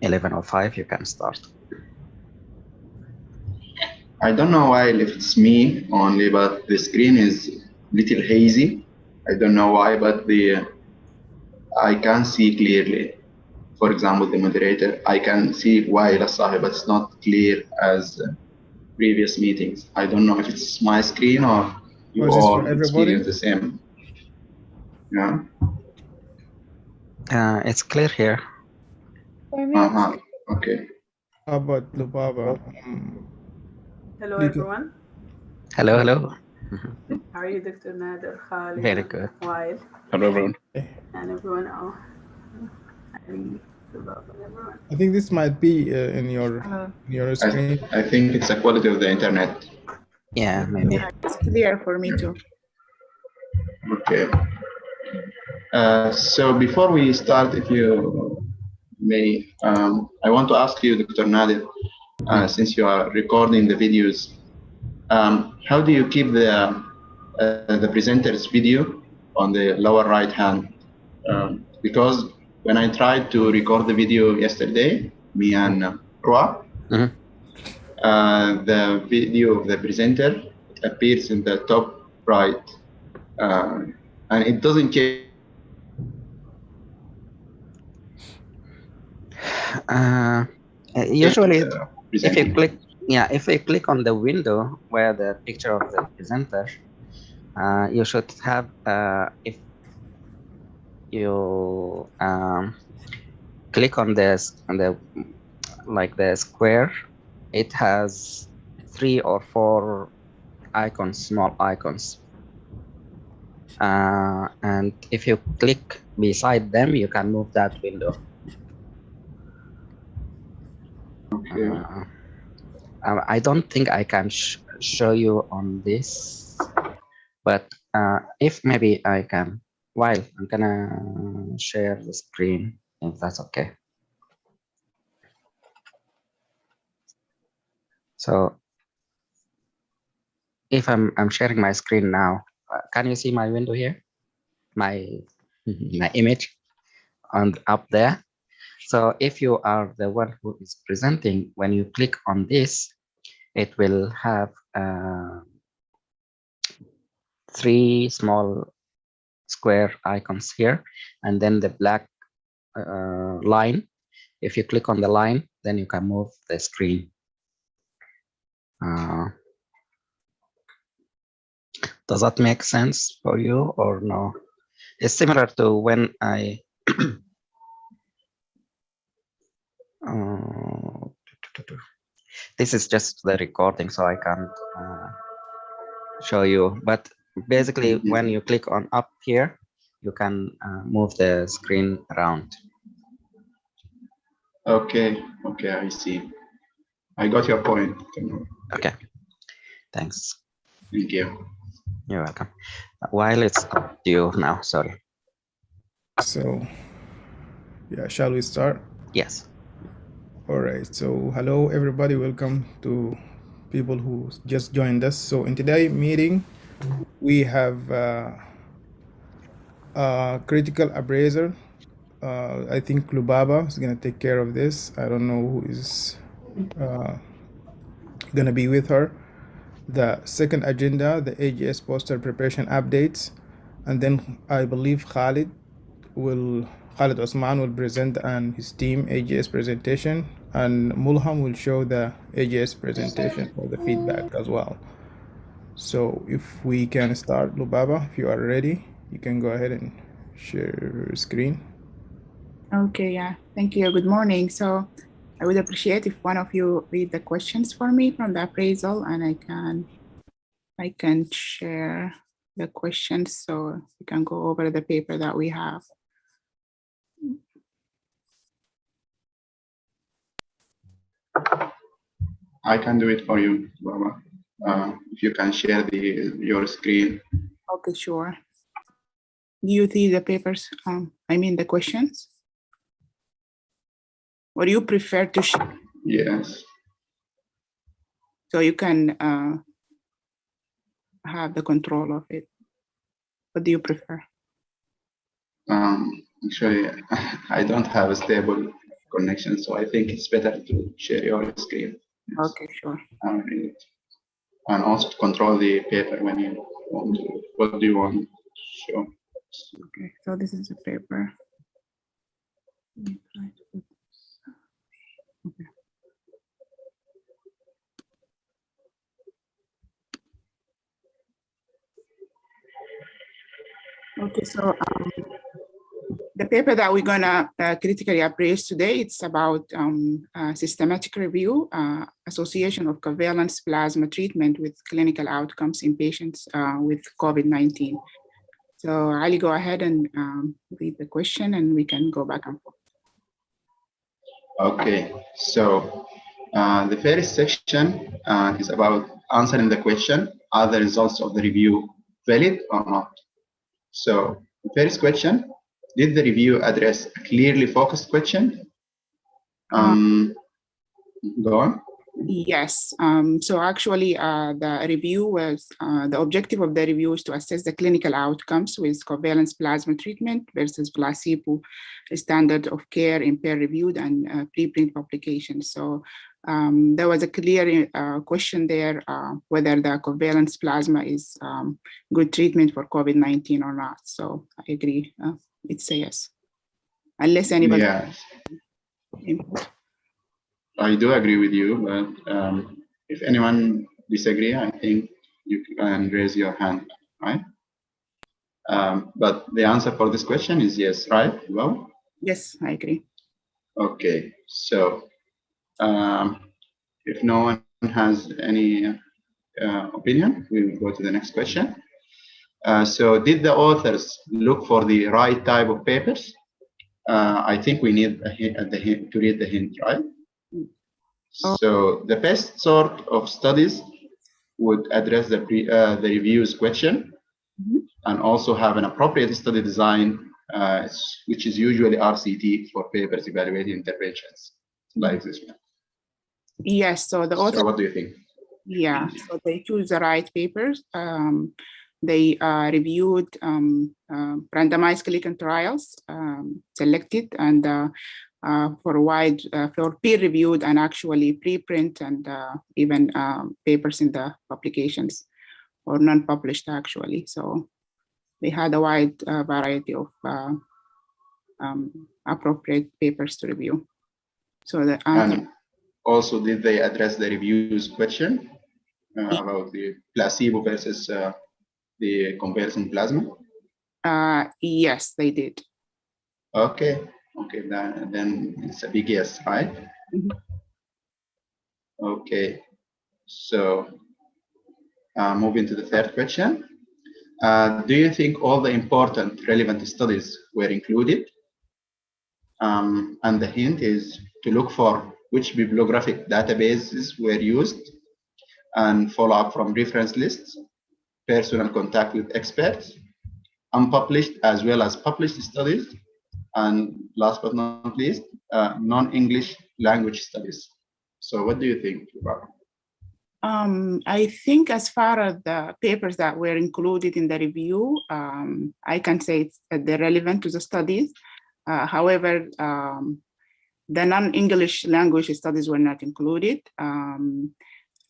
11:05, you can start. I don't know why if it's me only, but the screen is little hazy. I don't know why, but I can see clearly. For example, the moderator, I can see why Sahi, but it's not clear as previous meetings. I don't know if it's my screen or you is this for all everybody? experience the same. Yeah. It's clear here. Okay. How about Lubaba? Hello, everyone. Hello, hello. How are you, Dr. Nader, Khalid? Very good. Wael? Hello, everyone. And everyone else. I think this might be in your screen. I think it's the quality of the internet. Yeah, maybe. Yeah, it's clear for me too. Okay. So before we start, if you may, I want to ask you, Dr. Nader, since you are recording the videos, how do you keep the presenter's video on the lower right hand? Because when I tried to record the video yesterday, me and Roa, the video of the presenter appears in the top right, and it doesn't change. Usually, if you click on the window where the picture of the presenter, you should have, if you click on this, like the square, it has 3 or 4 icons, small icons. And if you click beside them, you can move that window. I don't think I can show you on this, but if maybe I can, while I'm gonna share the screen, if that's okay. So if I'm sharing my screen now, can you see my window here? My image on up there. So if you are the one who is presenting, when you click on this, it will have 3 small square icons here, and then the black line. If you click on the line, then you can move the screen. Does that make sense for you or no? It's similar to when I this is just the recording, so I can't show you. But basically, when you click on up here, you can move the screen around. Okay, I see. I got your point. Okay, thanks. Thank you. You're welcome. While it's up to you now, sorry. So, yeah, shall we start? Yes. All right. So, hello, everybody. Welcome to people who just joined us. So, in today's meeting, we have critical appraiser. I think Lubaba is going to take care of this. I don't know who is going to be with her. The second agenda, the AGS poster preparation updates. And then I believe Khalid Osman will present and his team AGS presentation, and Mulham will show the AGS presentation for the feedback as well. So if we can start, Lubaba, if you are ready, you can go ahead and share your screen. Okay, yeah, thank you. Good morning. So I would appreciate if one of you read the questions for me from the appraisal, and I can share the questions so we can go over the paper that we have. I can do it for you, Baba. If you can share your screen. Okay, sure. Do you see the papers? I mean the questions? Or do you prefer to share? Yes. So you can have the control of it. What do you prefer? Actually, I don't have a stable connection. So I think it's better to share your screen. Yes. Okay, sure. And also to control the paper when you want to. What do you want to show? Okay, so this is the paper. Let me try to put this. Okay. Okay, so the paper that we're gonna critically appraise today, it's about systematic review, association of covalent plasma treatment with clinical outcomes in patients with COVID-19. So Ali, go ahead and read the question and we can go back and forth. Okay, so the first section is about answering the question, are the results of the review valid or not? So the first question, did the review address a clearly focused question? Go on. Yes, so actually the review was, the objective of the review is to assess the clinical outcomes with covalent plasma treatment versus placebo standard of care in peer-reviewed and preprint publications. So there was a clear question there whether the covalent plasma is good treatment for COVID-19 or not. So I agree, it's a yes. Unless anybody. Yes. I do agree with you, but if anyone disagree, I think you can raise your hand, right? But the answer for this question is yes, right? Well, yes, I agree. Okay, so if no one has any opinion, we will go to the next question. So did the authors look for the right type of papers? I think we need a hint, to read the hint, right? So the best sort of studies would address the reviews question and also have an appropriate study design, which is usually RCT for papers evaluating interventions like this one. Yes, so the author. So what do you think? Yeah, so they choose the right papers. They reviewed randomized clinical trials, selected and for peer-reviewed and actually preprint and even papers in the publications or non-published actually. So they had a wide variety of appropriate papers to review. So the answer. And also, did they address the reviews question about the placebo versus the comparison plasma? Yes, they did. Okay, okay, then it's a big yes, right? Okay, so moving to the third question. Do you think all the important relevant studies were included? And the hint is to look for which bibliographic databases were used and follow up from reference lists, personal contact with experts, unpublished as well as published studies, and last but not least, non-English language studies. So what do you think, Barbara? I think as far as the papers that were included in the review, I can say they're relevant to the studies. However, the non-English language studies were not included.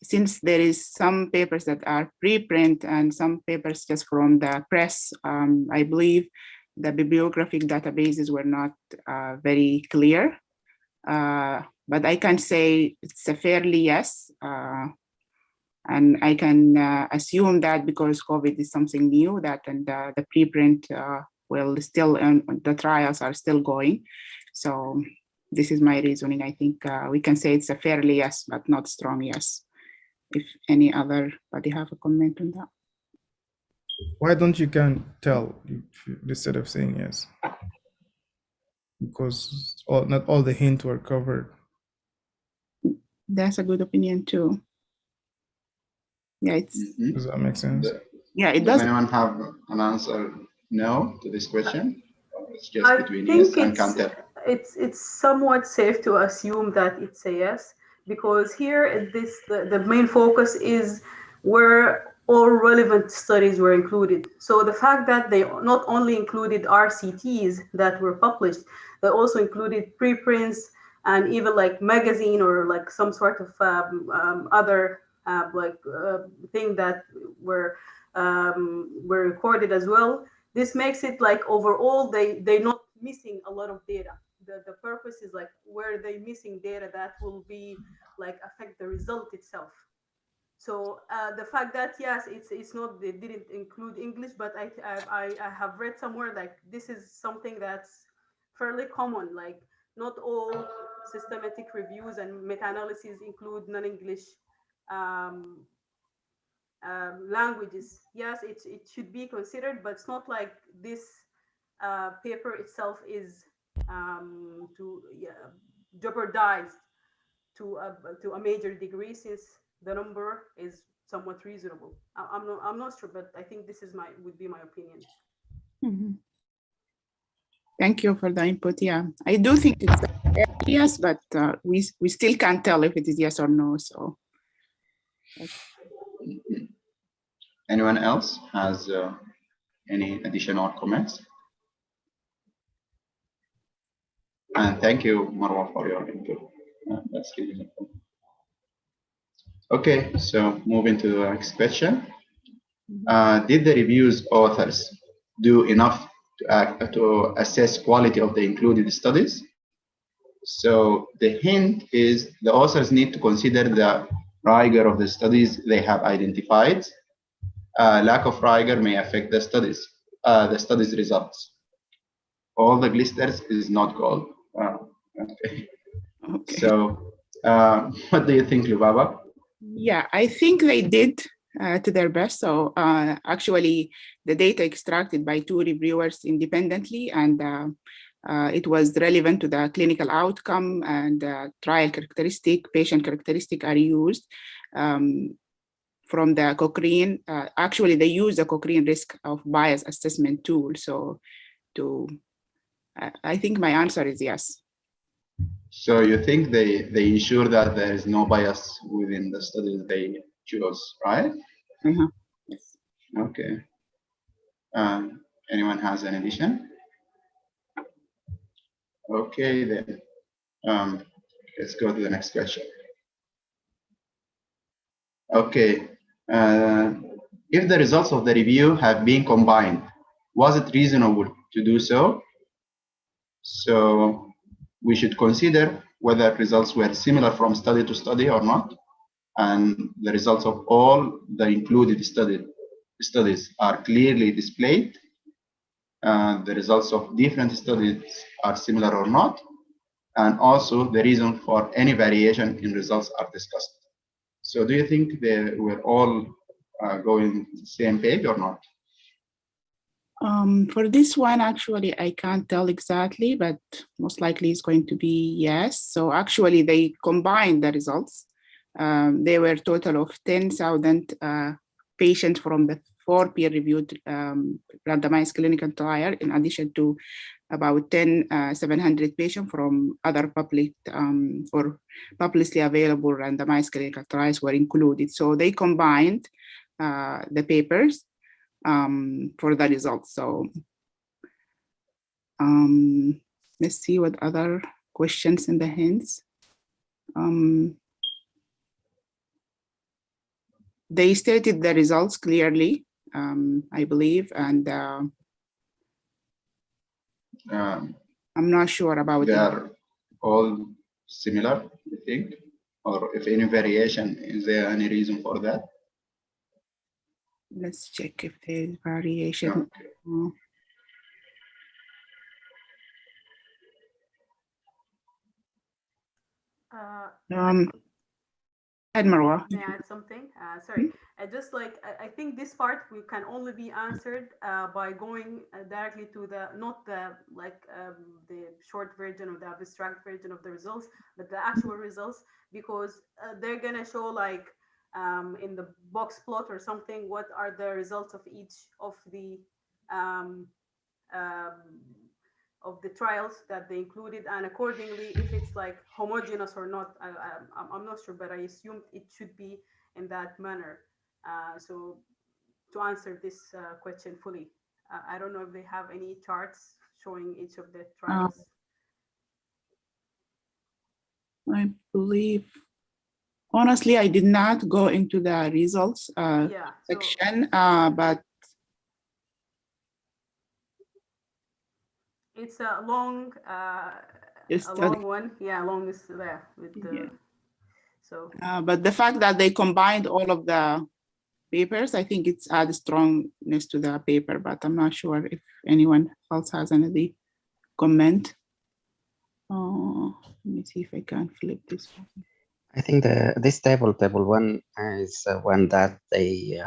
Since there is some papers that are preprint and some papers just from the press, I believe the bibliographic databases were not very clear. But I can say it's a fairly yes. And I can assume that because COVID is something new, that and the preprint will still, the trials are still going. So this is my reasoning. I think we can say it's a fairly yes, but not strong yes. If any other body have a comment on that. Why don't you can tell instead of saying yes? Because not all the hints were covered. That's a good opinion too. Yeah, it's. Does that make sense? Yeah, it does. Does anyone have an answer no to this question? Or it's just between yes and counter? It's somewhat safe to assume that it's a yes, because here the main focus is where all relevant studies were included. So the fact that they not only included RCTs that were published, they also included preprints and even like magazine or like some sort of other thing that were recorded as well. This makes it like overall they're not missing a lot of data. The purpose is like where they missing data that will be like affect the result itself. So the fact that yes, it's not, they didn't include English, but I have read somewhere like this is something that's fairly common. Like not all systematic reviews and meta-analyses include non-English um, languages. Yes, it should be considered, but it's not like this paper itself is to jeopardized to a major degree, since the number is somewhat reasonable. I'm not sure, but I think this is would be my opinion. Mhm. Thank you for the input. Yeah, I do think it's yes, but we still can't tell if it is yes or no. So Anyone else has any additional comments? And thank you, Marwa, for your input. That's really helpful. Okay, so moving to the next question. Did the review's authors do enough to assess quality of the included studies? So the hint is the authors need to consider the rigor of the studies they have identified. Lack of rigor may affect the studies results. All the glisters is not gold. Okay. So what do you think, Lubaba? Yeah, I think they did to their best. So actually, the data extracted by 2 reviewers independently, and it was relevant to the clinical outcome and trial characteristic, patient characteristic are used from the Cochrane. Actually, they use the Cochrane risk of bias assessment tool. So I think my answer is yes. So you think they ensure that there is no bias within the studies they choose, right? Yes. Okay. Anyone has an addition? Okay, then let's go to the next question. Okay. If the results of the review have been combined, was it reasonable to do so? So we should consider whether results were similar from study to study or not, and the results of all the included studies are clearly displayed. The results of different studies are similar or not, and also the reason for any variation in results are discussed. So do you think they were all going the same page or not? For this one, actually, I can't tell exactly, but most likely it's going to be yes. So actually, they combined the results. They were a total of 10,000 patients from the 4 peer-reviewed randomized clinical trial, in addition to about 700 patients from other public or publicly available randomized clinical trials were included. So they combined the papers for the results. So let's see what other questions in the hints. They stated the results clearly, I believe, and I'm not sure about they it. are all similar, you think? Or if any variation, is there any reason for that? Let's check if there's variation. Okay. Marwa. May I add something? Sorry, I just I think this part can only be answered by going directly to the not the the short version of the abstract version of the results, but the actual results, because they're gonna show like in the box plot or something what are the results of each um, um, of the trials that they included, and accordingly if it's like homogeneous or not, I'm not sure, but I assume it should be in that manner. So to answer this question fully, I don't know if they have any charts showing each of the trials. I believe, honestly, I did not go into the results Yeah. section, but It's a long, It's a the- long one. Yeah, long is there with the. Yeah. So. but the fact that they combined all of the papers, I think it's add strongness to the paper, but I'm not sure if anyone else has any comment. Let me see if I can flip this one. I think this table 1 is one that they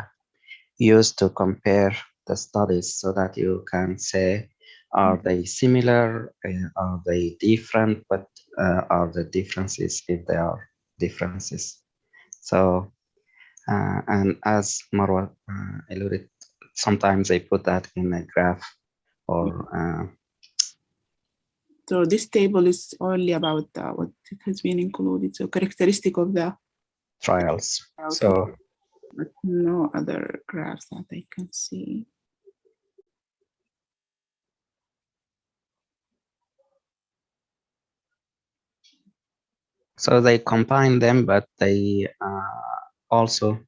use to compare the studies so that you can say, are they similar, are they different, but are the differences if they are differences. So, and as Marwa alluded, sometimes they put that in a graph or So this table is only about what it has been included. So characteristic of the trials. So but no other graphs that I can see. So they combine them, but they also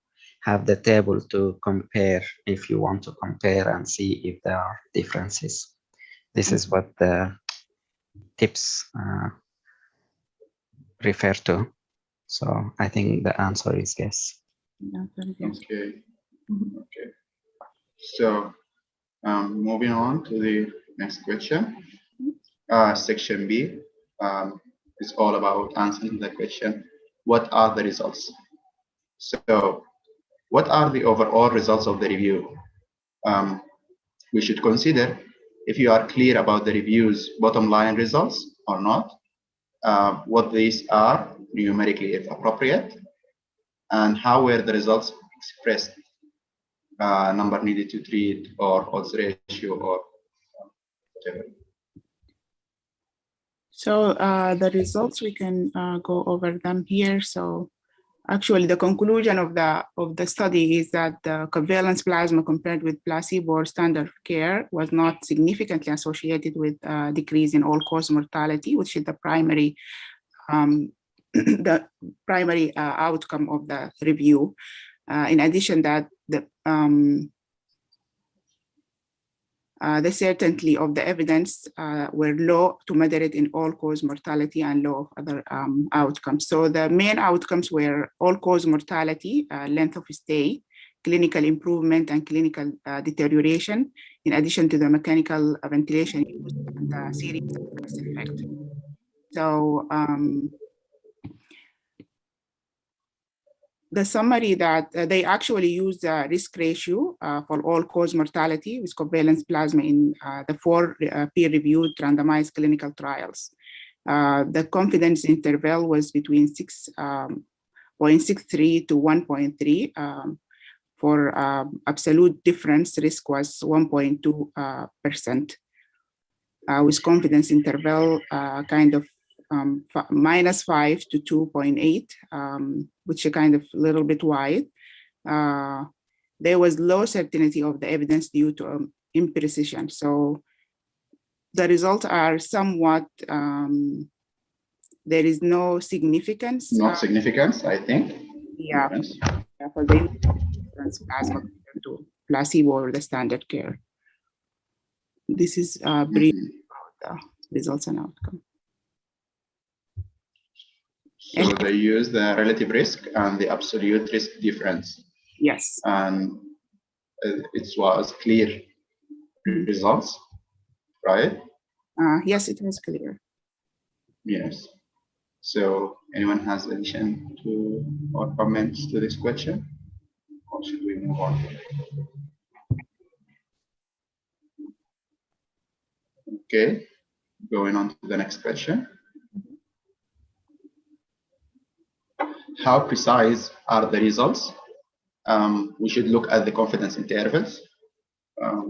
have the table to compare if you want to compare and see if there are differences. This is what the tips refer to. So I think the answer is yes. Okay. Okay. So moving on to the next question. Section B is all about answering the question, what are the results? So what are the overall results of the review? We should consider if you are clear about the review's bottom line results or not, what these are numerically if appropriate, and how were the results expressed, number needed to treat or odds ratio or whatever. So the results, we can go over them here. So actually the conclusion of the study is that the covalent plasma compared with placebo or standard care was not significantly associated with decrease in all-cause mortality, which is the primary outcome of the review. In addition, that the certainty of the evidence were low to moderate in all-cause mortality and low other outcomes. So the main outcomes were all-cause mortality, length of stay, clinical improvement, and clinical deterioration, in addition to the mechanical ventilation used and the serious adverse effect. So the summary that they actually use the risk ratio for all-cause mortality with covalent plasma in the 4 peer-reviewed randomized clinical trials. The confidence interval was between 6.63 to 1.3. For absolute difference, risk was 1.2%. With confidence interval kind of -5 to 2.8, which is kind of a little bit wide. There was low certainty of the evidence due to imprecision. So the results are somewhat, there is no significance. Not significance, I think. Yeah, for the plasma compared to placebo or the standard care. This is brief about the results and outcome. So they use the relative risk and the absolute risk difference. Yes. And it was clear results, right? Yes, it was clear. Yes. So anyone has addition to or comments to this question? Or should we move on? Okay, going on to the next question. How precise are the results? We should look at the confidence intervals,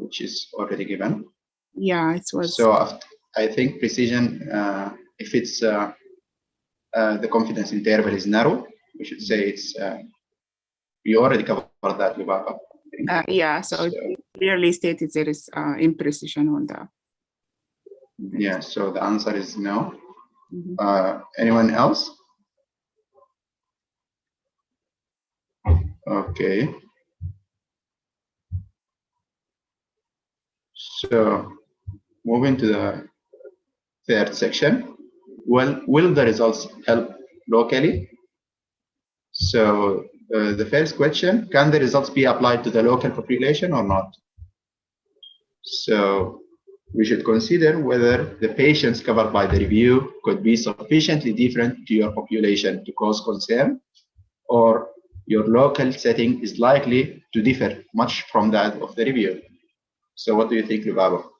which is already given. Yeah, it was. So I think precision, if it's the confidence interval is narrow, we should say it's, you already covered that, Lubaba. Yeah, so it clearly stated there is imprecision on the. Yeah, so the answer is no. Anyone else? Okay. So moving to the third section. Well, will the results help locally? So the first question, can the results be applied to the local population or not? So we should consider whether the patients covered by the review could be sufficiently different to your population to cause concern, or your local setting is likely to differ much from that of the review. So what do you think, Lubabo?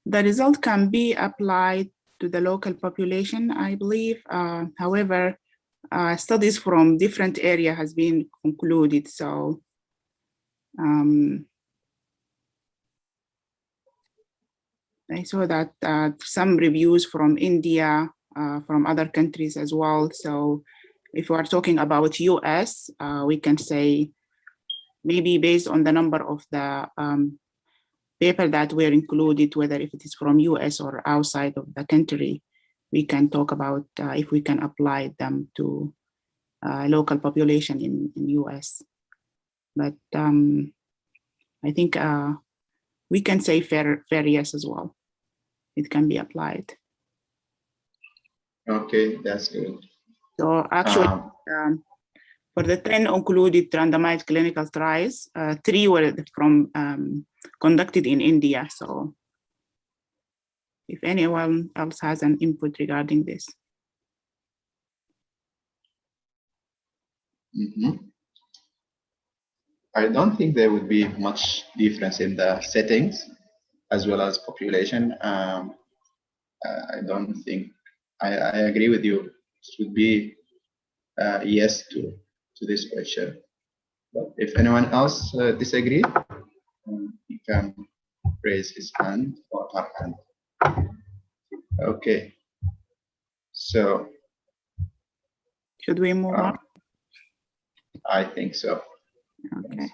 The result can be applied to the local population, I believe. However, studies from different areas has been concluded. So I saw that some reviews from India, from other countries as well. So if we are talking about US, we can say maybe based on the number of the paper that were included, whether if it is from US or outside of the country, we can talk about if we can apply them to local population in US. But I think we can say fair yes as well. It can be applied. Okay, that's good. So actually, for the 10 included randomized clinical trials, 3 were from conducted in India. So if anyone else has an input regarding this. I don't think there would be much difference in the settings as well as population. I don't think, I agree with you. It would be yes to this question. But if anyone else disagree, he can raise his hand or her hand. Okay. So. Should we move on? I think so. Okay.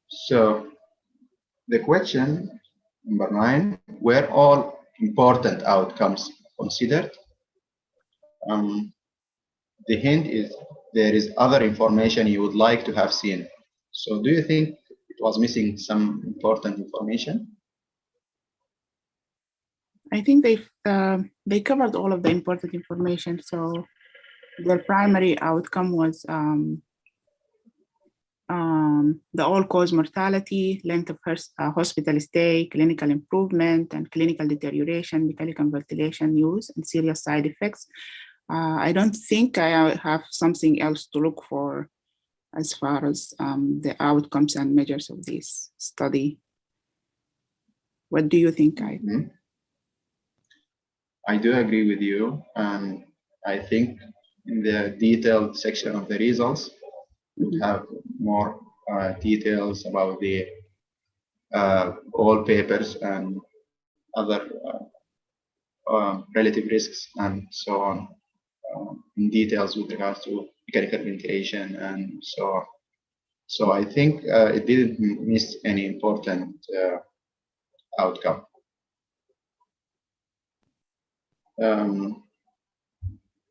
So the question number 9, were all important outcomes considered? The hint is there is other information you would like to have seen. So do you think it was missing some important information? I think they covered all of the important information. So their primary outcome was the all-cause mortality, length of hospital stay, clinical improvement, and clinical deterioration, mechanical ventilation use, and serious side effects. I don't think I have something else to look for as far as the outcomes and measures of this study. What do you think, Kai? I do agree with you. And I think in the detailed section of the results, we have more details about the all papers and other relative risks and so on, in details with regards to mechanical ventilation and so on. So I think it didn't miss any important outcome.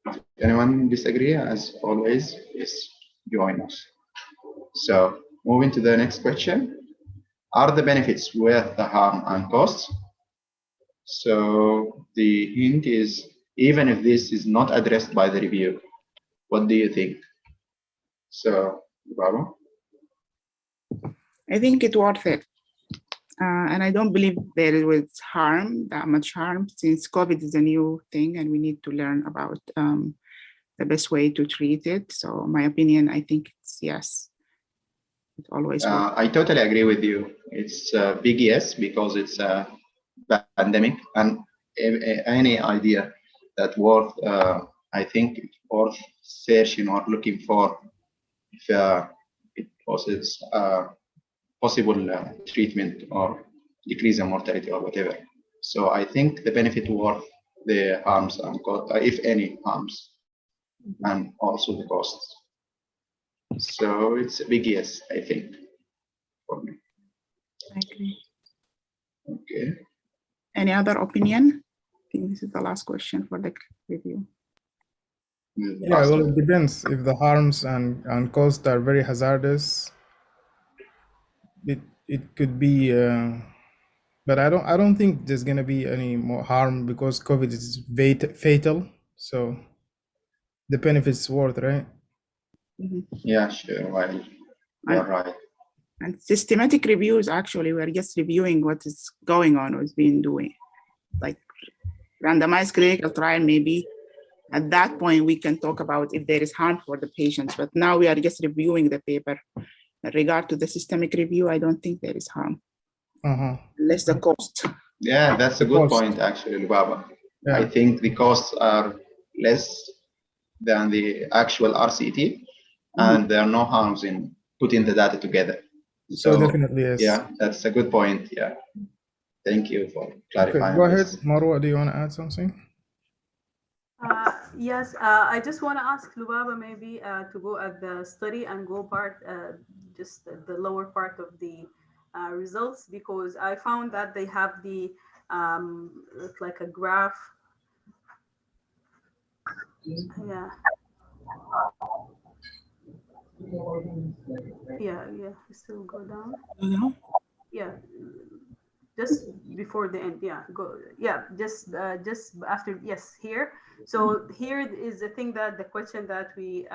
If anyone disagree, as always, please join us. So moving to the next question. Are the benefits worth the harm and costs? So the hint is, even if this is not addressed by the review, what do you think? So, Baba? I think it's worth it. And I don't believe there was that much harm, since COVID is a new thing and we need to learn about the best way to treat it. So my opinion, I think it's yes. It always works. I totally agree with you. It's a big yes, because it's a pandemic, and any idea that worth, I think it's worth searching or looking for if it poses possible treatment or decrease in mortality or whatever. So I think the benefit worth the harms and if any harms, and also the costs. So it's a big yes, I think, for me. I agree. Okay. Any other opinion? I think this is the last question for the review. Yeah, well, it depends. If the harms and costs are very hazardous, it could be. But I don't think there's gonna be any more harm because COVID is fatal. So the benefits worth, right? Yeah, sure. Well, you're right. And systematic reviews, actually, we're just reviewing what is going on, what's being doing. Like randomized clinical trial, maybe at that point we can talk about if there is harm for the patients. But now we are just reviewing the paper. In regard to the systemic review, I don't think there is harm. Less the cost. Yeah, that's a good point, actually, Lubaba. Yeah. I think the costs are less than the actual RCT, and there are no harms in putting the data together. So definitely, yes. Yeah, that's a good point. Yeah. Thank you for clarifying. Okay, go ahead, Marwa. Do you want to add something? Yes, I just want to ask Lubaba maybe to go at the study and go part, just the lower part of the results, because I found that they have the, it's like a graph. Yeah. Yeah, still go down. Yeah, just before the end. Yeah, go. Yeah, just after. Yes, here. So here is the thing, that the question that we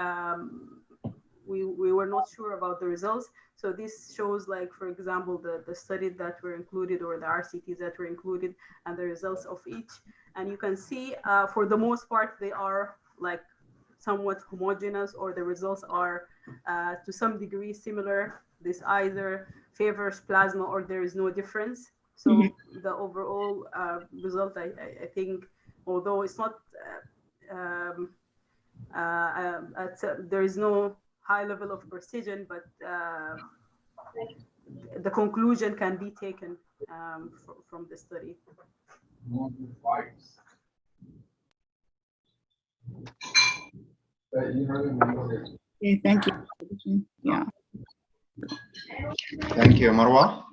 were not sure about the results. So this shows, like, for example, the studies that were included, or the RCTs that were included, and the results of each. And you can see, for the most part, they are like somewhat homogeneous, or the results are to some degree similar. This either favors plasma or there is no difference. So the overall result, I think, although it's not, there is no high level of precision, but the conclusion can be taken from the study. Okay, thank you. Yeah. Thank you, Marwa.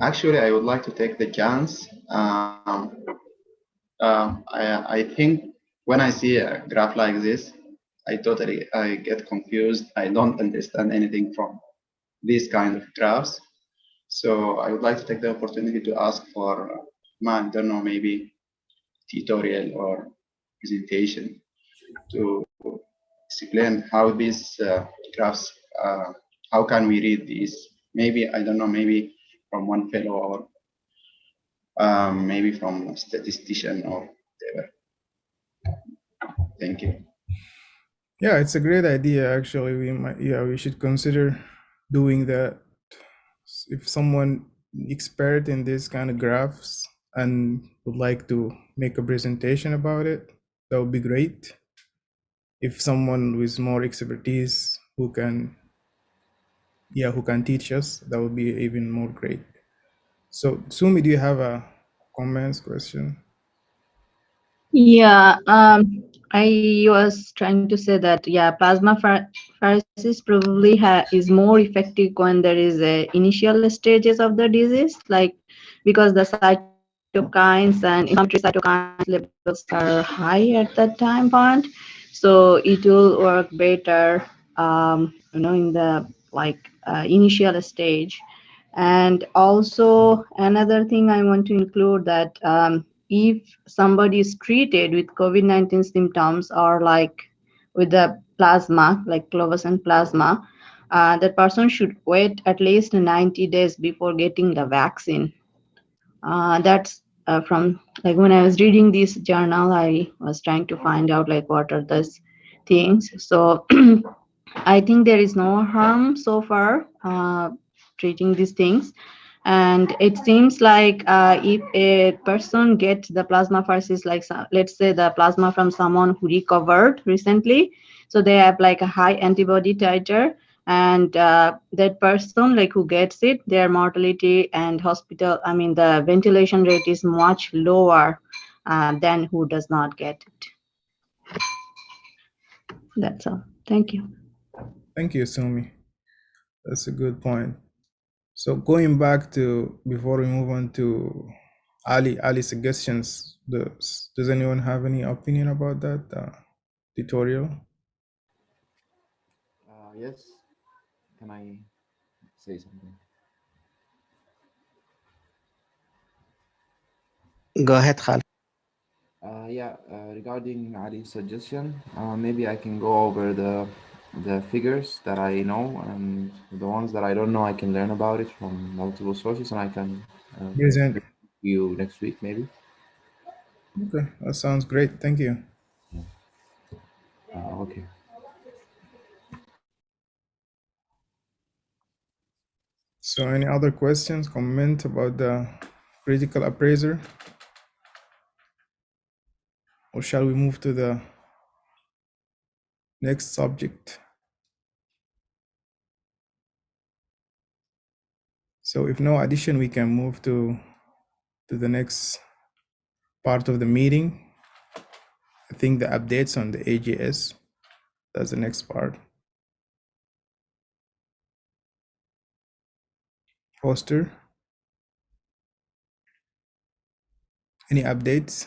Actually, I would like to take the chance. I think when I see a graph like this, I get confused. I don't understand anything from these kind of graphs. So I would like to take the opportunity to ask for, I don't know, maybe tutorial or presentation to explain how these graphs, how can we read these? Maybe, I don't know, maybe from one fellow, or maybe from a statistician or whatever. Thank you. Yeah, it's a great idea. Actually, we should consider doing that. If someone expert in this kind of graphs and would like to make a presentation about it, that would be great. If someone with more expertise who can teach us, that would be even more great. So Sumi, do you have a comments, question? Yeah, I was trying to say that, yeah, plasmapheresis probably is more effective when there is a initial stages of the disease, like because the cytokines and inflammatory cytokines levels are high at that time point, so it will work better, in the initial stage. And also another thing I want to include that if somebody is treated with COVID-19 symptoms, or like with the plasma, like fluorescent plasma, that person should wait at least 90 days before getting the vaccine. That's from, like, when I was reading this journal, I was trying to find out like what are those things. So I think there is no harm so far treating these things. And it seems like if a person gets the plasmapheresis, like let's say the plasma from someone who recovered recently, so they have like a high antibody titer, and that person, like, who gets it, their mortality and the ventilation rate is much lower than who does not get it. That's all. Thank you. Thank you, Sumi. That's a good point. So going back to, before we move on to Ali suggestions, does anyone have any opinion about that? tutorial? Yes. Can I say something? Go ahead, Khalid. Yeah, regarding Ali's suggestion, maybe I can go over the figures that I know, and the ones that I don't know, I can learn about it from multiple sources, and I can Present. present you next week, maybe. Okay, that sounds great. Thank you. Okay. So any other questions, comment about the critical appraiser? Or shall we move to the next subject? So if no addition, we can move to the next part of the meeting. I think the updates on the AGS, that's the next part. Poster, any updates?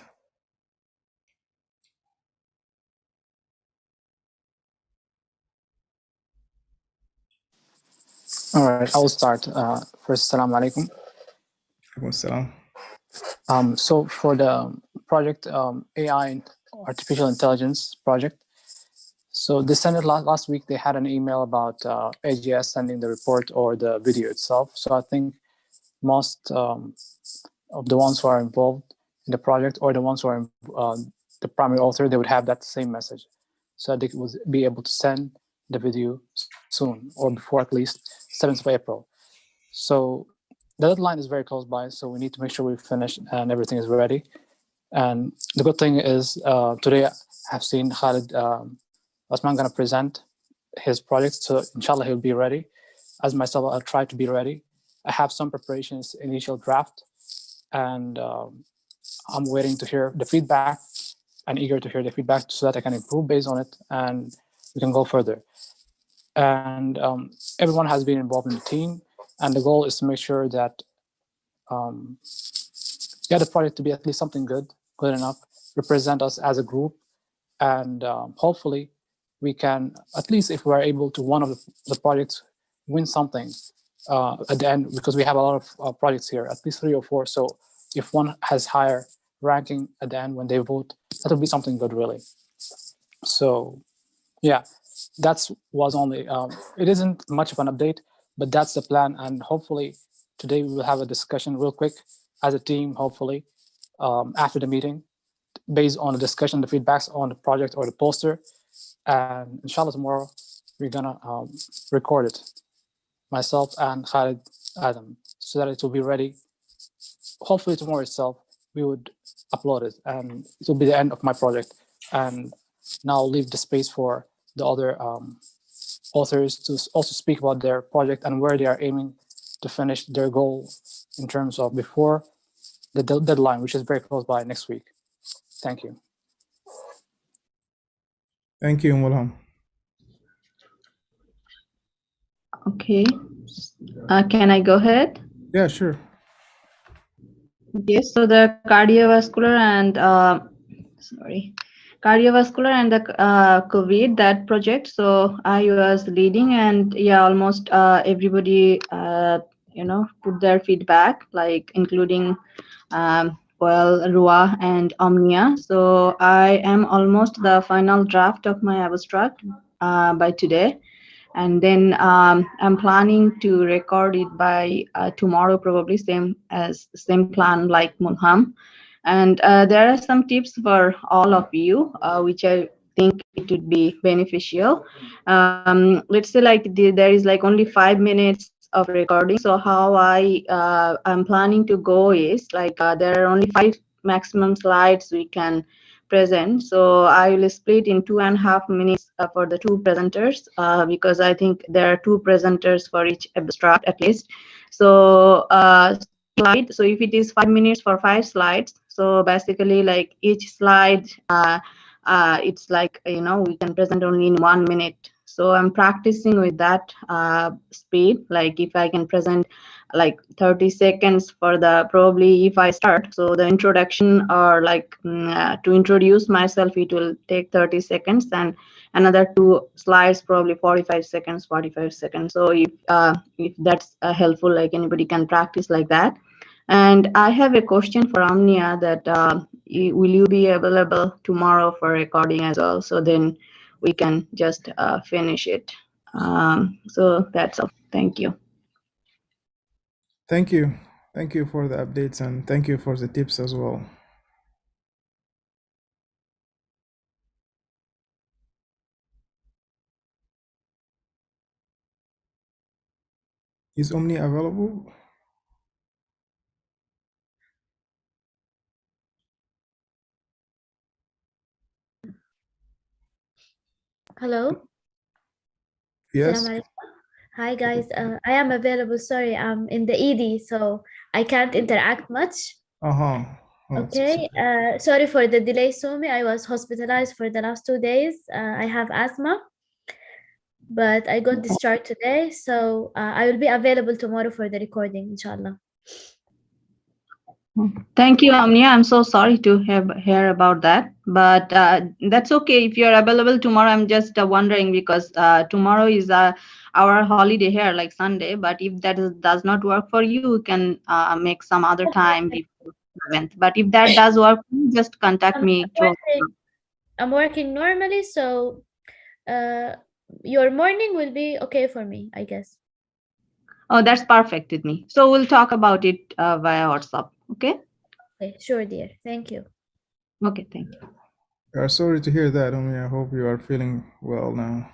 All right, I will start. First, Assalamu alaikum. Salam. So for the project AI and artificial intelligence project, so they sent it last week. They had an email about AGS sending the report or the video itself. So I think most of the ones who are involved in the project or the ones who are the primary author, they would have that same message. So they would be able to send the video soon or before at least 7th of April. So the deadline is very close by, so we need to make sure we finish and everything is ready. And the good thing is today I've seen Khalid Osman going to present his project, so inshallah he'll be ready. As myself, I'll try to be ready. I have some preparations, initial draft, and I'm waiting to hear the feedback and eager to hear the feedback so that I can improve based on it and we can go further. And everyone has been involved in the team, and the goal is to make sure that the project to be at least something good enough, represent us as a group, and hopefully we can, at least if we're able to one of the projects win something at the end, because we have a lot of projects here, at least 3 or 4. So if one has higher ranking at the end when they vote, that'll be something good, really. So yeah, that's was only it isn't much of an update, but that's the plan. And hopefully today we will have a discussion real quick as a team, hopefully after the meeting, based on the discussion, the feedbacks on the project or the poster. And inshallah tomorrow we're gonna record it, myself and Khalid Adam, so that it will be ready. Hopefully tomorrow itself we would upload it, and it will be the end of my project. And now I'll leave the space for the other authors to also speak about their project and where they are aiming to finish their goal in terms of before the deadline, which is very close by next week. Thank you. Thank you, Mulham. Okay. Can I go ahead? Yeah, sure. Yes. So the cardiovascular and cardiovascular and the COVID, that project. So I was leading, and yeah, almost everybody put their feedback, like including Rua and Omnia. So I am almost the final draft of my abstract by today. And then I'm planning to record it by tomorrow, probably same plan like Mulham. And there are some tips for all of you, which I think it would be beneficial. Let's say like there is like only 5 minutes of recording. So how I'm planning to go is like there are only 5 maximum slides we can present. So I will split in 2.5 minutes for the 2 presenters because I think there are 2 presenters for each abstract at least. So so if it is 5 minutes for 5 slides, so basically like each slide it's like we can present only in 1 minute. So I'm practicing with that speed, like if I can present like 30 seconds for the, probably if I start, so the introduction or like to introduce myself, it will take 30 seconds, and another 2 slides probably 45 seconds, 45 seconds. So if that's helpful, like anybody can practice like that. And I have a question for Omnia, that will you be available tomorrow for recording as well? So then we can just finish it. So that's all. Thank you. Thank you. Thank you for the updates, and thank you for the tips as well. Is Omni available? Hello. Yes. Salam alaikum. Hi guys. I am available. Sorry, I'm in the ED, so I can't interact much. Oh, Okay. Sorry for the delay, Sumi. I was hospitalized for the last 2 days. I have asthma, but I got discharged today, so I will be available tomorrow for the recording, inshallah. Thank you, Omnia. I'm so sorry to hear about that, but that's okay. If you're available tomorrow, I'm just wondering because tomorrow is our holiday here, like Sunday. But if that does not work for you, you can make some other time before the event. But if that does work, just contact me through. I'm working normally, so your morning will be okay for me, I guess. Oh, that's perfect with me. So we'll talk about it via WhatsApp. Okay. Okay, sure, dear. Thank you. Okay, thank you. We are sorry to hear that, Omni. I hope you are feeling well now.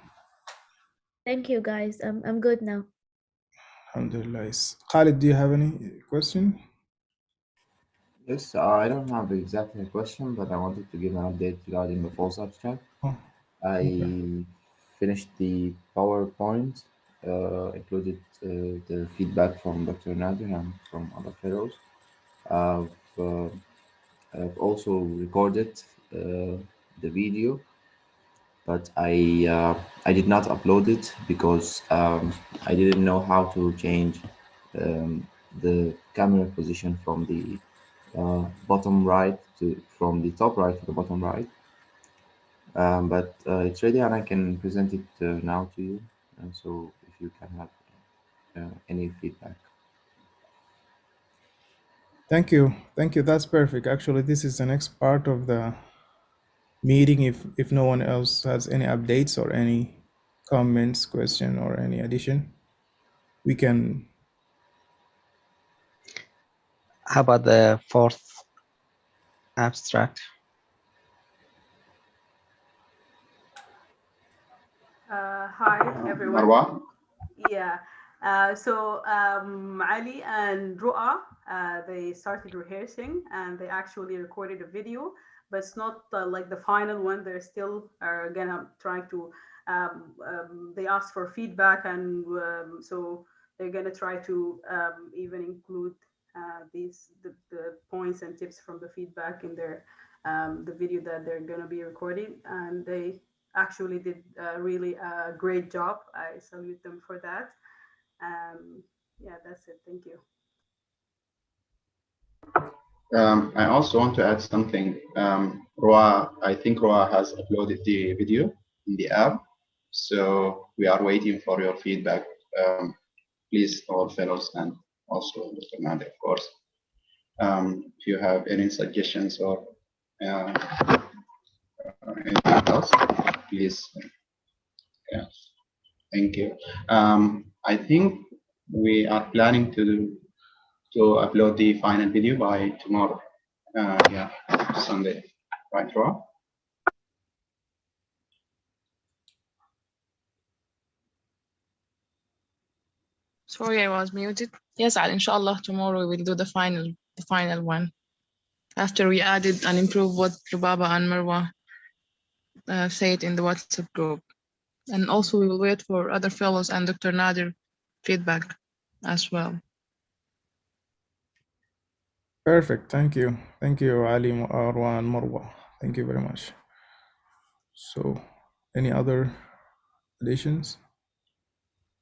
Thank you, guys. I'm good now. Alhamdulillah. Khalid, do you have any question? Yes, I don't have exactly a question, but I wanted to give an update regarding the false abstract. Oh, I finished the PowerPoint, included the feedback from Dr. Nadir and from other fellows. I've, uh, I've also recorded the video, but I did not upload it because I didn't know how to change the camera position from the bottom right from the top right to the bottom right. But it's ready and I can present it now to you. And so if you can have any feedback. thank you. Thank you. That's perfect. Actually, this is the next part of the meeting. If no one else has any updates or any comments, question, or any addition, we can. How about the fourth abstract? Hi, everyone. Marwa? Yeah. So Ali and Ru'a, they started rehearsing and they actually recorded a video, but it's not like the final one. They're still gonna trying to. They asked for feedback, and so they're gonna try to even include the points and tips from the feedback in their the video that they're gonna be recording, and they actually did really a great job. I salute them for that. Yeah, that's it. Thank you. I also want to add something. I think Roa has uploaded the video in the app, so we are waiting for your feedback. Please, all fellows, and also Dr. Nadi, of course. If you have any suggestions or anything else, please. Yeah, thank you. I think we are planning to upload the final video by tomorrow. Yeah, Sunday, right, Roa? Sorry, I was muted. Yes, inshallah, tomorrow we will do the final one. After we added and improved what Rubaba and Marwa said in the WhatsApp group. And also we will wait for other fellows and Dr. Nadir feedback as well. Perfect. Thank you. Thank you, Ali, Marwa, and Marwa. Thank you very much. So, any other additions,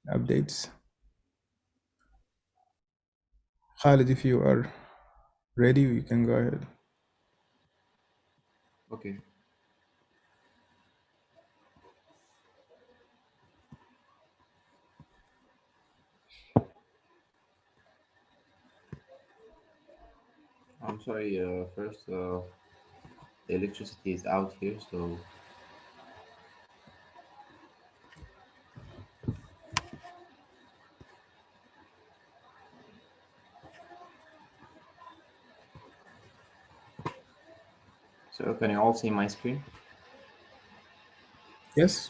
updates? Khalid, if you are ready, we can go ahead. Okay. I'm sorry, first, the electricity is out here, so can you all see my screen? Yes,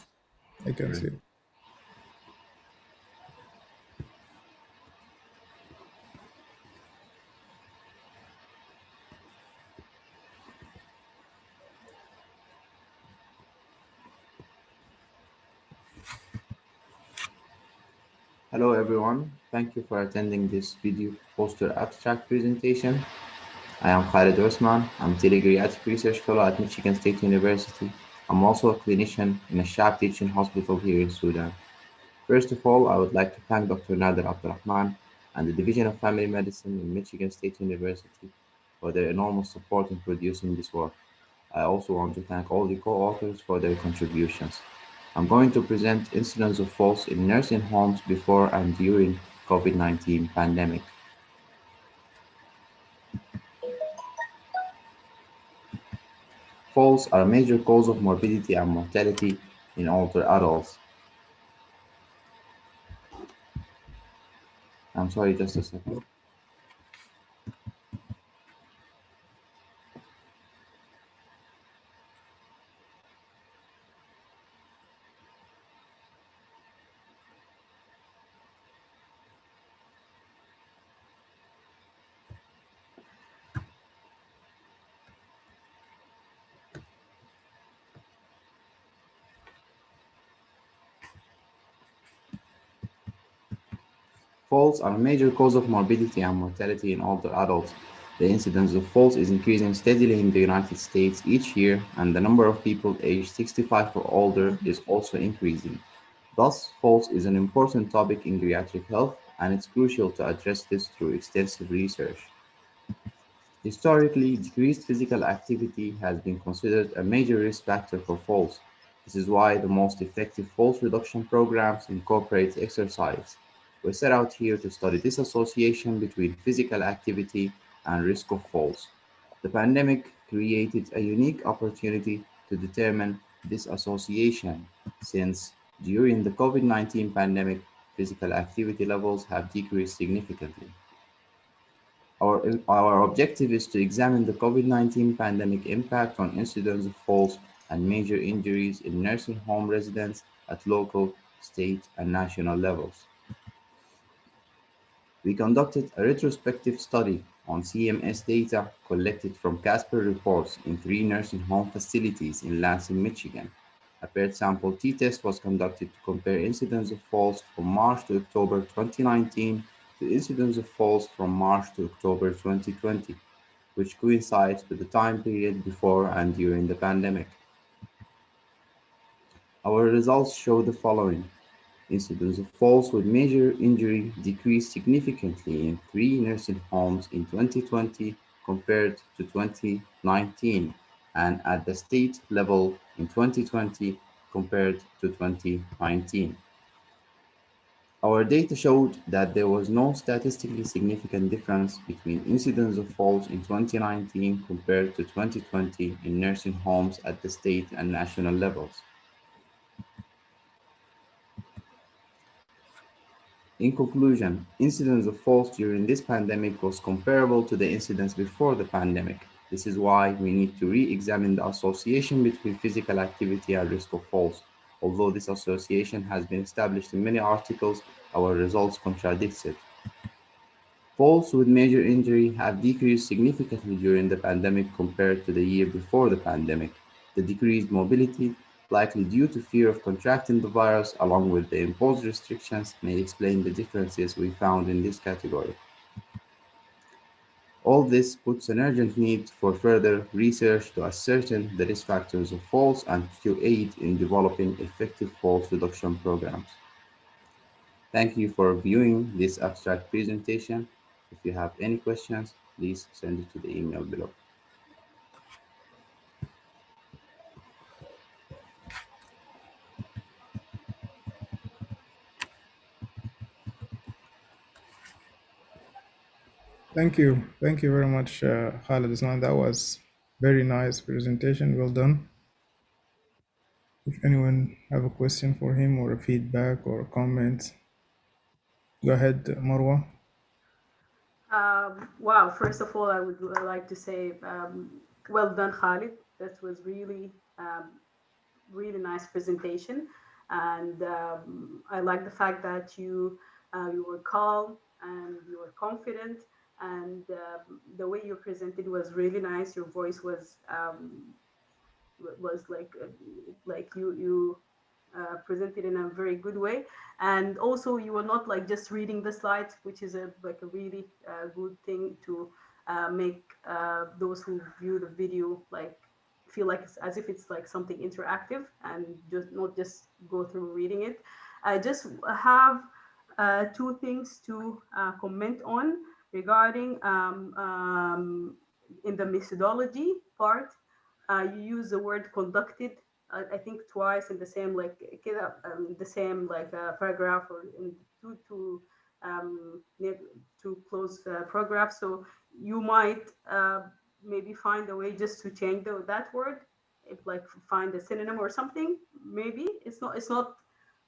I can Great. see it. Hello everyone, thank you for attending this video poster abstract presentation. I am Khalid Osman. I'm Telegeriatric Research Fellow at Michigan State University. I'm also a clinician in a SHAP teaching hospital here in Sudan. First of all, I would like to thank Dr. Nader Abdurrahman and the Division of Family Medicine in Michigan State University for their enormous support in producing this work. I also want to thank all the co-authors for their contributions. I'm going to present incidents of falls in nursing homes before and during COVID-19 pandemic. Falls are a major cause of morbidity and mortality in older adults. I'm sorry, just a second. Falls are a major cause of morbidity and mortality in older adults. The incidence of falls is increasing steadily in the United States each year, and the number of people aged 65 or older is also increasing. Thus, falls is an important topic in geriatric health, and it's crucial to address this through extensive research. Historically, decreased physical activity has been considered a major risk factor for falls. This is why the most effective falls reduction programs incorporate exercise. We set out here to study this association between physical activity and risk of falls. The pandemic created a unique opportunity to determine this association, since during the COVID-19 pandemic, physical activity levels have decreased significantly. Our objective is to examine the COVID-19 pandemic impact on incidence of falls and major injuries in nursing home residents at local, state, and national levels. We conducted a retrospective study on CMS data collected from Casper reports in 3 nursing home facilities in Lansing, Michigan. A paired sample t-test was conducted to compare incidence of falls from March to October 2019 to incidence of falls from March to October 2020, which coincides with the time period before and during the pandemic. Our results show the following. Incidence of falls with major injury decreased significantly in 3 nursing homes in 2020 compared to 2019, and at the state level in 2020 compared to 2019. Our data showed that there was no statistically significant difference between incidence of falls in 2019 compared to 2020 in nursing homes at the state and national levels. In conclusion, incidence of falls during this pandemic was comparable to the incidence before the pandemic. This is why we need to re-examine the association between physical activity and risk of falls. Although this association has been established in many articles, our results contradict it. Falls with major injury have decreased significantly during the pandemic compared to the year before the pandemic. The decreased mobility, likely due to fear of contracting the virus along with the imposed restrictions, may explain the differences we found in this category. All this puts an urgent need for further research to ascertain the risk factors of falls and to aid in developing effective falls reduction programs. Thank you for viewing this abstract presentation. If you have any questions, please send it to the email below. Thank you. Thank you very much, Khalid Ismail. That was very nice presentation. Well done. If anyone have a question for him or a feedback or a comment, go ahead, Marwa. Wow, first of all, I would like to say, well done, Khalid. That was really, really nice presentation. And I like the fact that you were calm and you were confident. And the way you presented was really nice. Your voice was like you presented in a very good way, and also you were not like just reading the slides, which is a like a really good thing to make those who view the video like feel like it's as if it's like something interactive and just not just go through reading it. I just have two things to comment on regarding in the methodology part. You use the word conducted, I think twice in the same like the same like paragraph or in two two close paragraphs. So you might maybe find a way just to change that word, if like find a synonym or something. Maybe it's not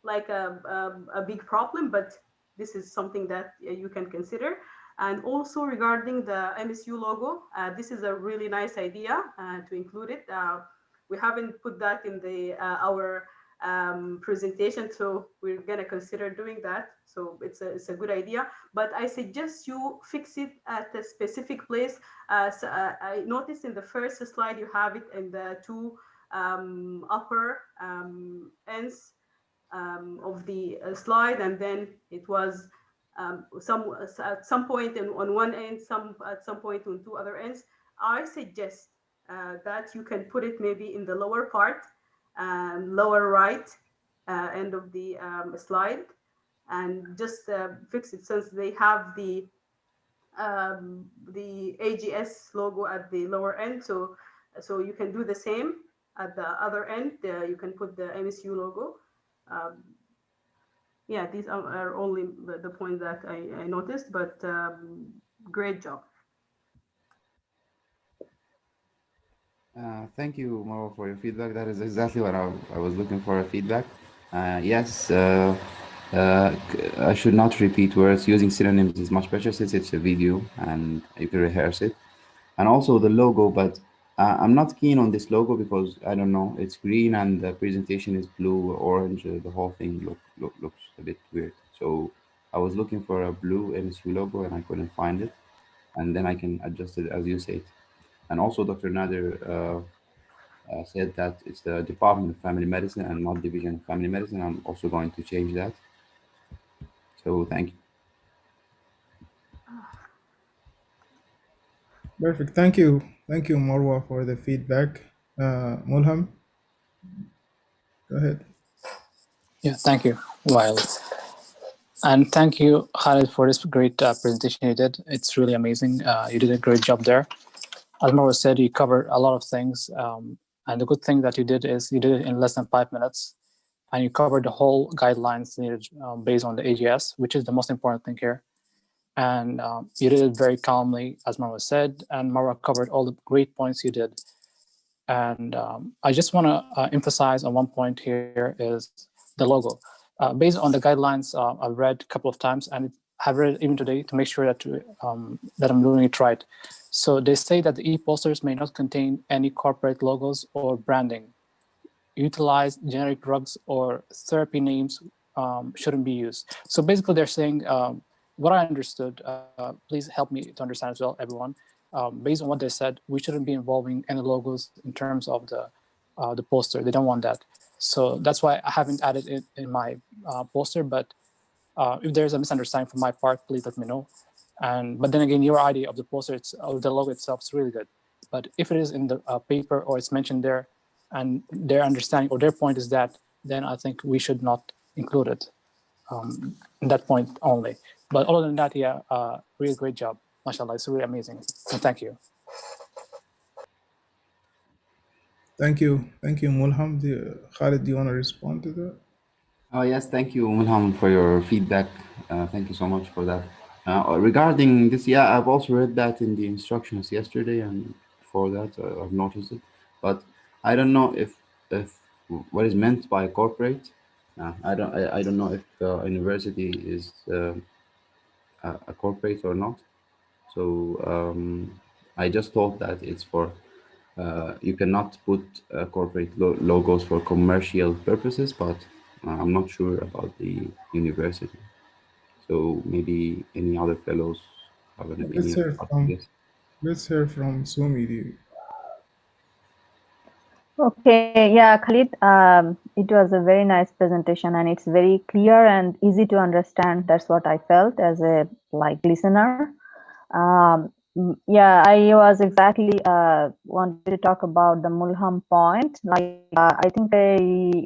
like a big problem, but this is something that you can consider. And also regarding the MSU logo, this is a really nice idea to include it. We haven't put that in the our presentation, so we're gonna consider doing that. So it's a good idea, but I suggest you fix it at a specific place. So, I noticed in the first slide you have it in the two upper ends of the slide, and then it was at some point on one end, at some point on two other ends. I suggest that you can put it maybe in the lower part, lower right end of the slide, and just fix it since they have the AGS logo at the lower end. So you can do the same at the other end. You can put the MSU logo. Yeah, these are only the points that I noticed, but great job. Thank you, Marwa, for your feedback. That is exactly what I was looking for, a feedback. Yes, I should not repeat words. Using synonyms is much better since it's a video and you can rehearse it. And also the logo, but I'm not keen on this logo because I don't know, it's green and the presentation is blue or orange. The whole thing looks a bit weird. So I was looking for a blue MSU logo and I couldn't find it. And then I can adjust it as you said. And also Dr. Nader said that it's the Department of Family Medicine and not Division of Family Medicine. I'm also going to change that. So thank you. Perfect. Thank you. Thank you, Marwa, for the feedback. Mulham, go ahead. Yeah, thank you, Wael. And thank you, Khalid, for this great presentation you did. It's really amazing. You did a great job there. As Marwa said, you covered a lot of things. And the good thing that you did is you did it in less than 5 minutes. And you covered the whole guidelines needed based on the AGS, which is the most important thing here. And you did it very calmly, as Marwa said. And Marwa covered all the great points you did. And I just want to emphasize on one point here is the logo. Based on the guidelines I've read a couple of times, and have read even today to make sure that that I'm doing it right. So they say that the e-posters may not contain any corporate logos or branding. Utilize generic drugs or therapy names shouldn't be used. So basically they're saying, what I understood, please help me to understand as well, everyone. Based on what they said, we shouldn't be involving any logos in terms of the poster. They don't want that. So that's why I haven't added it in my poster, but if there's a misunderstanding from my part, please let me know. But then again, your idea of the poster, or the logo itself is really good. But if it is in the paper or it's mentioned there, and their understanding or their point is that, then I think we should not include it in that point only. But other than that, yeah, really great job. MashaAllah, it's really amazing. And thank you. Thank you, Mulham. Khalid, do you want to respond to that? Yes, thank you, Mulham, for your feedback. Thank you so much for that. Regarding this, yeah, I've also read that in the instructions yesterday, and before that, I've noticed it. But I don't know if what is meant by corporate. I don't know if university is a corporate or not. So I just thought that it's for you cannot put corporate logos for commercial purposes, but I'm not sure about the university. So maybe any other fellows have an Let's opinion hear about from this. Sumi. Okay, yeah, Khalid, it was a very nice presentation and it's very clear and easy to understand. That's what I felt as a listener. Yeah, I was exactly wanted to talk about the Mulham point. I think I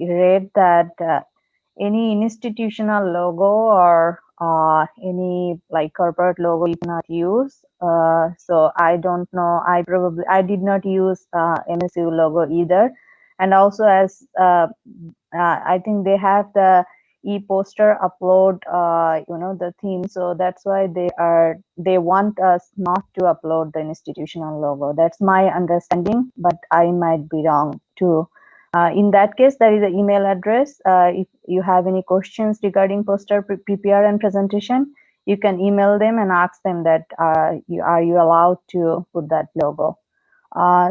read that any institutional logo or any corporate logo you cannot use. So I don't know. I did not use MSU logo either. And also as I think they have the e-poster upload, the theme. So that's why they want us not to upload the institutional logo. That's my understanding, but I might be wrong too. In that case, there is an email address. If you have any questions regarding poster PPR and presentation, you can email them and ask them that are you allowed to put that logo.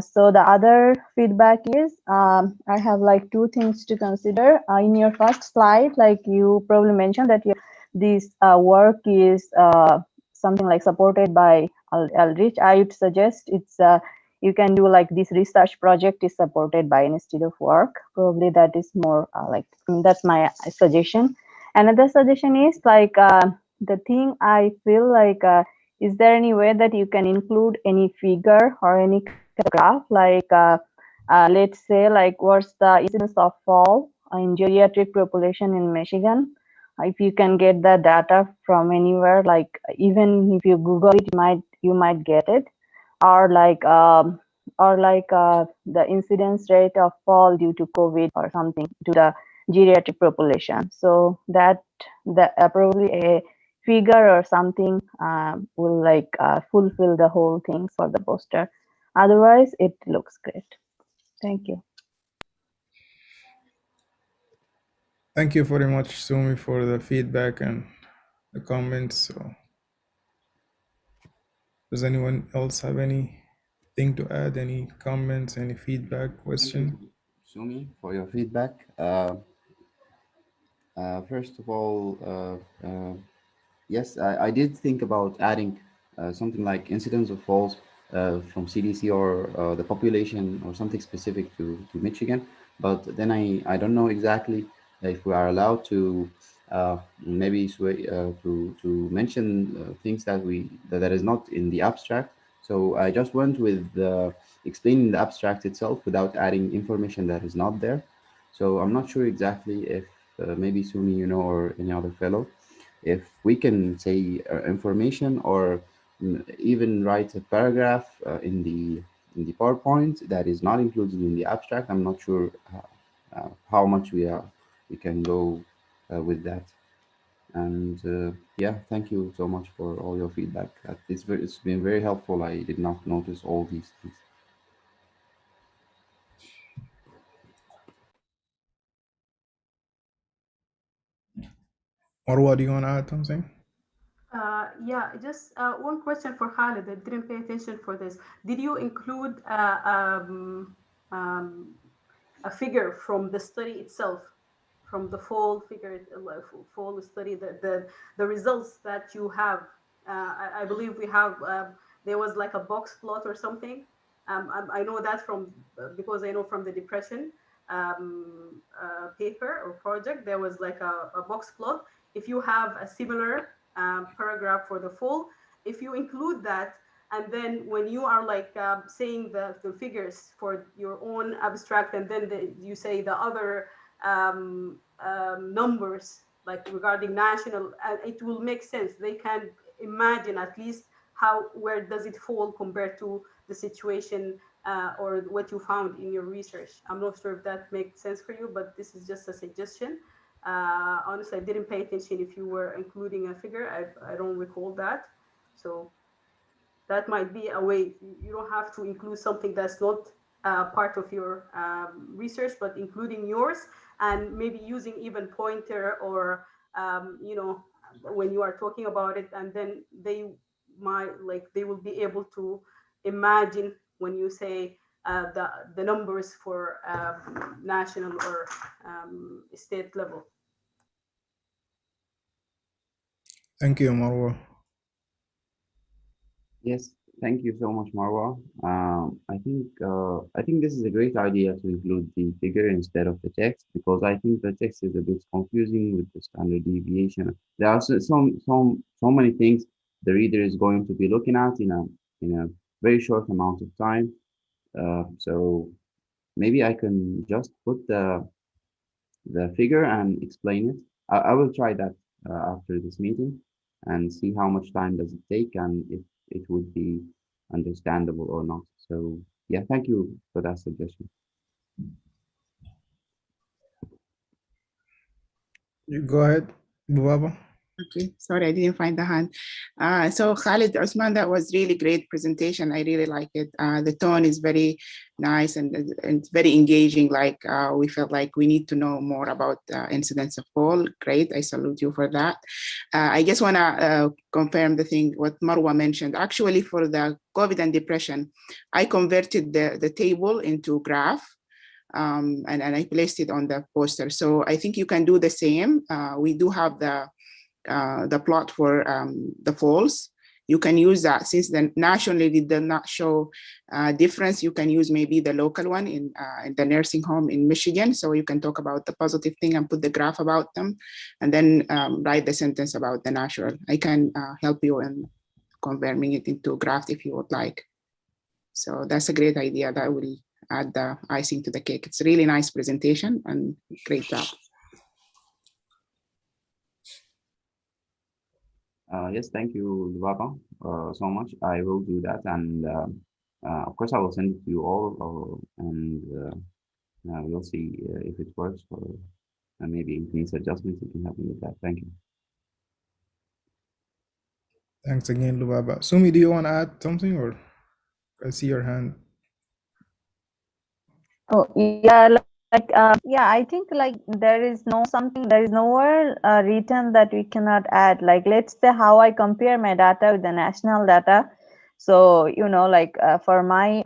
So the other feedback is I have two things to consider. In your first slide, you probably mentioned that this work is something supported by Aldrich. I would suggest it's you can do this research project is supported by instead of work. Probably that is more that's my suggestion. Another suggestion is the thing I feel is there any way that you can include any figure or any graph let's say what's the incidence of fall in geriatric population in Michigan? If you can get the data from anywhere, even if you Google it, you might get it, or the incidence rate of fall due to COVID or something to the geriatric population. So that probably a figure or something will fulfill the whole thing for the poster. Otherwise, it looks great. Thank you. Thank you very much, Sumi, for the feedback and the comments. So, does anyone else have anything to add? Any comments? Any feedback? Thank you, Question? Sumi, for your feedback. First of all, yes, I did think about adding something like incidence of falls from CDC or the population or something specific to Michigan. But then I don't know exactly if we are allowed to maybe to mention things that is not in the abstract. So I just went with explaining the abstract itself without adding information that is not there. So I'm not sure exactly if maybe Sumi, or any other fellow, if we can say information or even write a paragraph in the PowerPoint that is not included in the abstract. I'm not sure how much we can go with that. And yeah, thank you so much for all your feedback. It's been very helpful. I did not notice all these things. Marwa, do you want to add something? Yeah, just one question for Khalid. I didn't pay attention for this. Did you include a figure from the study itself, from the fall figure, fall study, the results that you have? I believe we have. There was a box plot or something. I know that from because I know from the depression paper or project, there was a box plot. If you have a similar paragraph for the fall, if you include that, and then when you are saying the figures for your own abstract, and then you say the other numbers like regarding national, it will make sense. They can imagine at least where does it fall compared to the situation or what you found in your research. I'm not sure if that makes sense for you, but this is just a suggestion. Honestly, I didn't pay attention if you were including a figure. I don't recall that. So that might be a way. You don't have to include something that's not part of your research, but including yours, and maybe using even pointer or when you are talking about it, and then they will be able to imagine when you say the numbers for national or state level. Thank you, Marwa. Yes, thank you so much, Marwa. I think this is a great idea to include the figure instead of the text, because I think the text is a bit confusing with the standard deviation. There are so many things the reader is going to be looking at in a very short amount of time. So maybe I can just put the figure and explain it. I will try that after this meeting and see how much time does it take and if it would be understandable or not. So yeah, thank you for that suggestion. You go ahead, Bubaba. Okay, sorry, I didn't find the hand. So Khalid Usman, that was really great presentation. I really like it. The tone is very nice and it's very engaging. Like we felt like we need to know more about incidents of fall. Great, I salute you for that. I just wanna confirm the thing what Marwa mentioned. Actually, for the COVID and depression, I converted the table into graph. And I placed it on the poster. So I think you can do the same. We do have the plot for the falls. You can use that since the nationally it did not show difference. You can use maybe the local one in the nursing home in Michigan. So you can talk about the positive thing and put the graph about them, and then write the sentence about the natural. I can help you in converting it into graph if you would like. So that's a great idea. That will add the icing to the cake. It's a really nice presentation and great job. Yes, thank you, Lubaba, so much. I will do that, and of course, I will send it to you all, and we'll see if it works, or maybe if it needs adjustments, you can help me with that. Thank you. Thanks again, Lubaba. Sumi, do you want to add something, or I see your hand? Oh yeah, yeah, I think like there is nowhere written that we cannot add. Like, let's say how I compare my data with the national data. So for my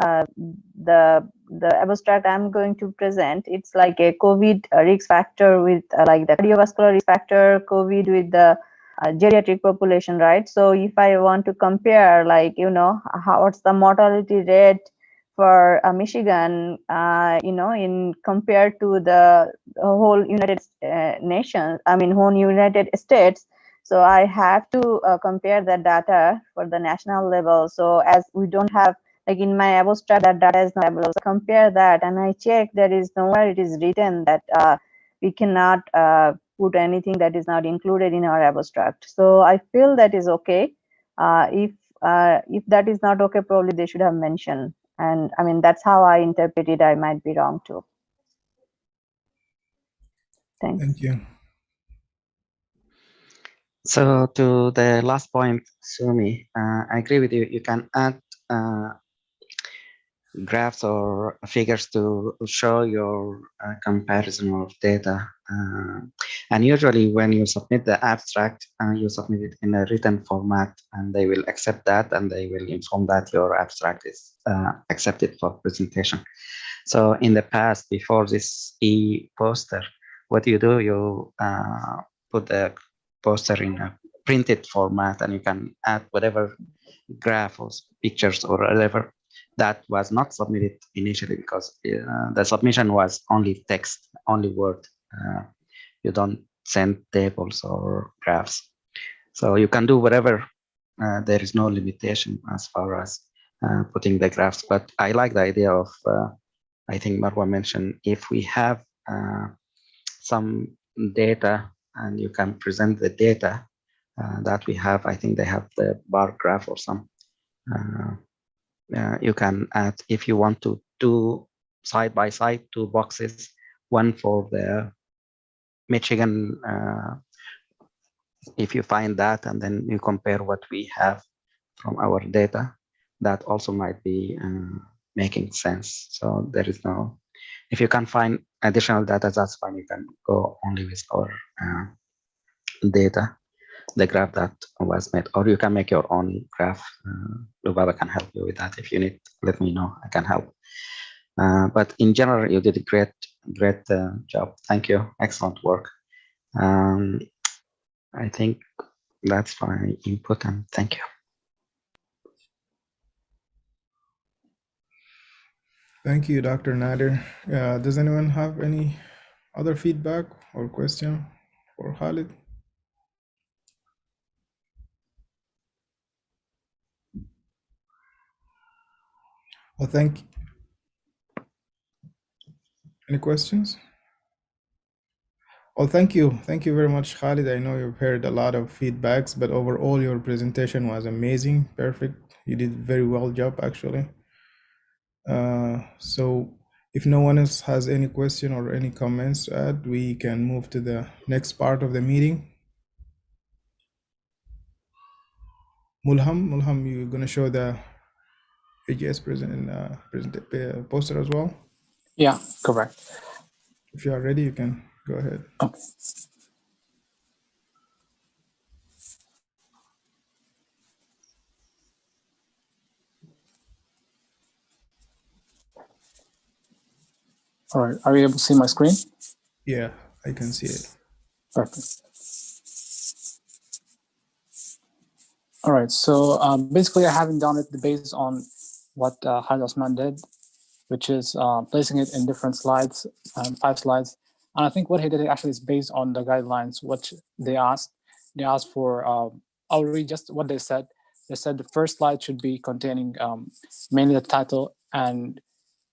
the abstract I'm going to present, it's like a COVID risk factor with like the cardiovascular risk factor, COVID with the geriatric population, right? So if I want to compare, like what's the mortality rate for Michigan, in compared to the whole United whole United States. So I have to compare the data for the national level. So as we don't have, like in my abstract, that data is not available. So compare that, and I check there is nowhere it is written that we cannot put anything that is not included in our abstract. So I feel that is okay. If that is not okay, probably they should have mentioned. And I mean, that's how I interpret it. I might be wrong too. Thanks. Thank you. So to the last point, Sumi, I agree with you. You can add graphs or figures to show your comparison of data. And usually when you submit the abstract, you submit it in a written format, and they will accept that, and they will inform that your abstract is accepted for presentation. So in the past, before this e-poster, what you do, you put the poster in a printed format, and you can add whatever graph or pictures or whatever. That was not submitted initially because the submission was only text, only word. You don't send tables or graphs. So you can do whatever. There is no limitation as far as putting the graphs. But I like the idea of, I think Marwa mentioned, if we have some data and you can present the data that we have. I think they have the bar graph or some. You can add, if you want to do side by side, 2 boxes, one for the Michigan, if you find that, and then you compare what we have from our data, that also might be making sense. So there is no, if you can find additional data, that's fine. You can go only with our data, the graph that was made, or you can make your own graph. Lubaba can help you with that. If you need, let me know, I can help. But in general, you did a great job. Thank you. Excellent work. I think that's my input, and thank you. Thank you, Dr. Nader. Does anyone have any other feedback or question for Khalid? Well, thank you. Any questions? Well, thank you. Thank you very much, Khalid. I know you've heard a lot of feedbacks, but overall your presentation was amazing, perfect. You did very well job, actually. So if no one else has any question or any comments to add, we can move to the next part of the meeting. Mulham, you're gonna show the AGS poster as well? Yeah, correct. If you are ready, you can go ahead. Okay. All right, are you able to see my screen? Yeah, I can see it. Perfect. All right, so basically I haven't done it based on what Khalid Osman did, which is placing it in different slides, 5 slides. And I think what he did actually is based on the guidelines, what they asked. They asked for, I'll read just what they said. They said the first slide should be containing mainly the title and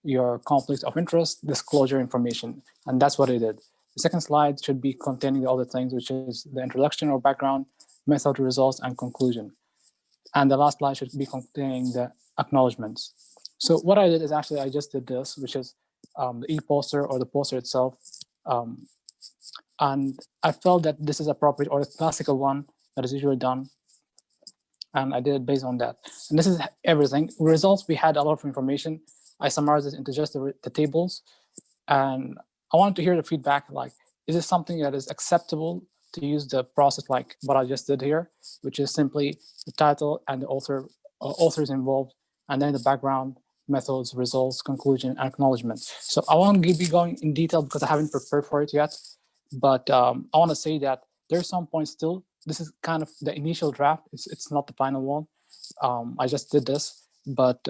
your conflict of interest disclosure information. And that's what it did. The second slide should be containing the other things, which is the introduction or background, method, results, and conclusion. And the last slide should be containing the acknowledgements. So what I did is actually I just did this, which is the e-poster or the poster itself. And I felt that this is appropriate, or the classical one that is usually done. And I did it based on that. And this is everything. Results, we had a lot of information. I summarized it into just the tables. And I wanted to hear the feedback, like, is this something that is acceptable to use the process like what I just did here, which is simply the title and the authors involved, and then the background, methods, results, conclusion, and acknowledgement. So I won't be going in detail because I haven't prepared for it yet, but I want to say that there's some points still. This is kind of the initial draft. It's not the final one. I just did this, but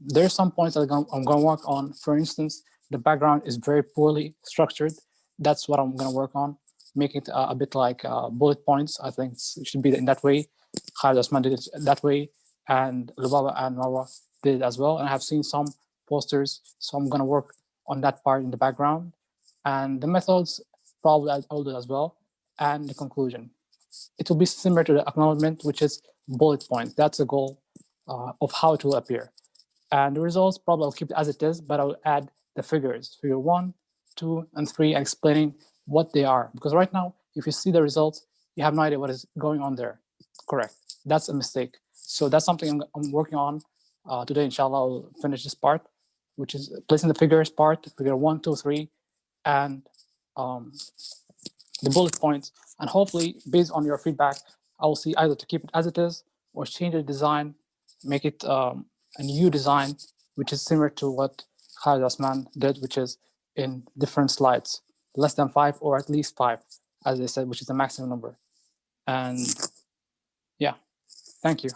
there's some points that I'm going to work on. For instance, the background is very poorly structured. That's what I'm going to work on. Make it a bit like bullet points. I think it should be in that way. Khalid Osman did it that way, and Lubaba and Marwa did it as well. And I have seen some posters, so I'm going to work on that part in the background. And the methods, probably I'll do as well. And the conclusion. It will be similar to the acknowledgement, which is bullet points. That's the goal of how it will appear. And the results, probably I'll keep it as it is, but I'll add the figures, figure 1, 2, and 3, explaining what they are. Because right now, if you see the results, you have no idea what is going on there. Correct. That's a mistake. So that's something I'm working on today. Inshallah, I'll finish this part, which is placing the figures part, figure 1, 2, 3, and the bullet points. And hopefully, based on your feedback, I will see either to keep it as it is or change the design, make it a new design, which is similar to what Khalid Osman did, which is in different slides, less than 5 or at least 5, as they said, which is the maximum number. And yeah, thank you.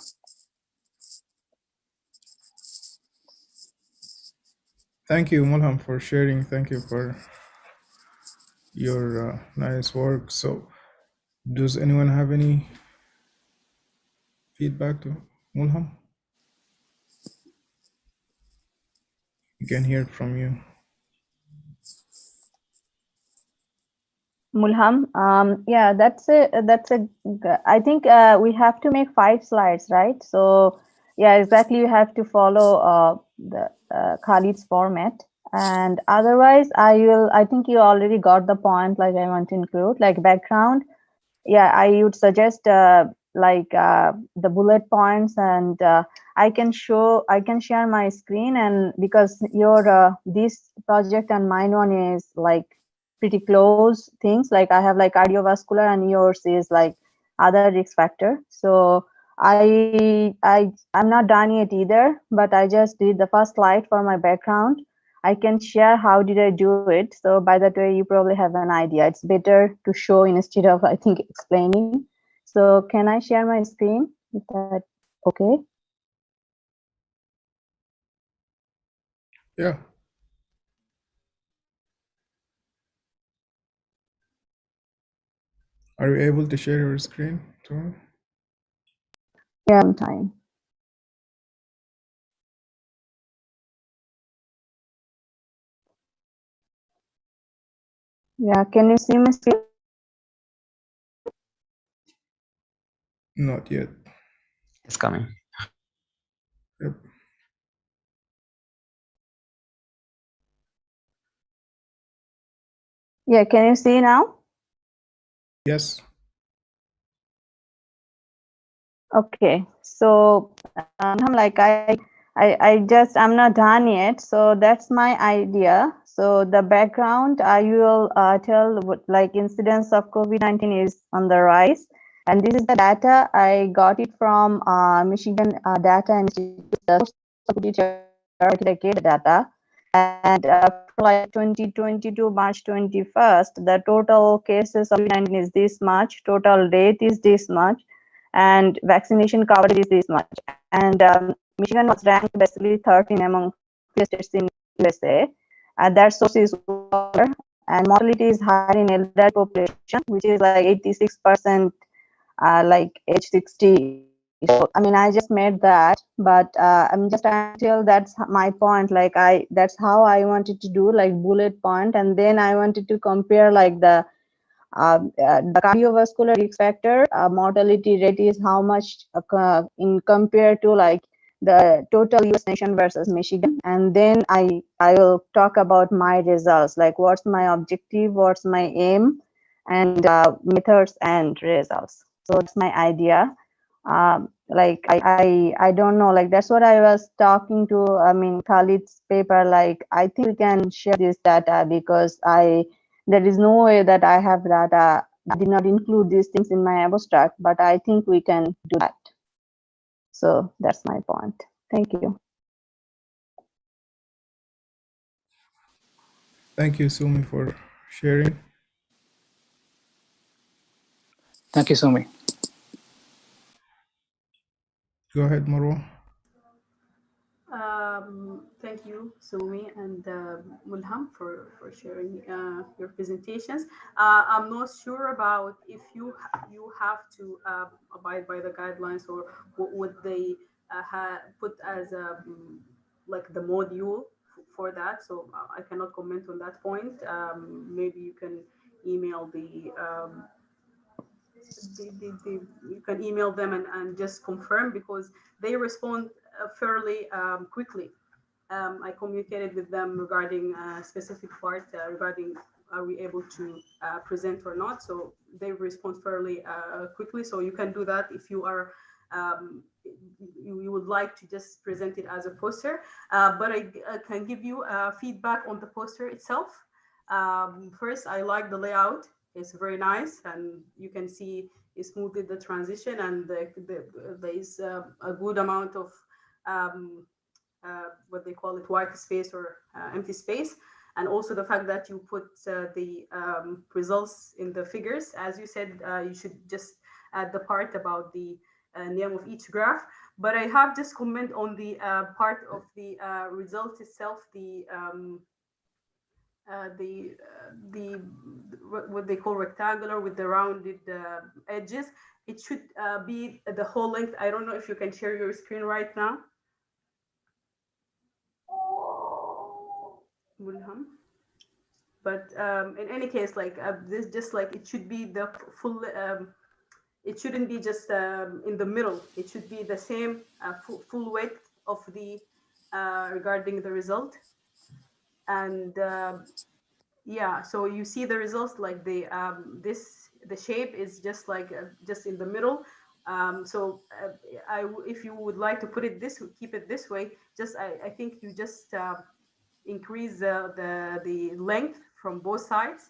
Thank you, Mulham, for sharing. Thank you for your nice work. So does anyone have any feedback to Mulham? We can hear it from you. Mulham, yeah, I think we have to make 5 slides, right? So yeah, exactly. You have to follow the Khalid's format, and otherwise I think you already got the point. Like I want to include like background. Yeah, I would suggest the bullet points, and I can share my screen, and because your this project and mine one is like pretty close things, like I have like cardiovascular and yours is like other risk factor. So I'm not done yet either, but I just did the first slide for my background. I can share how did I do it. So by that way, you probably have an idea. It's better to show instead of, I think, explaining. So can I share my screen? Is that okay? Yeah. Are you able to share your screen too? Yeah, I'm trying. Yeah, can you see my screen? Not yet. It's coming. Yep. Yeah, can you see now? Yes. Okay, so I'm like I'm not done yet. So that's my idea. So the background I will tell what like incidence of COVID-19 is on the rise, and this is the data I got it from Michigan Data Institute. The data, and for like 2022 March 21st, the total cases of COVID-19 is this much, total death is this much, and vaccination coverage is this much. And Michigan was ranked basically 13 among states in USA. That source is water, and mortality is higher in elderly population, which is like 86%, like age 60. So I mean, I just made that, but I'm just trying to tell that's my point. Like that's how I wanted to do like bullet point, and then I wanted to compare like the cardiovascular risk factor mortality rate is how much in compared to like the total US nation versus Michigan, and then I will talk about my results, like what's my objective, what's my aim, and methods and results. So that's my idea. Like I don't know, like that's what I was talking to, I mean, Khalid's paper. Like I think we can share this data because there is no way that I have data. I did not include these things in my abstract, but I think we can do that. So that's my point. Thank you. Thank you, Sumi, for sharing. Thank you, Sumi. Go ahead, Marwa. Thank you, Sumi and Mulham, for sharing your presentations. I'm not sure about if you have to abide by the guidelines, or what would they put as like the module for that. So I cannot comment on that point. Maybe you can email you can email them and just confirm, because they respond fairly quickly. I communicated with them regarding a specific part regarding are we able to present or not. So they respond fairly quickly. So you can do that if you are you would like to just present it as a poster. But I can give you feedback on the poster itself. First, I like the layout. It's very nice, and you can see it smoothed the transition, and there is a good amount of what they call it, white space or empty space. And also the fact that you put the results in the figures. As you said, you should just add the part about the name of each graph. But I have just comment on the part of the result itself, the what they call rectangular with the rounded edges. It should be the whole length. I don't know if you can share your screen right now. Mulham. But in any case, like this, just like it should be the full. It shouldn't be just in the middle. It should be the same full weight of the regarding the result. And yeah, so you see the results like the the shape is just like just in the middle. So if you would like to put it this, keep it this way, just I think you just increase the length from both sides,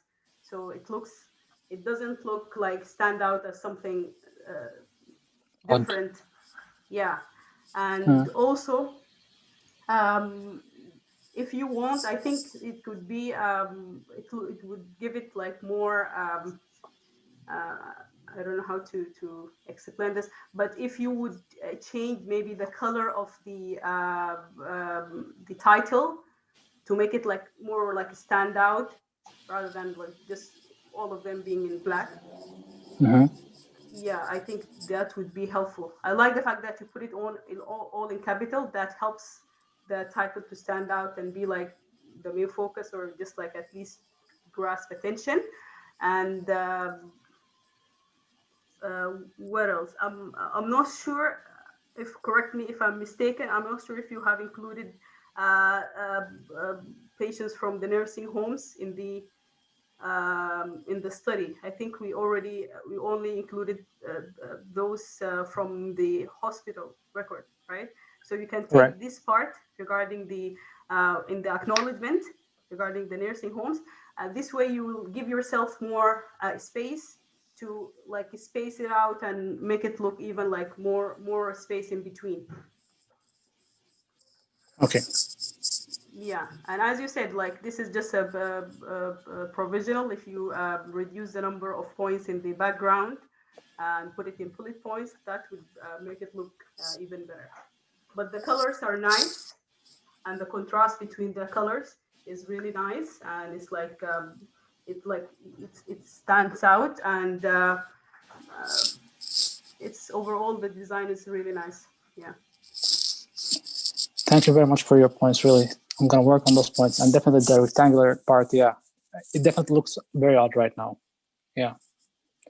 so it doesn't look like stand out as something different. Yeah, and also if you want, I think it could be it would give it like more I don't know how to explain this, but if you would change maybe the color of the title to make it like more like stand out rather than like just all of them being in black. Yeah, I think that would be helpful. I like the fact that you put it on in all in capital. That helps the title to stand out and be like the main focus, or just like at least grasp attention. And what else? I'm not sure if, correct me if I'm mistaken, I'm not sure if you have included patients from the nursing homes in the study. I think we only included those from the hospital record, right? So you can take this part regarding the in the acknowledgement regarding the nursing homes. This way you will give yourself more space to like space it out and make it look even like more space in between. Okay. Yeah, and as you said, like this is just a provisional. If you reduce the number of points in the background and put it in bullet points, that would make it look even better. But the colors are nice, and the contrast between the colors is really nice, and it's like it stands out, and it's overall the design is really nice. Yeah. Thank you very much for your points. Really, I'm gonna work on those points, and definitely the rectangular part. Yeah, it definitely looks very odd right now. Yeah,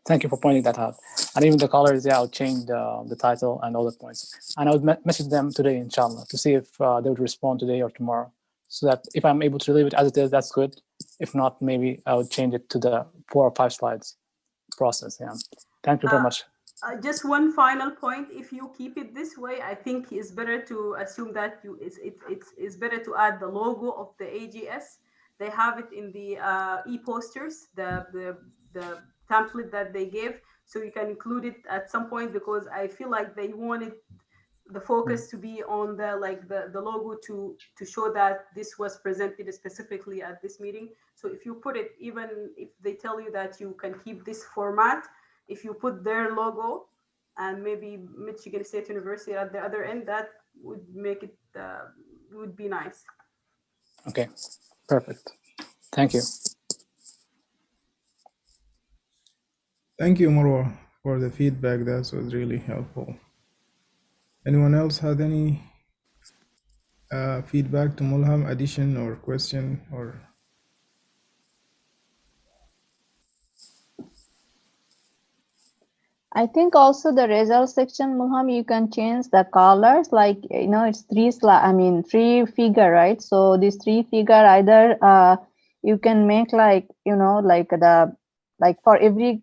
thank you for pointing that out. And even the colors, yeah, I'll change the title and all the points. And I would message them today, inshallah, to see if they would respond today or tomorrow. So that if I'm able to leave it as it is, that's good. If not, maybe I would change it to the 4 or 5 slides process. Yeah, thank you very much. Just one final point. If you keep it this way, I think it's better to assume that it's better to add the logo of the AGS. They have it in the e-posters, the template that they gave, so you can include it at some point, because I feel like they wanted the focus to be on the logo to show that this was presented specifically at this meeting. So if you put it, even if they tell you that you can keep this format, if you put their logo and maybe Michigan State University at the other end, that would make it would be nice. Okay, perfect. Thank you. Thank you, Marwa, for the feedback. That was really helpful. Anyone else had any feedback to Mulham, addition or question or? I think also the result section, Mulham, you can change the colors. Like, you know, it's three figure, right? So this 3 figure, either you can make like, you know, like for every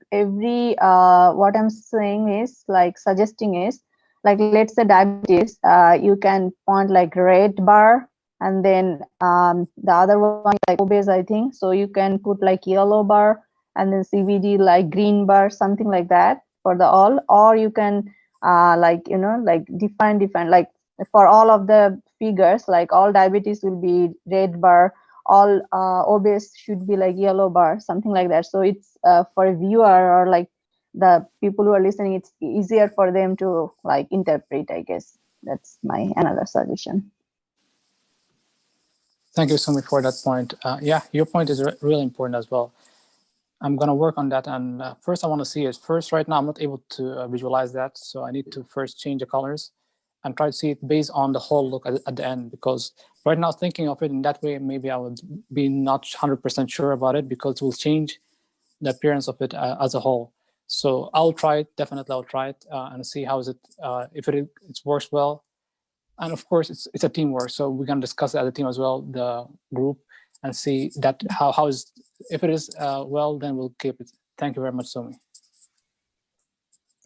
what I'm saying is like suggesting is like, let's say diabetes, you can point like red bar, and then the other one like obese, I think. So you can put like yellow bar, and then CVD like green bar, something like that for the all. Or you can like, you know, like define like for all of the figures, like all diabetes will be red bar, all obese should be like yellow bar, something like that. So it's for a viewer or like the people who are listening, it's easier for them to like interpret, I guess. That's my another suggestion. Thank you so much for that point. Yeah, your point is really important as well. I'm going to work on that. And first I want to see it. First, right now, I'm not able to visualize that. So I need to first change the colors and try to see it based on the whole look at the end, because right now, thinking of it in that way, maybe I would be not 100% sure about it, because it will change the appearance of it as a whole. So I'll try it. Definitely, I'll try it and see how is it. If it works well, and of course, it's a teamwork. So we're gonna discuss it as a team as well, the group, and see that how is, if it is well, then we'll keep it. Thank you very much, Somi.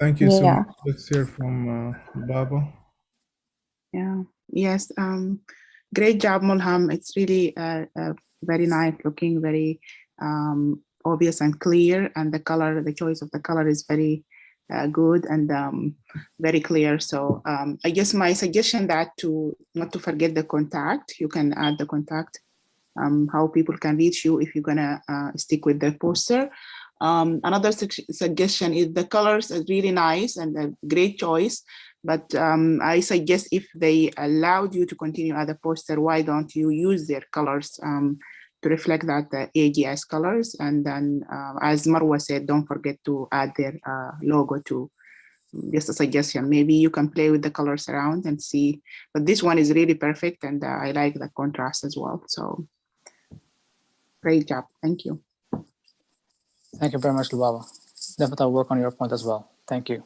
Thank you so much. Let's hear from Baba. Yeah. Yes. Great job, Mulham. It's really very nice looking, very obvious and clear, and the color, the choice of the color is very good and very clear. So I guess my suggestion that not to forget the contact. You can add the contact, how people can reach you if you're gonna stick with the poster. Another suggestion is the colors are really nice and a great choice, but I suggest if they allowed you to continue at the poster, why don't you use their colors to reflect that the AGS colors? And then as Marwa said, don't forget to add their logo too. Just a suggestion, maybe you can play with the colors around and see, but this one is really perfect, and I like the contrast as well. So great job, thank you. Thank you very much, Lubaba. Definitely I'll work on your point as well. Thank you.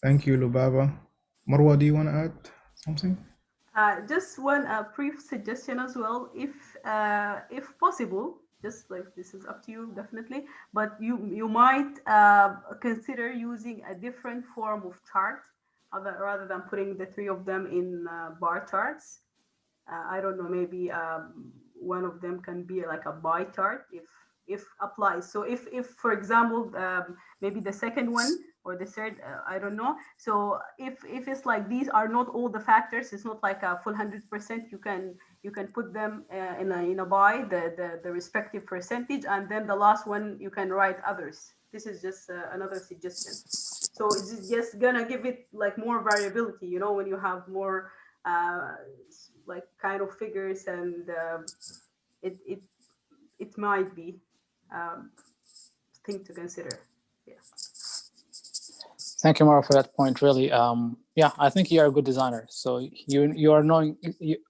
Thank you, Lubaba. Marwa, do you want to add something? Just one brief suggestion as well, if possible. Just like, this is up to you, definitely, but you might consider using a different form of chart rather than putting the three of them in bar charts. I don't know, maybe one of them can be like a bar chart if applies. So if for example, maybe the second one or the third, I don't know. So if it's like, these are not all the factors, it's not like a full 100%, you can put them in a by the respective percentage, and then the last one you can write others. This is just another suggestion. So it's just gonna give it like more variability, you know, when you have more like kind of figures, and it might be thing to consider. Yeah. Thank you, Mara, for that point. Really, yeah, I think you are a good designer. So you are knowing,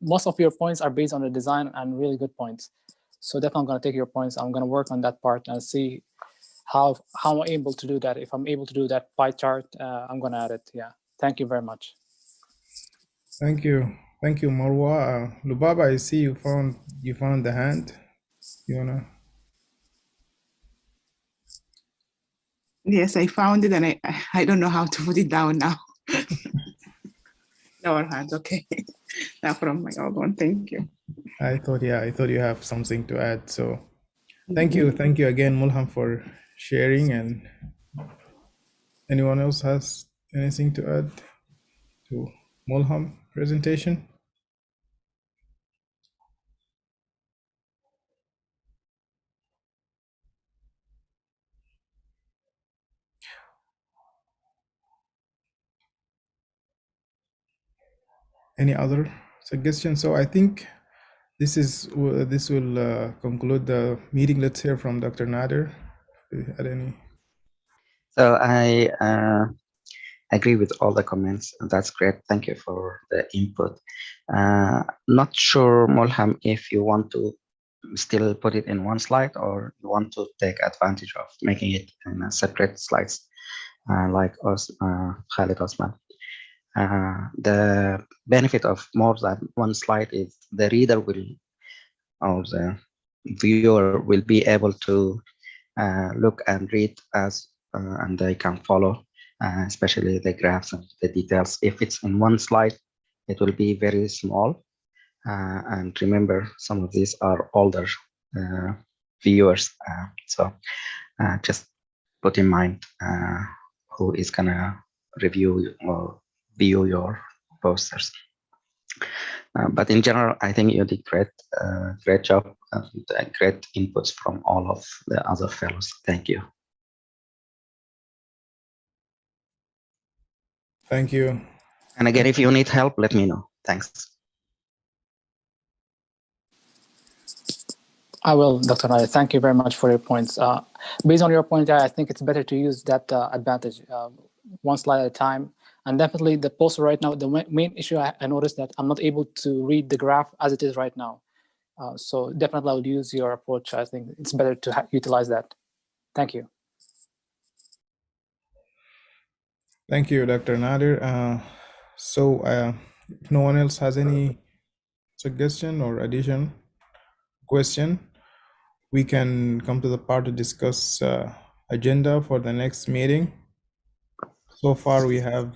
most of your points are based on the design and really good points. So definitely I'm going to take your points. I'm going to work on that part and see how I'm able to do that. If I'm able to do that pie chart, I'm going to add it. Yeah. Thank you very much. Thank you. Thank you, Marwa. Lubaba, I see you found the hand. You wanna? Yes, I found it, and I don't know how to put it down now. No hands, okay. Now from my old one, thank you. I thought you have something to add. So thank you again, Mulham, for sharing. And anyone else has anything to add to Mulham presentation? Any other suggestions? So I think this will conclude the meeting. Let's hear from Dr. Nader. If you had any? So I agree with all the comments. That's great. Thank you for the input. Not sure, Mulham, if you want to still put it in one slide, or you want to take advantage of making it in a separate slides, like us, Khalid Osman. The benefit of more than one slide is the reader will, or the viewer will be able to look and read as, and they can follow, especially the graphs and the details. If it's in one slide, it will be very small. And remember, some of these are older viewers. So just put in mind who is gonna review or view your posters. But in general, I think you did great job and great inputs from all of the other fellows. Thank you. Thank you. And again, if you need help, let me know. Thanks. I will, Dr. Nader. Thank you very much for your points. Based on your point, I think it's better to use that advantage, one slide at a time, And definitely the poster right now, the main issue I noticed that I'm not able to read the graph as it is right now. So definitely I'll use your approach. I think it's better to utilize that. Thank you. Thank you, Dr. Nader. If no one else has any suggestion or question, we can come to the part to discuss agenda for the next meeting. So far, we have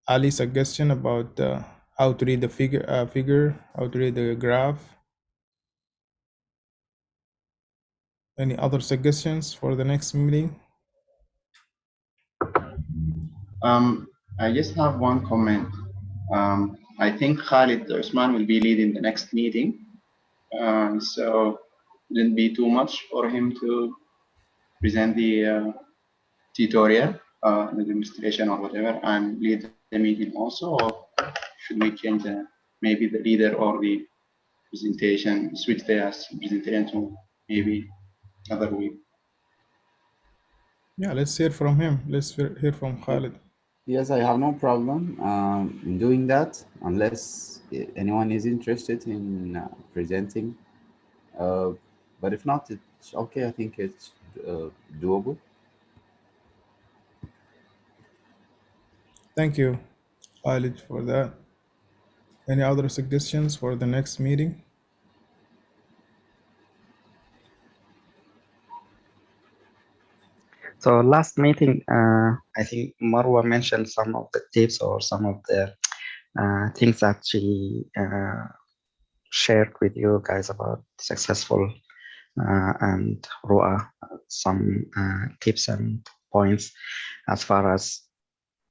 Ali's suggestion about how to read the figure, how to read the graph. Any other suggestions for the next meeting? I just have one comment. I think Khalid Usman will be leading the next meeting. So it wouldn't be too much for him to present the tutorial, the demonstration or whatever, and lead the meeting also, or should we change maybe the leader or the presentation, switch the presentation to maybe another week? Yeah, let's hear from him. Let's hear from Khalid. Yes, I have no problem in doing that, unless anyone is interested in presenting. But if not, it's okay. I think it's doable. Thank you, Khalid, for that. Any other suggestions for the next meeting? So last meeting, I think Marwa mentioned some of the tips or some of the things that she shared with you guys about successful and ROA, some tips and points as far as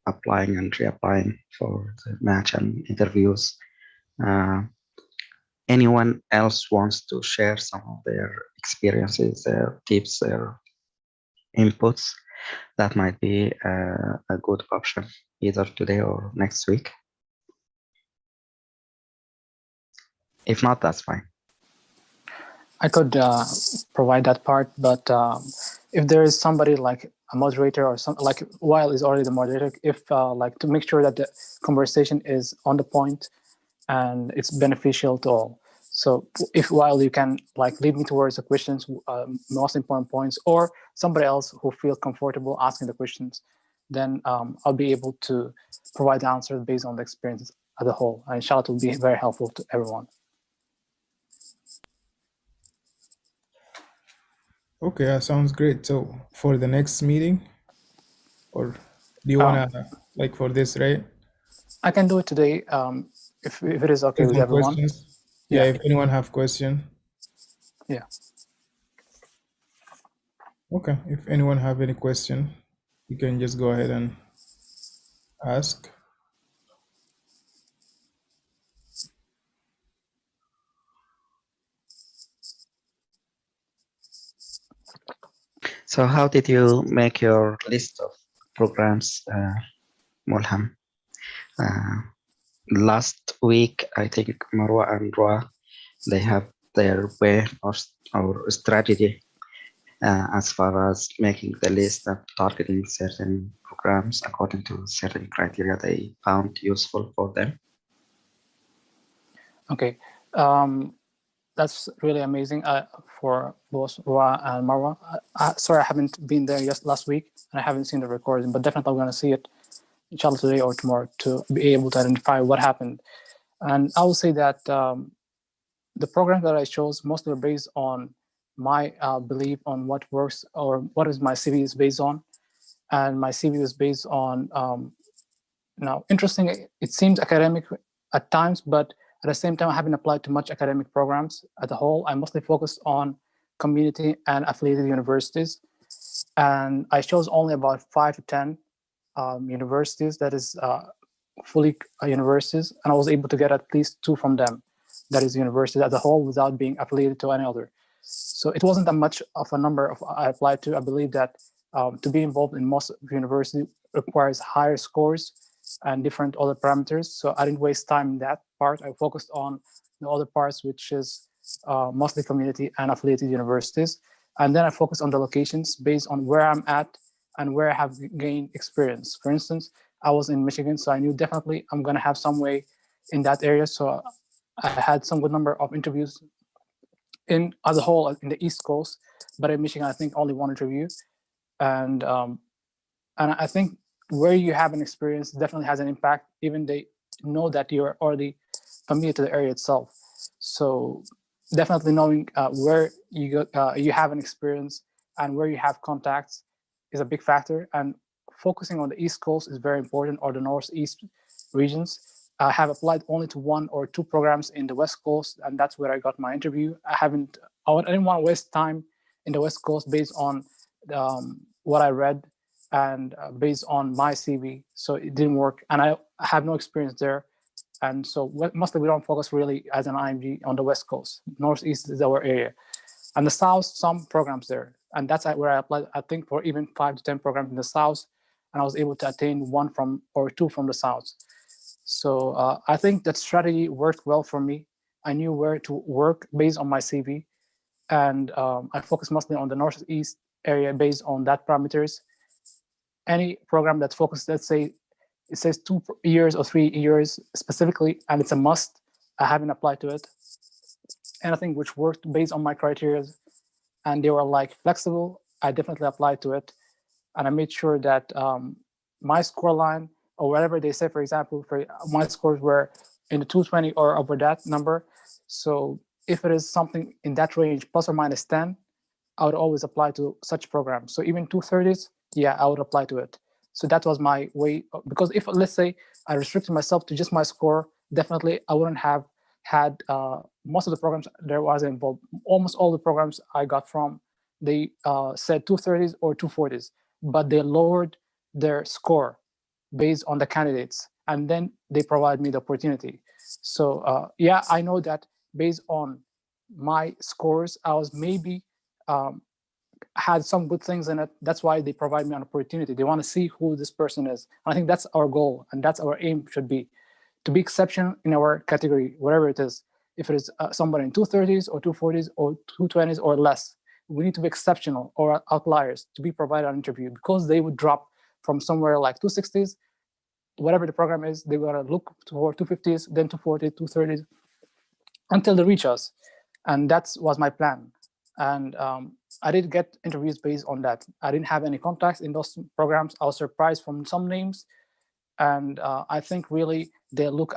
applying and reapplying for the match and interviews. Anyone else wants to share some of their experiences, their tips, their inputs? That might be a good option either today or next week. If not, that's fine. I could provide that part, but if there is somebody like a moderator or something, like Weil is already the moderator, if like to make sure that the conversation is on the point and it's beneficial to all. So if Weil you can like lead me towards the questions, most important points, or somebody else who feels comfortable asking the questions, then I'll be able to provide the answers based on the experience as a whole. And inshallah, it will be very helpful to everyone. Okay, that sounds great. So for the next meeting, or do you wanna like for this, right? I can do it today if it is okay with everyone. Questions? Yeah, if anyone have question. Yeah. Okay, if anyone have any question, you can just go ahead and ask. So how did you make your list of programs, Mulham? Last week, I think Marwa and Roa, they have their way or strategy as far as making the list and targeting certain programs according to certain criteria they found useful for them. Okay, that's really amazing for both Roa and Marwa. Sorry, I haven't been there just last week and I haven't seen the recording, but definitely I'm going to see it, inshallah, today or tomorrow to be able to identify what happened. And I will say that the program that I chose mostly based on my belief on what works or what is my CV is based on. And my CV is based on, now interesting, it seems academic at times, but at the same time, I haven't applied to much academic programs as a whole. I mostly focused on community and affiliated universities. And I chose only about 5 to 10 universities, that is fully universities. And I was able to get at least 2 from them, that is universities as a whole, without being affiliated to any other. So it wasn't that much of a number I applied to. I believe that to be involved in most university requires higher scores and different other parameters. So I didn't waste time in that part. I focused on the other parts, which is mostly community and affiliated universities. And then I focused on the locations based on where I'm at and where I have gained experience. For instance, I was in Michigan, so I knew definitely I'm going to have some way in that area. So I had some good number of interviews in as a whole in the East Coast, but in Michigan, I think only one interview. And I think where you have an experience definitely has an impact. Even they know that you're already familiar to the area itself. So definitely knowing where you have an experience and where you have contacts is a big factor. And focusing on the East Coast is very important, or the Northeast regions. I have applied only to 1 or 2 programs in the West Coast, and that's where I got my interview. I didn't want to waste time in the West Coast based on what I read and based on my CV. So it didn't work, and I have no experience there. And so mostly we don't focus really as an IMG on the West Coast. Northeast is our area. And the South, some programs there. And that's where I applied, I think, for even 5 to 10 programs in the South. And I was able to attain 1 or 2 from the South. So I think that strategy worked well for me. I knew where to work based on my CV. And I focused mostly on the Northeast area based on that parameters. Any program that's focused, let's say, it says 2 years or 3 years specifically, and it's a must, I haven't applied to it. Anything which worked based on my criteria and they were like flexible, I definitely applied to it. And I made sure that my score line or whatever they say, for example, for my scores were in the 220 or over that number. So if it is something in that range, plus or minus 10, I would always apply to such programs. So even 230s, yeah, I would apply to it. So that was my way, because if, let's say, I restricted myself to just my score, definitely I wouldn't have had most of the programs there was involved. Almost all the programs I got from, they said 230s or 240s, but they lowered their score based on the candidates, and then they provide me the opportunity. So yeah, I know that based on my scores, I was maybe had some good things in it. That's why they provide me an opportunity. They want to see who this person is. And I think that's our goal, and that's our aim should be, to be exceptional in our category, whatever it is. If it is somebody in 230s or 240s or 220s or less, we need to be exceptional or outliers to be provided an interview, because they would drop from somewhere like 260s, whatever the program is, they're going to look toward 250s, then 240s, 230s, until they reach us. And that was my plan. And I did get interviews based on that. I didn't have any contacts in those programs. I was surprised from some names. And I think really they look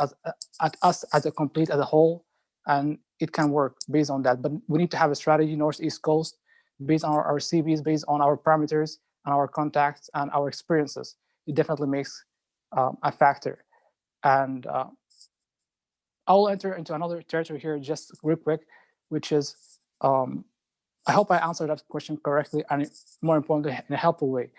at us as a complete, as a whole, and it can work based on that. But we need to have a strategy, North East Coast, based on our CVs, based on our parameters and our contacts and our experiences. It definitely makes a factor. And I'll enter into another territory here just real quick, which is, I hope I answered that question correctly and more importantly, in a helpful way.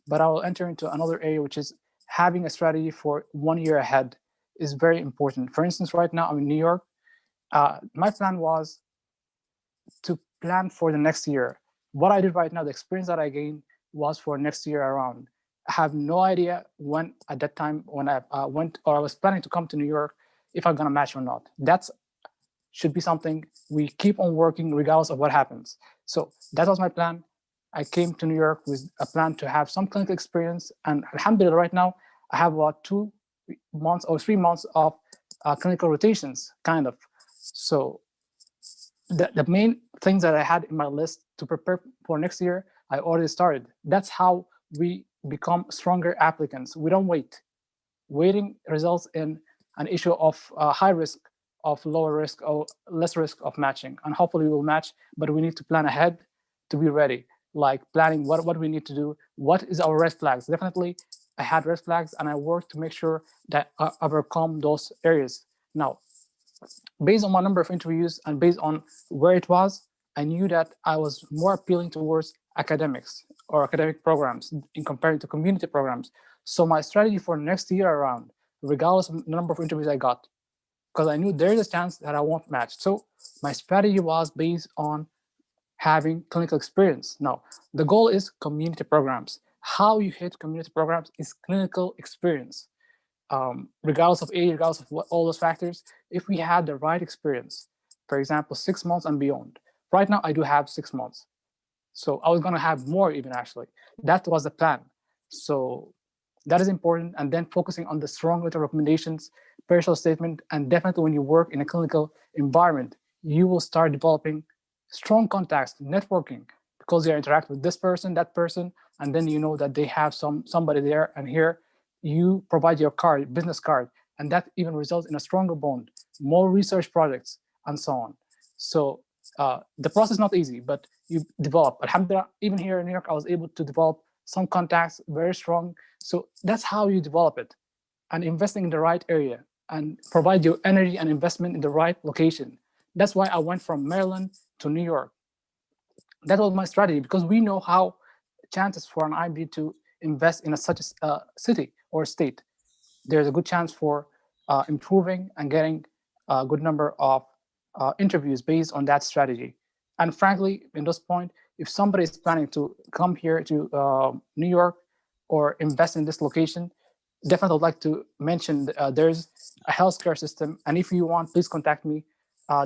But I will enter into another area, which is having a strategy for 1 year ahead is very important. For instance, right now I'm in New York. My plan was to plan for the next year. What I did right now, the experience that I gained was for next year around. I have no idea when, at that time, when I went or I was planning to come to New York, if I'm gonna match or not. That's should be something we keep on working regardless of what happens. So that was my plan. I came to New York with a plan to have some clinical experience, and alhamdulillah, right now I have about 2 months or 3 months of clinical rotations, kind of. So the main things that I had in my list to prepare for next year, I already started. That's how we become stronger applicants. We don't wait. Waiting results in an issue of high risk, of lower risk, or less risk of matching. And hopefully we will match, but we need to plan ahead to be ready, like planning what we need to do. What is our red flags? Definitely, I had red flags, and I worked to make sure that I overcome those areas. Now, based on my number of interviews and based on where it was, I knew that I was more appealing towards academics or academic programs in compared to community programs. So my strategy for next year around, regardless of the number of interviews I got, because I knew there's a chance that I won't match. So my strategy was based on having clinical experience. Now, the goal is community programs. How you hit community programs is clinical experience. Regardless of age, regardless of all those factors, if we had the right experience, for example, 6 months and beyond. Right now, I do have 6 months. So I was going to have more even actually. That was the plan. So that is important. And then focusing on the strong letter recommendations, personal statement, and definitely when you work in a clinical environment, you will start developing strong contacts, networking, because you interact with this person, that person, and then you know that they have somebody there, and here you provide your card, business card, and that even results in a stronger bond, more research projects, and so on. So the process is not easy, but you develop. Alhamdulillah, even here in New York, I was able to develop some contacts, very strong. So that's how you develop it, and investing in the right area and provide your energy and investment in the right location. That's why I went from Maryland to New York. That was my strategy, because we know how chances for an IB to invest in such a city or state. There's a good chance for improving and getting a good number of interviews based on that strategy. And frankly, in this point, if somebody is planning to come here to New York or invest in this location, definitely would like to mention there's a healthcare system. And if you want, please contact me.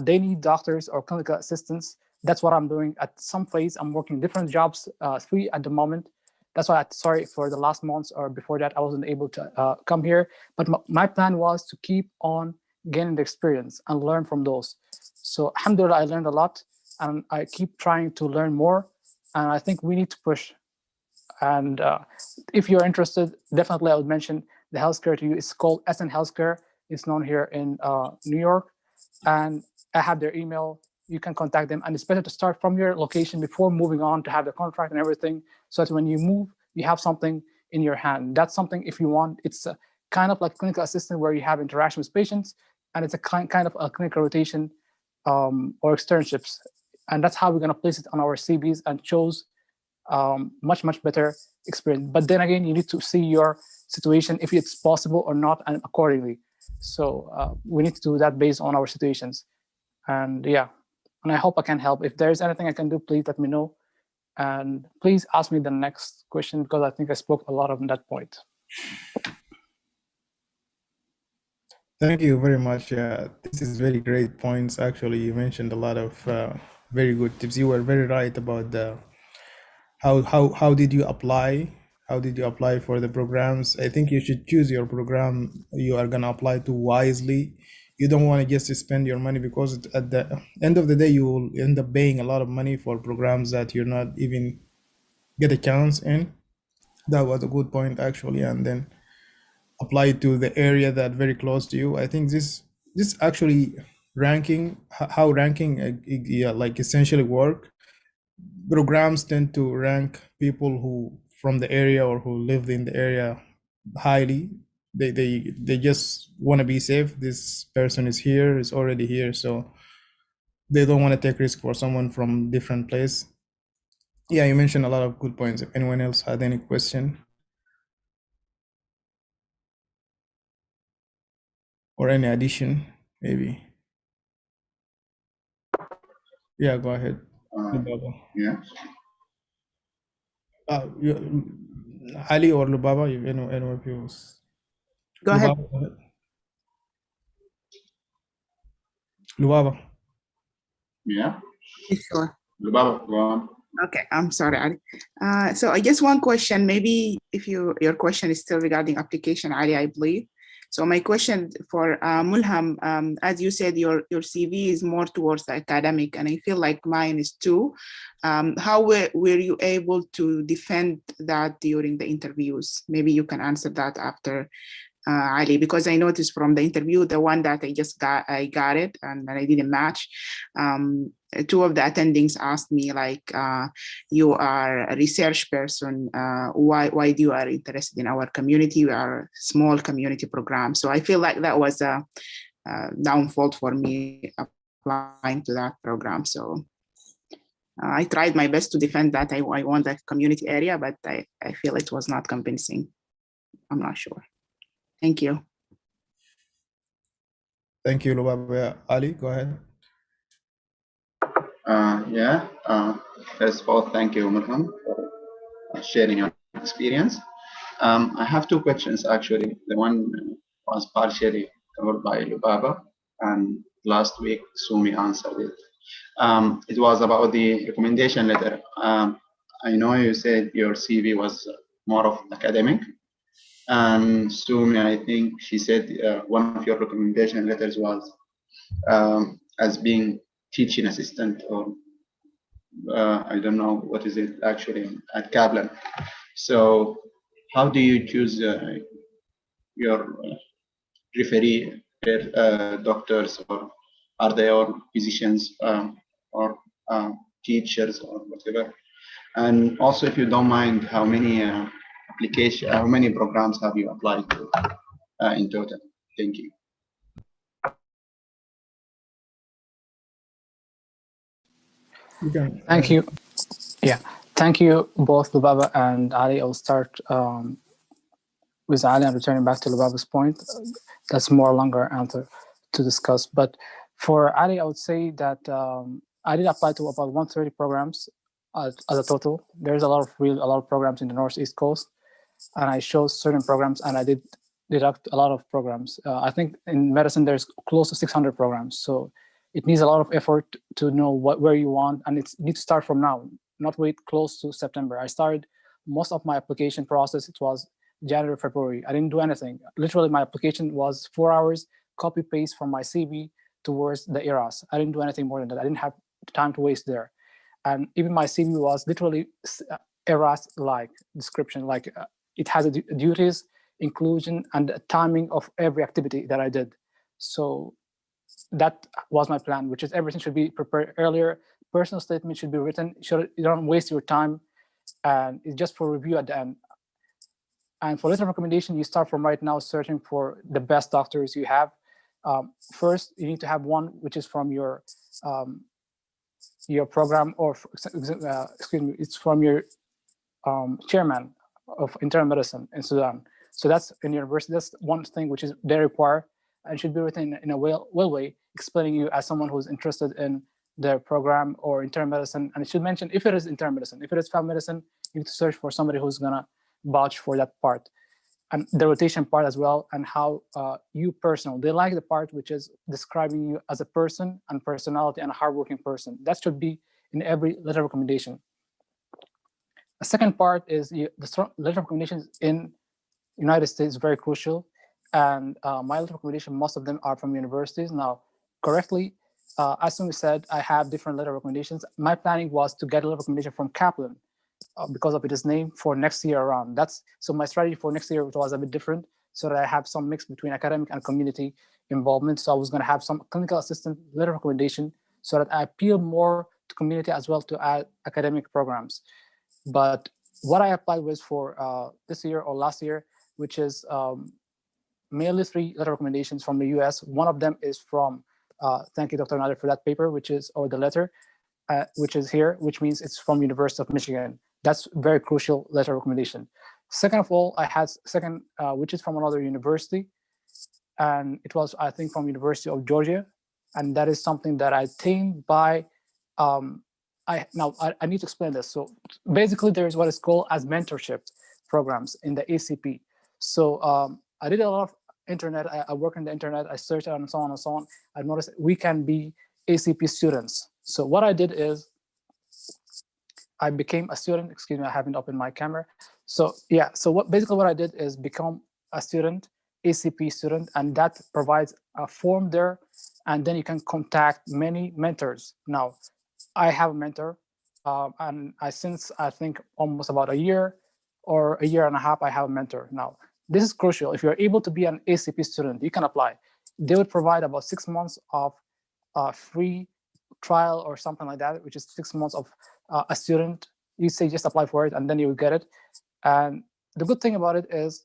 They need doctors or clinical assistants. That's what I'm doing at some place. I'm working different jobs, 3 at the moment. That's why sorry for the last months or before that I wasn't able to come here. But my plan was to keep on gaining the experience and learn from those. So alhamdulillah, I learned a lot, and I keep trying to learn more. And I think we need to push. And if you're interested, definitely I would mention the healthcare to you. It's called SN Healthcare. It's known here in New York, and I have their email. You can contact them, and it's better to start from your location before moving on to have the contract and everything, so that when you move, you have something in your hand. That's something, if you want, it's a kind of like clinical assistant where you have interaction with patients, and it's a kind of a clinical rotation or externships, and that's how we're going to place it on our CVs and shows much better experience. But then again, you need to see your situation, if it's possible or not, and accordingly. So we need to do that based on our situations. And yeah, and I hope I can help. If there's anything I can do, please let me know. And please ask me the next question, because I think I spoke a lot on that point. Thank you very much. This is very great points. Actually, you mentioned a lot of very good tips. You were very right about the how did you apply? How did you apply for the programs? I think you should choose your program you are gonna apply to wisely. You don't want to just spend your money, because at the end of the day, you will end up paying a lot of money for programs that you're not even get a chance in. That was a good point actually. And then apply to the area that very close to you. I think this actually ranking, how ranking like essentially work. Programs tend to rank people who from the area or who live in the area highly. They just want to be safe. This person is here, is already here, so they don't want to take risk for someone from different place. Yeah, you mentioned a lot of good points. If anyone else had any question or any addition, maybe. Yeah, go ahead. Yeah. Ali or Lubaba, any of you? Go ahead. Lubaba. Yeah. Sure. Lubaba, go on. Okay, I'm sorry, Ali. So I guess one question, maybe if your question is still regarding application, Ali, I believe. So my question for Mulham, as you said, your CV is more towards the academic, and I feel like mine is too. How were you able to defend that during the interviews? Maybe you can answer that after Ali, because I noticed from the interview, the one that I got it and I didn't match. Two of the attendings asked me like, you are a research person, why do you are interested in our community? We are a small community program. So I feel like that was a downfall for me applying to that program. So I tried my best to defend that. I want that community area, but I feel it was not convincing. I'm not sure. Thank you. Thank you, Lubaba. Ali, go ahead. First of all, thank you, Mulham, for sharing your experience. I have two questions actually. The one was partially covered by Lubaba, and last week Sumi answered it It was about the recommendation letter. I know you said your CV was more of academic, and Sumi, I think she said one of your recommendation letters was as being teaching assistant, or I don't know what is it actually at Kaplan. So how do you choose your referee doctors, or are they all physicians or teachers or whatever? And also, if you don't mind, how many how many programs have you applied to in total? Thank you. Thank you. Yeah, thank you both Lubaba and Ali. I'll start with Ali and returning back to Lubaba's point. That's more longer answer to discuss. But for Ali, I would say that I did apply to about 130 programs as a total. There's a lot of programs in the Northeast Coast, and I chose certain programs, and I did deduct a lot of programs. I think in medicine there's close to 600 programs, so it needs a lot of effort to know where you want, and you need to start from now, not wait close to September. I started most of my application process. It was January, February. I didn't do anything. Literally, my application was 4 hours, copy paste from my CV towards the ERAS. I didn't do anything more than that. I didn't have time to waste there. And even my CV was literally ERAS-like description, like it has duties, inclusion, and the timing of every activity that I did. So that was my plan, which is everything should be prepared earlier. Personal statement should be written. You don't waste your time, and it's just for review at the end. And for letter of recommendation, you start from right now searching for the best doctors you have. First, you need to have one which is from your program, or excuse me, it's from your chairman of internal medicine in Sudan. So that's in university. That's one thing which is they require, and should be written in a well way, explaining you as someone who's interested in their program or internal medicine. And it should mention if it is internal medicine. If it is family medicine, you need to search for somebody who's gonna vouch for that part, and the rotation part as well, and how you personal. They like the part which is describing you as a person and personality and a hardworking person. That should be in every letter of recommendation. The second part is the letter of recommendations in United States is very crucial, and my letter of recommendation, most of them are from universities. Now, correctly, as Sumi said, I have different letter of recommendations. My planning was to get a letter of recommendation from Kaplan because of its name for next year around. So my strategy for next year was a bit different, so that I have some mix between academic and community involvement. So I was going to have some clinical assistant letter of recommendation so that I appeal more to community as well to academic programs. But what I applied was for this year or last year, which is mainly 3 letter recommendations from the US. One of them is from, thank you, Dr. Nader, for that paper, or the letter, which is here, which means it's from University of Michigan. That's very crucial letter recommendation. Second of all, I had second, which is from another university, and it was, I think, from University of Georgia, and that is something that I attained by. I need to explain this. So basically, there is what is called as mentorship programs in the ACP. So I did a lot of internet. I work in the internet. I searched and so on and so on. I noticed we can be ACP students. So what I did is I became a student. Excuse me, I haven't opened my camera. So yeah, so basically what I did is become a student, ACP student, and that provides a form there, and then you can contact many mentors. Now, I have a mentor, and since I think almost about a year or a year and a half, I have a mentor. Now, this is crucial. If you're able to be an ACP student, you can apply. They would provide about 6 months of free trial or something like that, which is 6 months of a student. You say just apply for it, and then you will get it. And the good thing about it is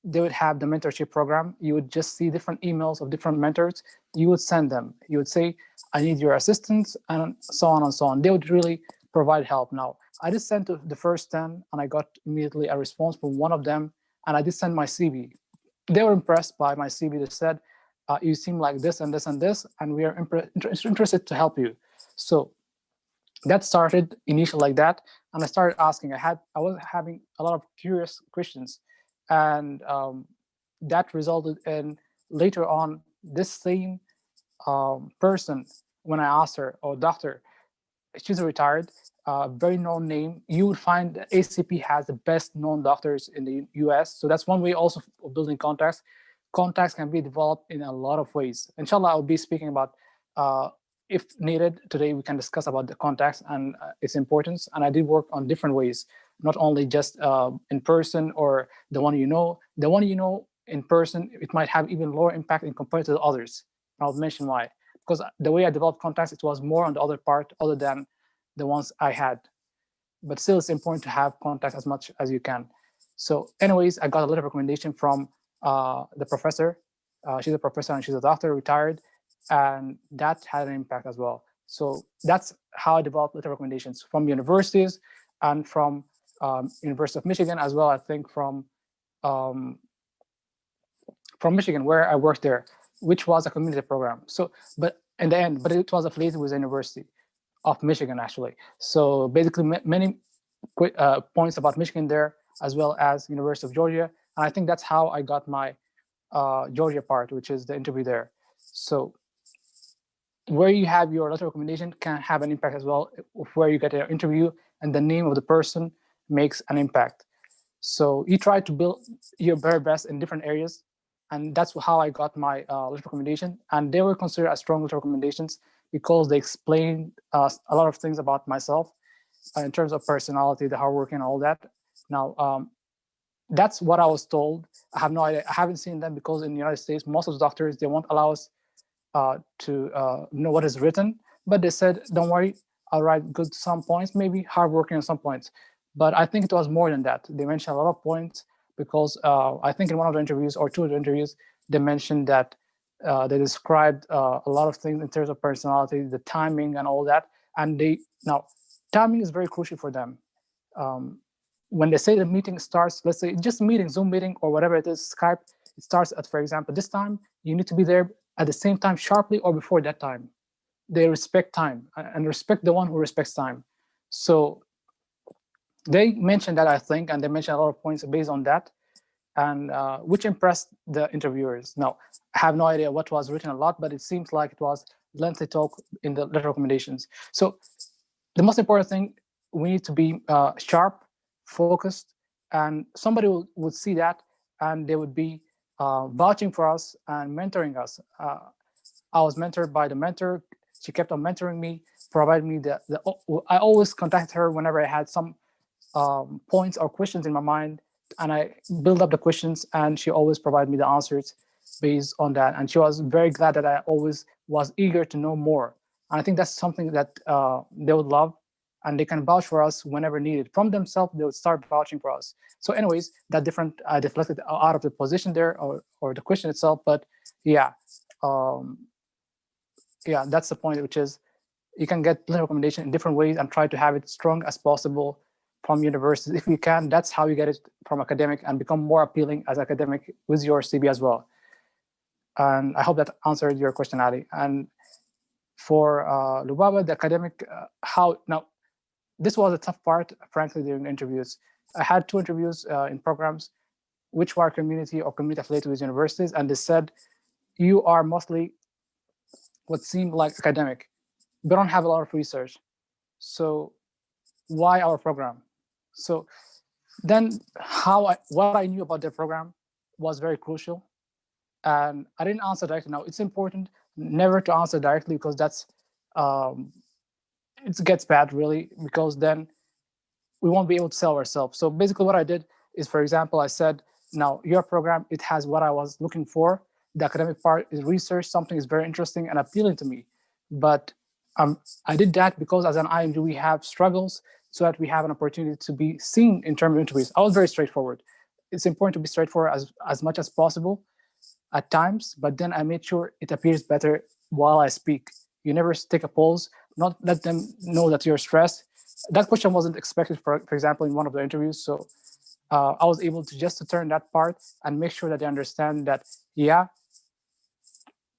they would have the mentorship program. You would just see different emails of different mentors. You would send them. You would say, I need your assistance, and so on and so on. They would really provide help. Now, I just sent to the first 10, and I got immediately a response from one of them, and I did send my CV. They were impressed by my CV. They said, you seem like this and this and this, and we are interested to help you. So that started initially like that, and I started asking. I was having a lot of curious questions, and that resulted in later on this same person when I asked her, "Oh, doctor, she's retired, very known name. You would find that ACP has the best known doctors in the US. So that's one way also of building contacts. Contacts can be developed in a lot of ways. Inshallah, I'll be speaking about, if needed, today we can discuss about the contacts and its importance. And I did work on different ways, not only just in person or the one you know. The one you know in person, it might have even lower impact in compared to the others. I'll mention why. Because the way I developed contacts, it was more on the other part other than the ones I had. But still, it's important to have contacts as much as you can. So anyways, I got a letter of recommendation from the professor. She's a professor and she's a doctor, retired, and that had an impact as well. So that's how I developed letter recommendations from universities and from University of Michigan as well. I think from Michigan, where I worked there, which was a community program. So, but in the end, but it was affiliated with the University of Michigan, actually. So basically, many points about Michigan there, as well as University of Georgia. And I think that's how I got my Georgia part, which is the interview there. So where you have your letter of recommendation can have an impact as well, of where you get your interview, and the name of the person makes an impact. So you try to build your very best in different areas. And that's how I got my letter of recommendation. And they were considered as strong letter recommendations because they explained a lot of things about myself in terms of personality, the hard work, and all that. Now, that's what I was told. I have no idea. I haven't seen them because in the United States, most of the doctors, they won't allow us to know what is written. But they said, don't worry, I'll write good some points, maybe hardworking on some points. But I think it was more than that. They mentioned a lot of points because I think in one of the interviews or two of the interviews, they mentioned that they described a lot of things in terms of personality, the timing and all that. And now timing is very crucial for them. When they say the meeting starts, let's say just a meeting, Zoom meeting or whatever it is, Skype, it starts at, for example, this time, you need to be there at the same time sharply or before that time. They respect time and respect the one who respects time. So they mentioned that, I think, and they mentioned a lot of points based on that, and which impressed the interviewers. Now, I have no idea what was written a lot, but it seems like it was lengthy talk in the letter recommendations. So the most important thing, we need to be sharp, focused, and somebody would see that and they would be vouching for us and mentoring us. I was mentored by the mentor. She kept on mentoring me, providing me I always contacted her whenever I had some points or questions in my mind, and I build up the questions, and she always provided me the answers based on that. And she was very glad that I always was eager to know more. And I think that's something that they would love, and they can vouch for us whenever needed. From themselves, they would start vouching for us. So anyways, that different, I deflected out of the position there or the question itself, but yeah. Yeah, that's the point, which is you can get letter recommendation in different ways and try to have it strong as possible from universities. If you can, that's how you get it from academic and become more appealing as academic with your CV as well. And I hope that answered your question, Ali. And for Lubaba, the academic, now, this was a tough part, frankly, during the interviews. I had 2 interviews in programs which were community or community affiliated with universities, and they said, you are mostly what seemed like academic. We don't have a lot of research. So why our program? So then what I knew about their program was very crucial. And I didn't answer directly. Now, it's important never to answer directly because that's, it gets bad really, because then we won't be able to sell ourselves. So basically what I did is, for example, I said, now your program, it has what I was looking for. The academic part is research, something is very interesting and appealing to me. But I did that because as an IMD, we have struggles so that we have an opportunity to be seen in terms of interviews. I was very straightforward. It's important to be straightforward as much as possible at times, but then I made sure it appears better while I speak. You never take a pause, not let them know that you're stressed. That question wasn't expected, for example, in one of the interviews. So I was able to just to turn that part and make sure that they understand that, yeah,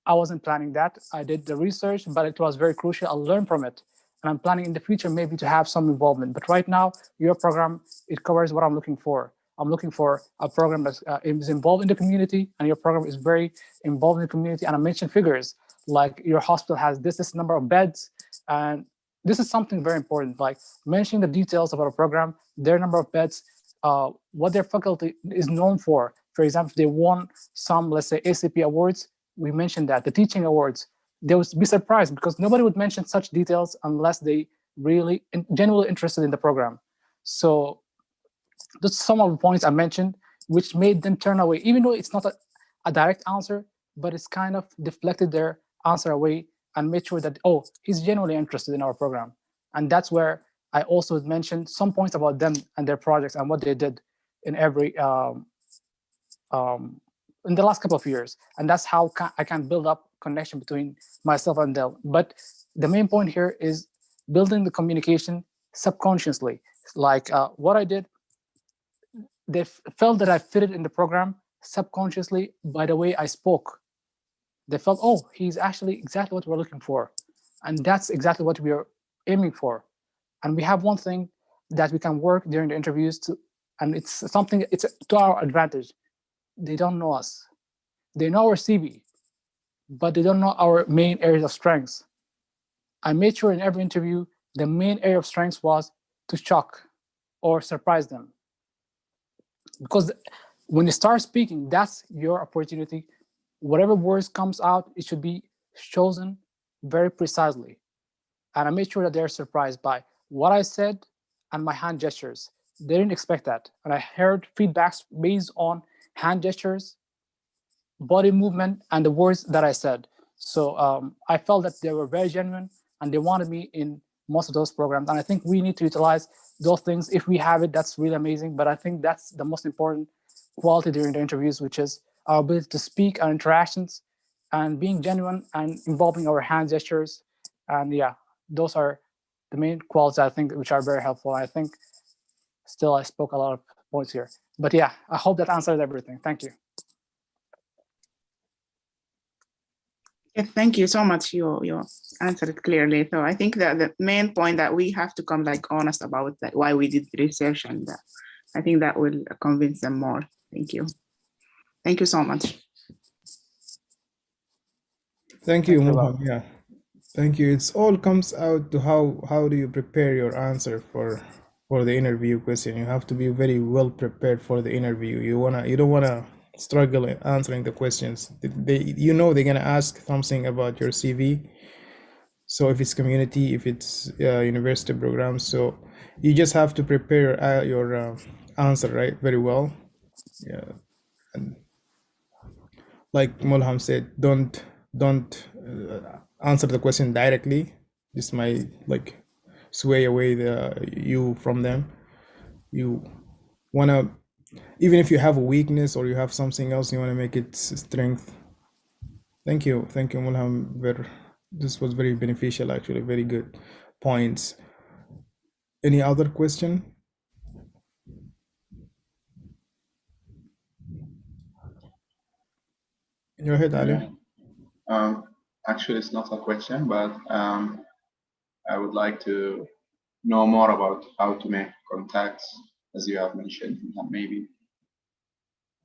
I wasn't planning that. I did the research, but it was very crucial. I'll learn from it. And I'm planning in the future maybe to have some involvement. But right now, your program, it covers what I'm looking for. I'm looking for a program that is involved in the community, and your program is very involved in the community. And I mentioned figures like your hospital has this number of beds, and this is something very important, like mentioning the details about a program, their number of beds, what their faculty is known for. For example, if they won some, let's say, ACP awards, we mentioned that. The teaching awards, they would be surprised because nobody would mention such details unless they really genuinely interested in the program. So that's some of the points I mentioned, which made them turn away, even though it's not a direct answer, but it's kind of deflected their answer away and made sure that, oh, he's genuinely interested in our program. And that's where I also mentioned some points about them and their projects and what they did in every in the last couple of years. And that's how I can build up connection between myself and them. But the main point here is building the communication subconsciously. Like what I did, they felt that I fitted in the program subconsciously by the way I spoke. They felt, oh, he's actually exactly what we're looking for. And that's exactly what we are aiming for. And we have one thing that we can work during the interviews to, and it's something, it's to our advantage. They don't know us. They know our CV, but they don't know our main areas of strengths. I made sure in every interview, the main area of strengths was to shock or surprise them. Because when you start speaking, that's your opportunity. Whatever words comes out, it should be chosen very precisely. And I made sure that they're surprised by what I said and my hand gestures. They didn't expect that. And I heard feedbacks based on hand gestures, body movement, and the words that I said. So I felt that they were very genuine and they wanted me in most of those programs. And I think we need to utilize those things. If we have it, that's really amazing. But I think that's the most important quality during the interviews, which is our ability to speak, our interactions, and being genuine and involving our hand gestures. And yeah, those are the main qualities I think which are very helpful. I think still I spoke a lot of points here. But yeah, I hope that answered everything. Thank you. Yeah, thank you so much. You answered it clearly. So I think that the main point that we have to come like honest about that why we did research, and I think that will convince them more. Thank you. Thank you so much. Thank you, Mulham. Yeah, thank you. It's all comes out to how do you prepare your answer for the interview question. You have to be very well prepared for the interview. You don't wanna struggle in answering the questions. They're gonna ask something about your CV. So if it's community, if it's university program, so you just have to prepare your answer right very well. Yeah, and like Mulham said, don't answer the question directly. This might like sway away you from them. You wanna, even if you have a weakness or you have something else, you wanna make it strength. Thank you, Mulham. This was very beneficial, actually. Very good points. Any other question? Go ahead, Ali. Actually, it's not a question, but I would like to know more about how to make contacts, as you have mentioned, maybe.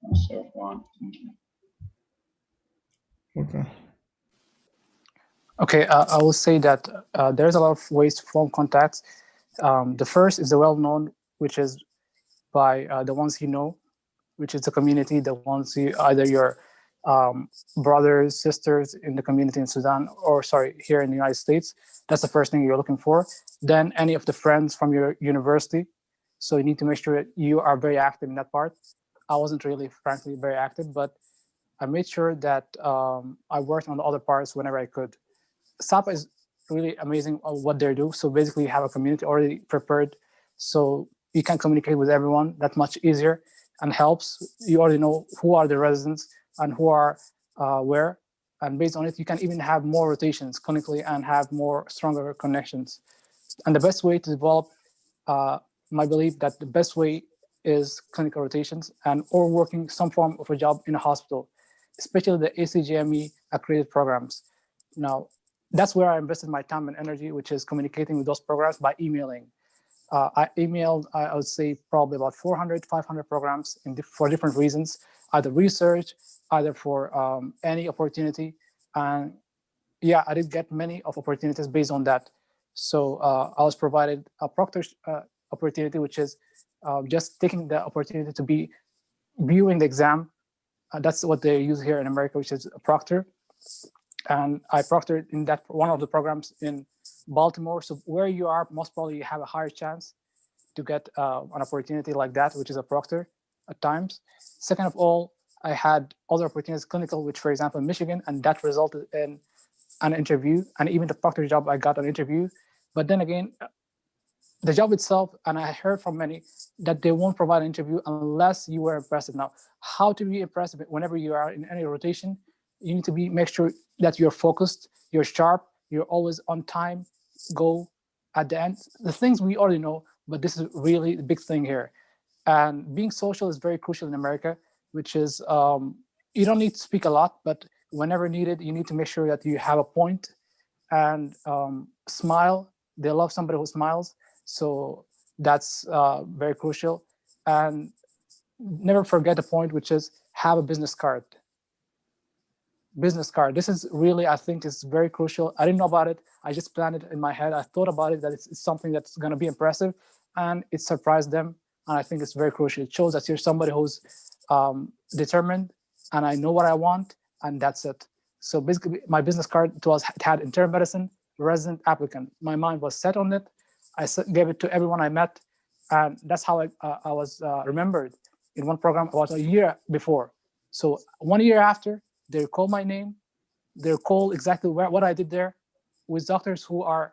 And so on. Thank you. Okay. Okay, I will say that there's a lot of ways to form contacts. The first is the well-known, which is by the ones you know, which is the community, the ones you, either your brothers, sisters in the community in Sudan, or sorry, here in the United States. That's the first thing you're looking for. Then any of the friends from your university. So you need to make sure that you are very active in that part. I wasn't really, frankly, very active, but I made sure that I worked on the other parts whenever I could. SAPA is really amazing at what they do. So basically you have a community already prepared. So you can communicate with everyone. That's much easier and helps. You already know who are the residents and who are where. And based on it, you can even have more rotations clinically and have more stronger connections. And the best way to develop my belief that the best way is clinical rotations and or working some form of a job in a hospital, especially the ACGME accredited programs. Now, that's where I invested my time and energy, which is communicating with those programs by emailing. I emailed, I would say, probably about 400, 500 programs for different reasons, either research, either for any opportunity. And yeah, I did get many of opportunities based on that. So I was provided a proctor opportunity, which is just taking the opportunity to be viewing the exam. That's what they use here in America, which is a proctor. And I proctored in that one of the programs in Baltimore. So where you are, most probably you have a higher chance to get an opportunity like that, which is a proctor at times. Second of all, I had other opportunities clinical, which for example in Michigan, and that resulted in an interview. And even the proctor job, I got an interview. But then again, the job itself, and I heard from many that they won't provide an interview unless you were impressive. Now, how to be impressive whenever you are in any rotation, you need to make sure that you're focused, you're sharp, you're always on time, go at the end. The things we already know, but this is really the big thing here. And being social is very crucial in America, which is you don't need to speak a lot, but whenever needed, you need to make sure that you have a point and smile. They love somebody who smiles. So that's very crucial. And never forget the point, which is have a business card. Business card. This is really, I think, is very crucial. I didn't know about it. I just planned it in my head. I thought about it, that it's something that's going to be impressive, and it surprised them. And I think it's very crucial. It shows that you're somebody who's determined, and I know what I want, and that's it. So basically, my business card, it had internal medicine, resident, applicant. My mind was set on it. I gave it to everyone I met, and that's how I was remembered in one program about a year before. So 1 year after, they recall my name, they recall exactly what I did there with doctors who are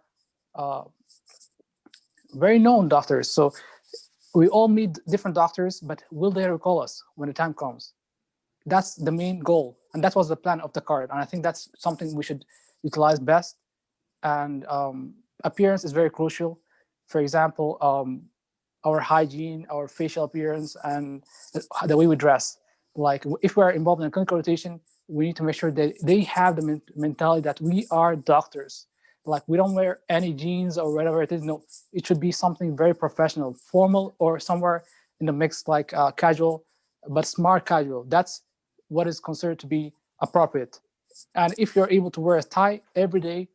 very known doctors. So we all meet different doctors, but will they recall us when the time comes? That's the main goal. And that was the plan of the card. And I think that's something we should utilize best. And appearance is very crucial. For example, our hygiene, our facial appearance, and the way we dress. Like if we're involved in a clinical rotation, we need to make sure that they have the mentality that we are doctors. Like we don't wear any jeans or whatever it is. No, it should be something very professional, formal, or somewhere in the mix, like casual, but smart casual. That's what is considered to be appropriate. And if you're able to wear a tie every day,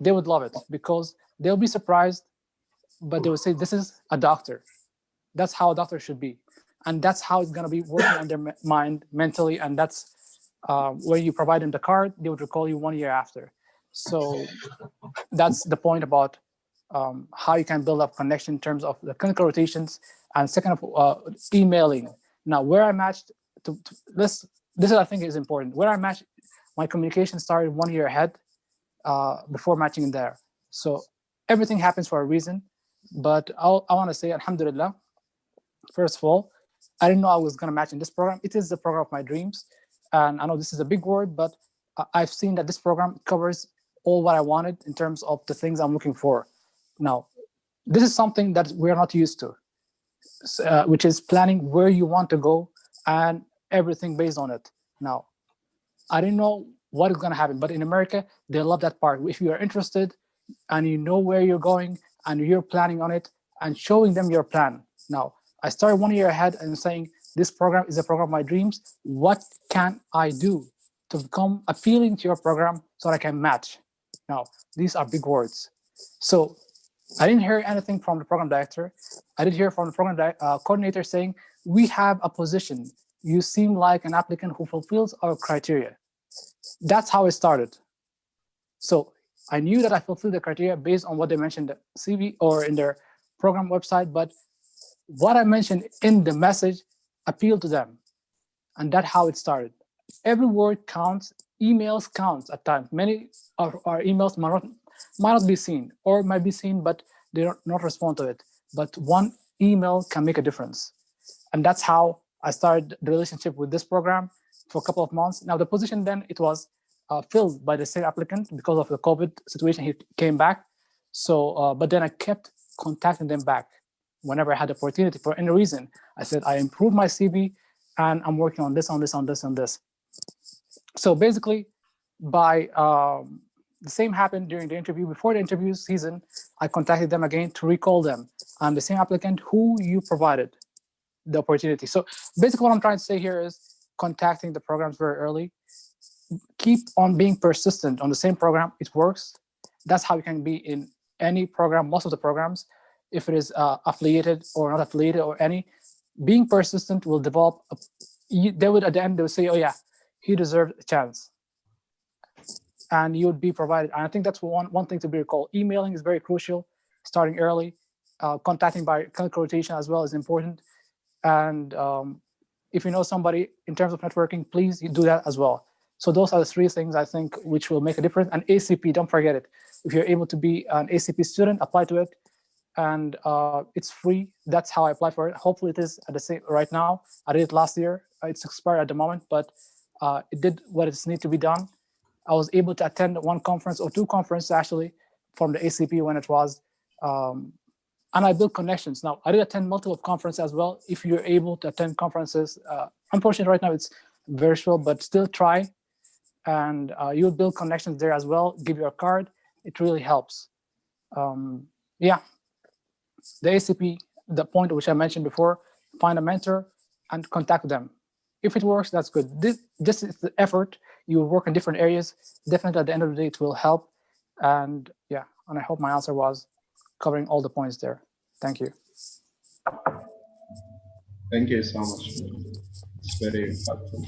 they would love it because they'll be surprised, but they would say, this is a doctor. That's how a doctor should be. And that's how it's going to be working on their mind mentally. And that's when you provide them the card, they would recall you 1 year after. So that's the point about how you can build up connection in terms of the clinical rotations. And second of emailing. Now, where I matched to this I think is important. Where I matched, my communication started 1 year ahead before matching in there. So everything happens for a reason. But I want to say, alhamdulillah, first of all, I didn't know I was going to match in this program. It is the program of my dreams. And I know this is a big word, but I've seen that this program covers all what I wanted in terms of the things I'm looking for. Now, this is something that we're not used to, which is planning where you want to go and everything based on it. Now, I didn't know what is going to happen, but in America, they love that part. If you are interested and you know where you're going and you're planning on it and showing them your plan. Now, I started 1 year ahead and saying, this program is a program of my dreams. What can I do to become appealing to your program so that I can match? Now, these are big words. So I didn't hear anything from the program director. I did hear from the program coordinator saying, we have a position. You seem like an applicant who fulfills our criteria. That's how it started. So I knew that I fulfilled the criteria based on what they mentioned in the CV or in their program website, but what I mentioned in the message appealed to them. And that's how it started. Every word counts. Emails counts at times. Many of our emails might not be seen or might be seen, but they don't not respond to it. But one email can make a difference. And that's how I started the relationship with this program for a couple of months. Now, the position then, it was filled by the same applicant because of the COVID situation. He came back. So, but then I kept contacting them back whenever I had the opportunity for any reason. I said, I improved my CV and I'm working on this, on this, on this, on this. So basically, by the same happened during the interview. Before the interview season, I contacted them again to recall them. I'm the same applicant who you provided the opportunity. So basically what I'm trying to say here is contacting the programs very early, keep on being persistent on the same program, it works. That's how you can be in any program, most of the programs, if it is affiliated or not affiliated or any. Being persistent will develop, they would at the end, they would say, oh yeah, he deserved a chance. And you would be provided. And I think that's one thing to be recalled. Emailing is very crucial, starting early. Contacting by clinical rotation as well is important. And if you know somebody in terms of networking, please do that as well. So those are the three things I think which will make a difference. And ACP, don't forget it. If you're able to be an ACP student, apply to it. And it's free. That's how I applied for it. Hopefully it is at the same right now. I did it last year. It's expired at the moment, but it did what it needs to be done. I was able to attend one conference or two conferences actually from the ACP when it was, and I built connections. Now I did attend multiple conferences as well. If you're able to attend conferences, unfortunately right now it's virtual, but still try, and you'll build connections there as well. Give your card. It really helps. Yeah, the ACP, the point which I mentioned before, find a mentor and contact them. If it works, that's good. This is the effort. You will work in different areas. Definitely at the end of the day, it will help. And yeah, and I hope my answer was covering all the points there. Thank you. Thank you so much. It's very helpful.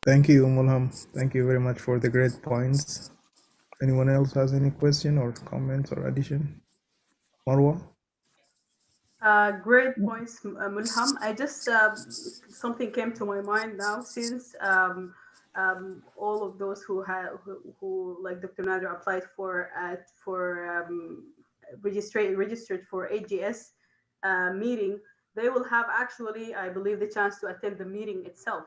Thank you, Mulham. Thank you very much for the great points. Anyone else has any question or comments or addition? Marwa? Great points, Mulham. I just something came to my mind now since all of those who like Dr. Nader applied for registered for AGS meeting, they will have actually, I believe, the chance to attend the meeting itself.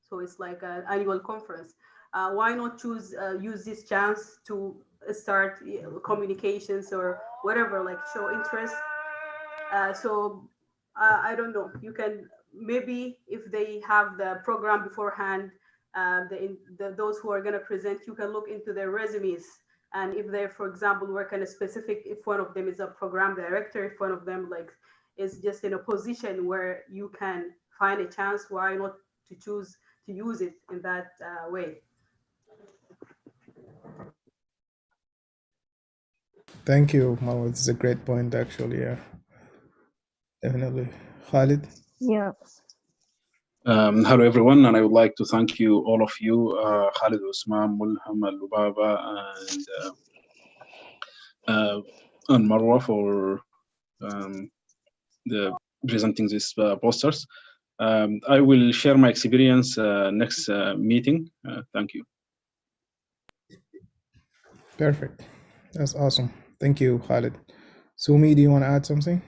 So it's like an annual conference. Why not use this chance to start communications or whatever, like show interest. So I don't know. You can maybe if they have the program beforehand, those who are going to present, you can look into their resumes. And if they, for example, work in a specific, if one of them is a program director, if one of them like is just in a position where you can find a chance, why not to choose to use it in that way? Thank you, Marwa. This is a great point, actually. Yeah, definitely. Khalid? Yeah. Hello, everyone, and I would like to thank you, all of you, Khalid, Usman, Mulham, Lubaba, and Marwa for presenting these posters. I will share my experience next meeting. Thank you. Perfect. That's awesome. Thank you, Khalid. Sumi, do you want to add something?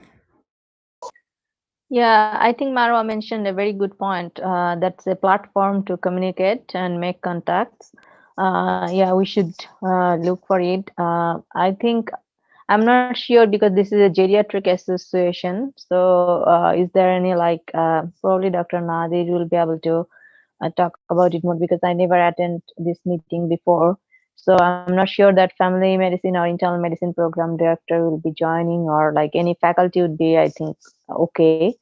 Yeah, I think Marwa mentioned a very good point. That's a platform to communicate and make contacts. Yeah, we should look for it. I think I'm not sure because this is a geriatric association. So is there any like probably Dr. Nadir will be able to talk about it more because I never attended this meeting before. So I'm not sure that family medicine or internal medicine program director will be joining or like any faculty would be, I think, okay.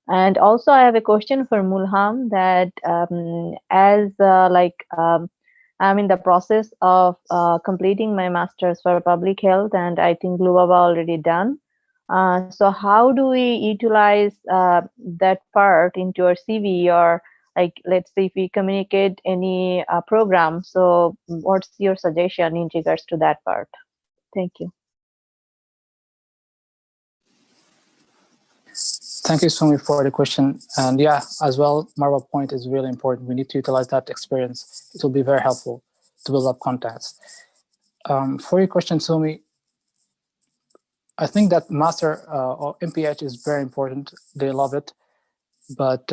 And also I have a question for Mulham that as I'm in the process of completing my master's for public health and I think Lubaba already done. So how do we utilize that part into our CV or like, let's say if we communicate any program. So what's your suggestion in regards to that part? Thank you. Thank you so much for the question. And yeah, as well, Marwa point is really important. We need to utilize that experience. It will be very helpful to build up contacts. For your question, Sumi, I think that master or MPH is very important. They love it. But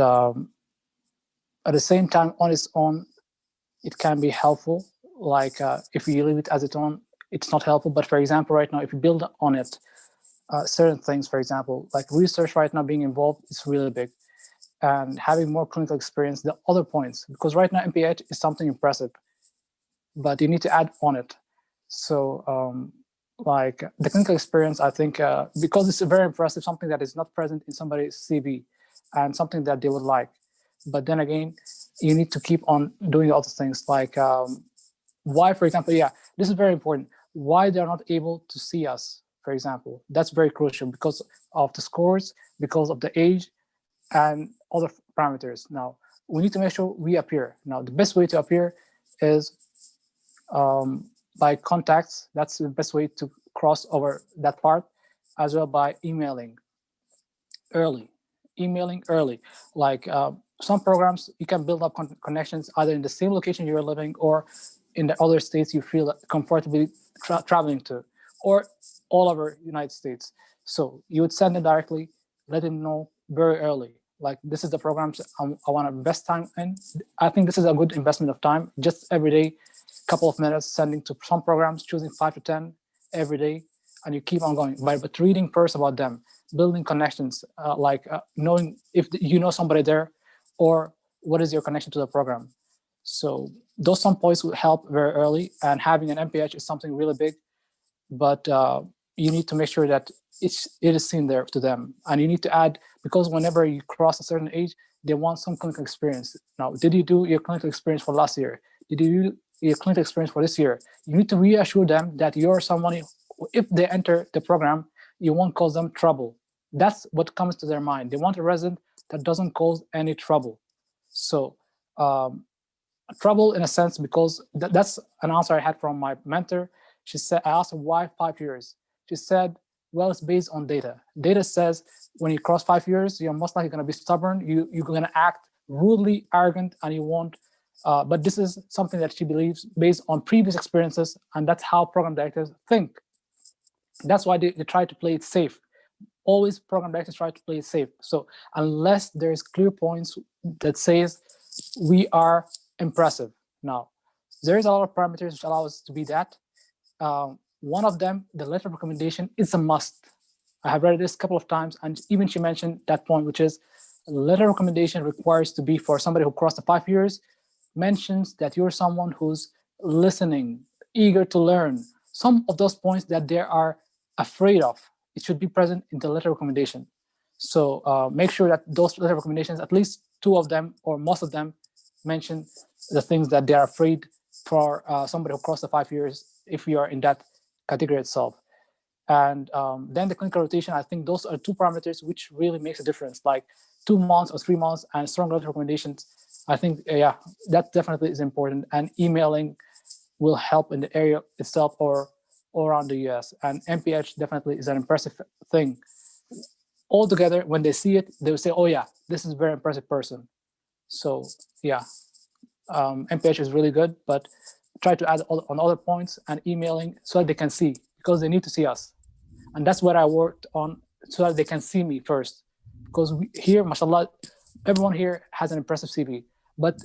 at the same time, on its own, it can be helpful. Like if you leave it as its own, it's not helpful. But for example, right now, if you build on it, certain things, for example, like research right now being involved is really big. And having more clinical experience, the other points, because right now MPH is something impressive, but you need to add on it. So like the clinical experience, I think, because it's very impressive, something that is not present in somebody's CV and something that they would like. But then again, you need to keep on doing other things like why, for example, yeah, this is very important. Why they're not able to see us, for example, that's very crucial because of the scores, because of the age, and other parameters. Now, we need to make sure we appear. Now, the best way to appear is by contacts. That's the best way to cross over that part, as well by emailing early. Like some programs, you can build up connections either in the same location you're living or in the other states you feel comfortably traveling to, or all over United States. So you would send them directly, let them know very early. Like, this is the programs I want to invest time in. I think this is a good investment of time. Just every day, couple of minutes, sending to some programs, choosing 5 to 10 every day, and you keep on going. But reading first about them, building connections, knowing if you know somebody there, or what is your connection to the program. So those some points would help very early, and having an MPH is something really big, but you need to make sure that it is seen there to them. And you need to add, because whenever you cross a certain age, they want some clinical experience. Now, did you do your clinical experience for last year? Did you do your clinical experience for this year? You need to reassure them that you're someone, if they enter the program, you won't cause them trouble. That's what comes to their mind. They want a resident that doesn't cause any trouble. So trouble in a sense, because that's an answer I had from my mentor. She said, I asked her why 5 years. She said, well, it's based on data. Data says when you cross 5 years, you're most likely going to be stubborn. You're going to act rudely, arrogant, and you won't. But this is something that she believes based on previous experiences, and that's how program directors think. That's why they try to play it safe. Always program directors try to play it safe. So unless there's clear points that says we are impressive. Now, there's a lot of parameters which allow us to be that. One of them, the letter of recommendation, is a must. I have read this a couple of times, and even she mentioned that point, which is letter of recommendation requires to be for somebody who crossed the 5 years, mentions that you're someone who's listening, eager to learn. Some of those points that they are afraid of, it should be present in the letter of recommendation. So make sure that those letter of recommendations, at least 2 of them or most of them, mention the things that they are afraid for somebody who crossed the 5 years, if you are in that category itself. And then the clinical rotation, I think those are 2 parameters which really makes a difference, like 2 months or 3 months and strong letter recommendations. I think, yeah, that definitely is important. And emailing will help in the area itself or around the US. And MPH definitely is an impressive thing. Altogether, when they see it, they will say, oh yeah, this is a very impressive person. So yeah, MPH is really good, but try to add on other points and emailing so that they can see, because they need to see us. And that's what I worked on, so that they can see me first. Because here, mashallah, everyone here has an impressive CV, but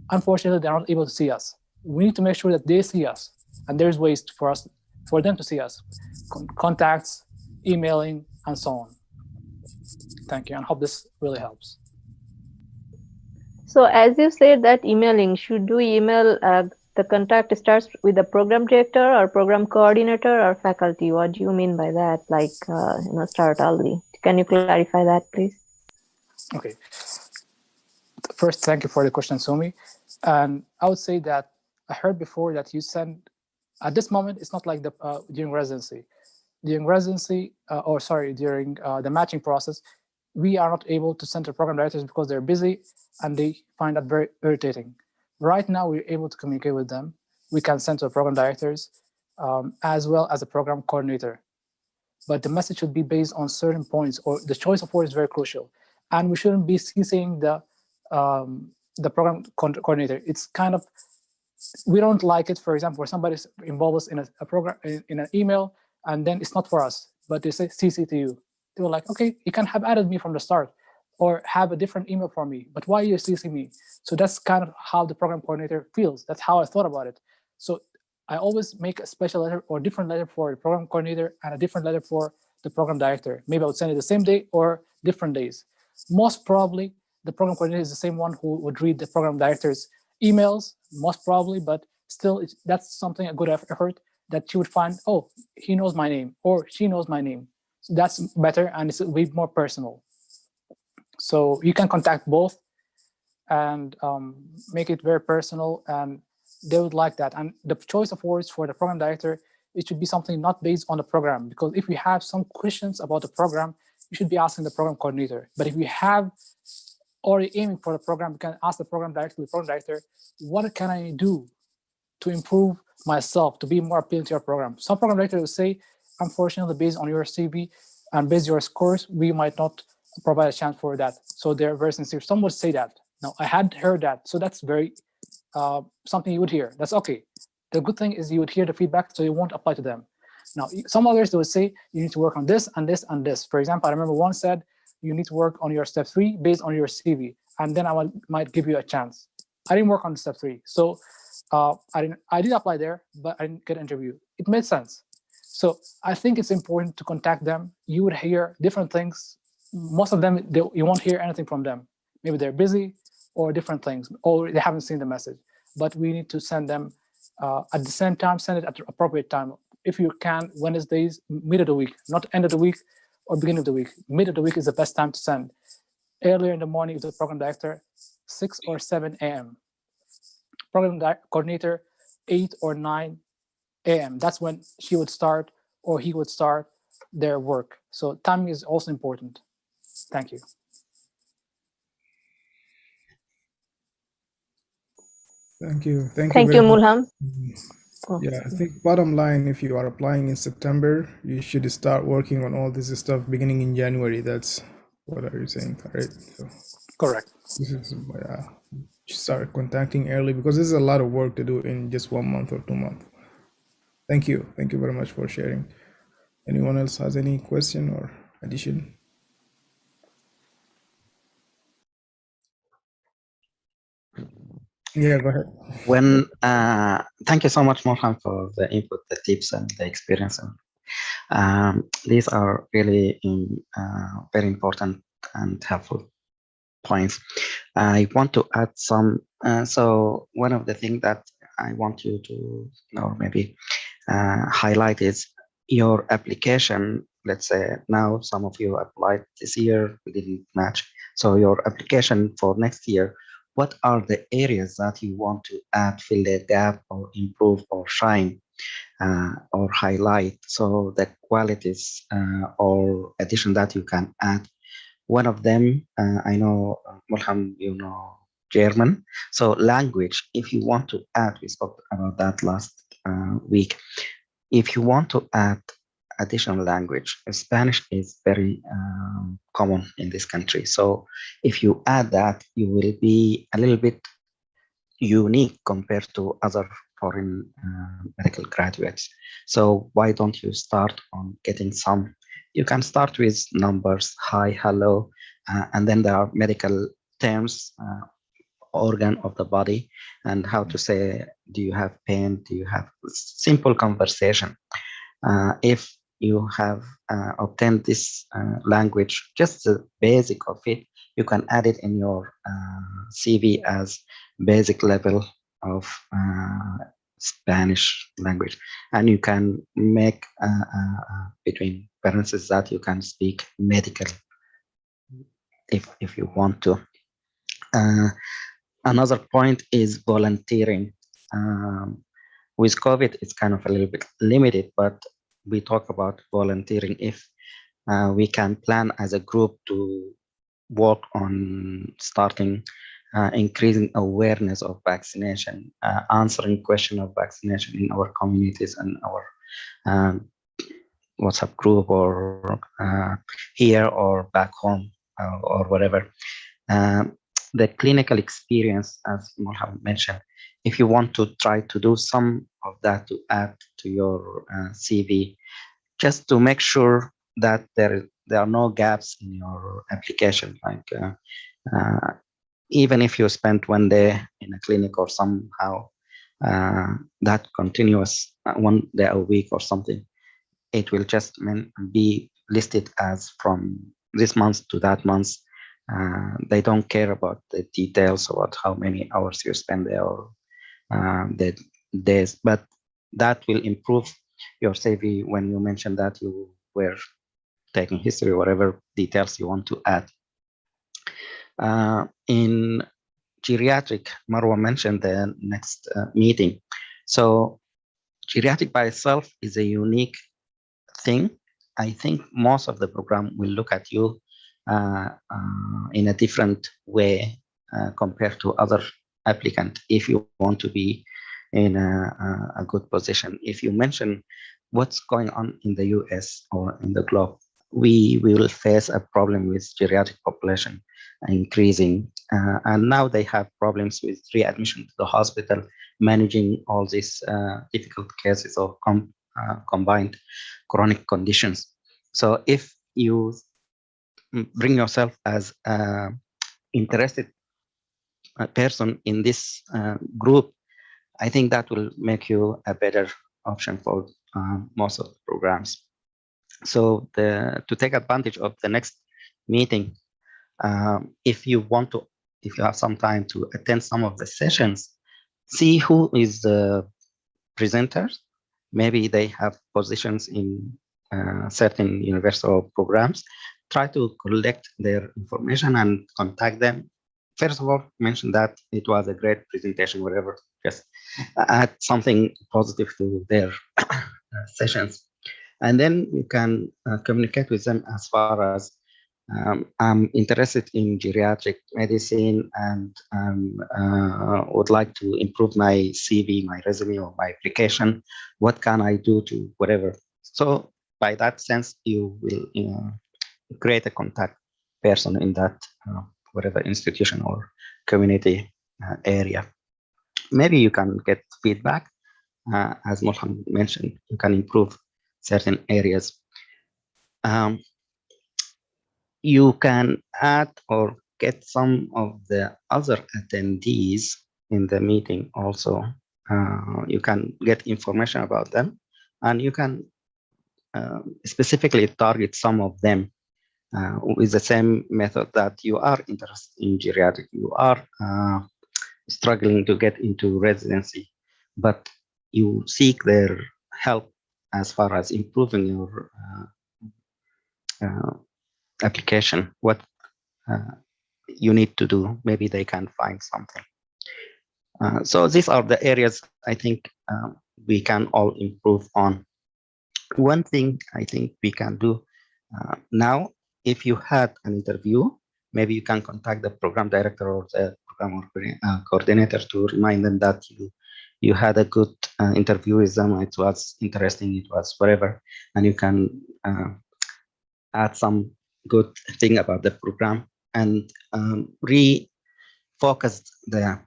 unfortunately, they're not able to see us. We need to make sure that they see us, and there's ways for them to see us. Contacts, emailing, and so on. Thank you, and I hope this really helps. So as you said that emailing, should we email the contact starts with the program director or program coordinator or faculty? What do you mean by that? Like, start early. Can you clarify that, please? Okay. First, thank you for the question, Sumi. And I would say that I heard before that you send, at this moment, it's not like during residency. During residency, during the matching process, we are not able to send to program directors because they're busy and they find that very irritating. Right now, we're able to communicate with them. We can send to the program directors as well as a program coordinator. But the message should be based on certain points, or the choice of words is very crucial. And we shouldn't be ceasing the program coordinator. It's kind of, we don't like it, for example, where somebody's involved in a program, in an email, and then it's not for us, but they say CC to you. They were like, okay, you can have added me from the start, or have a different email for me, but why are you CCing me? So that's kind of how the program coordinator feels. That's how I thought about it. So I always make a special letter or different letter for the program coordinator and a different letter for the program director. Maybe I would send it the same day or different days. Most probably, the program coordinator is the same one who would read the program director's emails, most probably, but still, that's something, a good effort that you would find, oh, he knows my name or she knows my name. So that's better, and it's a bit more personal. So you can contact both. and make it very personal, and they would like that. And the choice of words for the program director, it should be something not based on the program, because if you have some questions about the program, you should be asking the program coordinator. But if you have already aiming for the program, you can ask the program director, what can I do to improve myself, to be more appealing to your program? Some program director will say, unfortunately, based on your CV and based on your scores, we might not provide a chance for that. So they're very sincere. Some would say that. Now, I had heard that. So that's very something you would hear. That's okay. The good thing is you would hear the feedback, so you won't apply to them. Now, some others, they would say, you need to work on this and this and this. For example, I remember one said, you need to work on your step 3 based on your CV, and then I might give you a chance. I didn't work on step 3. So I did apply there, but I didn't get an interview. It made sense. So I think it's important to contact them. You would hear different things. Most of them, you won't hear anything from them. Maybe they're busy or different things, or they haven't seen the message. But we need to send them at the same time, send it at the appropriate time. If you can, Wednesdays, mid of the week, not end of the week or beginning of the week. Mid of the week is the best time to send. Earlier in the morning is the program director, 6 or 7 a.m. Program coordinator, 8 or 9 a.m. That's when she would start or he would start their work. So timing is also important. Thank you. Thank you. Thank you, Mulham. Yeah, I think bottom line, if you are applying in September, you should start working on all this stuff beginning in January. That's what are you saying, right? So correct. This is start contacting early, because this is a lot of work to do in just 1 month or 2 months. Thank you. Thank you very much for sharing. Anyone else has any question or addition? Yeah, go ahead. When thank you so much, Mohan, for the input, the tips, and the experience. These are really very important and helpful points. I want to add some. So one of the things that I want you to, or maybe highlight, is your application. Let's say now some of you applied this year, we didn't match. So your application for next year, what are the areas that you want to add, fill the gap, or improve, or shine, or highlight? So the qualities or addition that you can add. One of them, I know, Mulham, you know German. So language, if you want to add, we spoke about that last week. If you want to add additional language, Spanish is very common in this country. So if you add that, you will be a little bit unique compared to other foreign medical graduates. So why don't you start on getting some? You can start with numbers, hi, hello, and then there are medical terms, organ of the body, and how to say, do you have pain? Do you have simple conversation? If you have obtained this language, just the basic of it, you can add it in your CV as basic level of Spanish language, and you can make between parentheses that you can speak medical if you want to. Another point is volunteering. With COVID, it's kind of a little bit limited, but we talk about volunteering. If we can plan as a group to work on starting increasing awareness of vaccination, answering question of vaccination in our communities and our WhatsApp group, or here or back home, or whatever. The clinical experience, as Mohammed mentioned, if you want to try to do some of that to add to your CV, just to make sure that there are no gaps in your application. Like even if you spent 1 day in a clinic or somehow that continuous 1 day a week or something, it will just be listed as from this month to that month. They don't care about the details about how many hours you spend there or the days, but that will improve your CV when you mention that you were taking history, whatever details you want to add. In geriatric, Marwa mentioned the next meeting. So geriatric by itself is a unique thing. I think most of the program will look at you in a different way compared to other applicant if you want to be in a good position. If you mention what's going on in the US or in the globe, we will face a problem with geriatric population increasing. And now they have problems with readmission to the hospital, managing all these difficult cases of combined chronic conditions. So if you bring yourself as an interested person in this group, I think that will make you a better option for most of the programs. So to take advantage of the next meeting, if you have some time to attend some of the sessions, see who is the presenters. Maybe they have positions in certain universal programs. Try to collect their information and contact them. First of all, mention that it was a great presentation, whatever. Just add something positive to their sessions. And then you can communicate with them as far as I'm interested in geriatric medicine and would like to improve my CV, my resume, or my application. What can I do to whatever? So by that sense, you will create a contact person in that whatever institution or community area. Maybe you can get feedback. As Mulham mentioned, you can improve certain areas. You can add or get some of the other attendees in the meeting also. You can get information about them, and you can specifically target some of them with the same method that you are interested in geriatric. You are struggling to get into residency, but you seek their help as far as improving your application, what you need to do. Maybe they can find something. So these are the areas I think we can all improve on. One thing I think we can do now, if you had an interview, maybe you can contact the program director or the program coordinator to remind them that you had a good interview with them. It was interesting, it was whatever, and you can add some good thing about the program and refocus the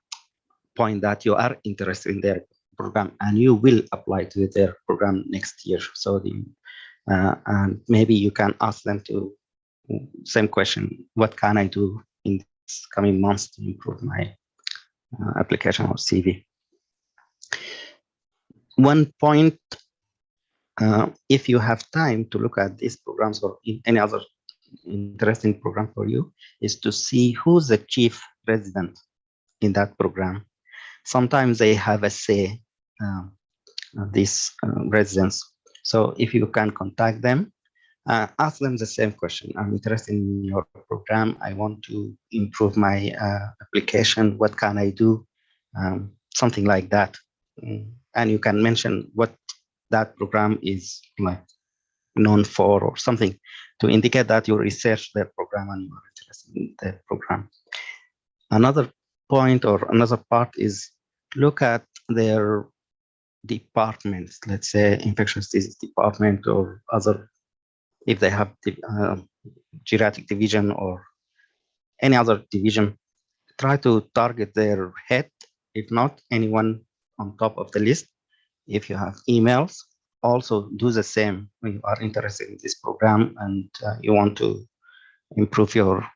point that you are interested in their program and you will apply to their program next year. So and maybe you can ask them to same question: what can I do in these coming months to improve my application or CV? One point, if you have time to look at these programs or any other interesting program for you, is to see who's the chief resident in that program. Sometimes they have a say, these residents. So if you can contact them, ask them the same question. I'm interested in your program. I want to improve my application. What can I do? Something like that. And you can mention what that program is like known for or something to indicate that you research their program and you are interested in their program. Another point or another part is look at their departments, let's say infectious disease department or other, if they have geriatric division or any other division, try to target their head, if not anyone on top of the list. If you have emails, also do the same when you are interested in this program and you want to improve your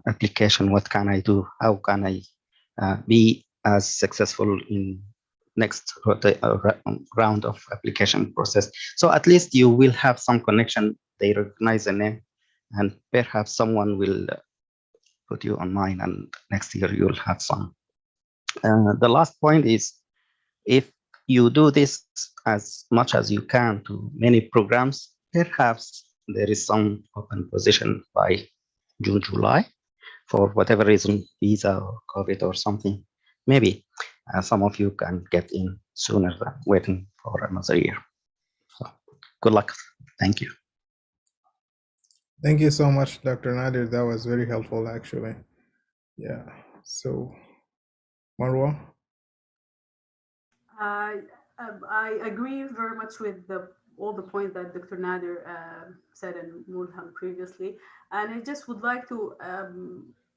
application. What can I do? How can I be as successful in next round of application process? So at least you will have some connection. They recognize the name, and perhaps someone will put you on mind, and next year you'll have some. The last point is, if you do this as much as you can to many programs, perhaps there is some open position by June, July. for whatever reason, visa or COVID or something, maybe some of you can get in sooner than waiting for another year. So good luck. Thank you. Thank you so much, Dr. Nadir. That was very helpful, actually. Yeah. So, Marwa? I agree very much with all the points that Dr. Nadir said and Mulham previously, and I just would like to,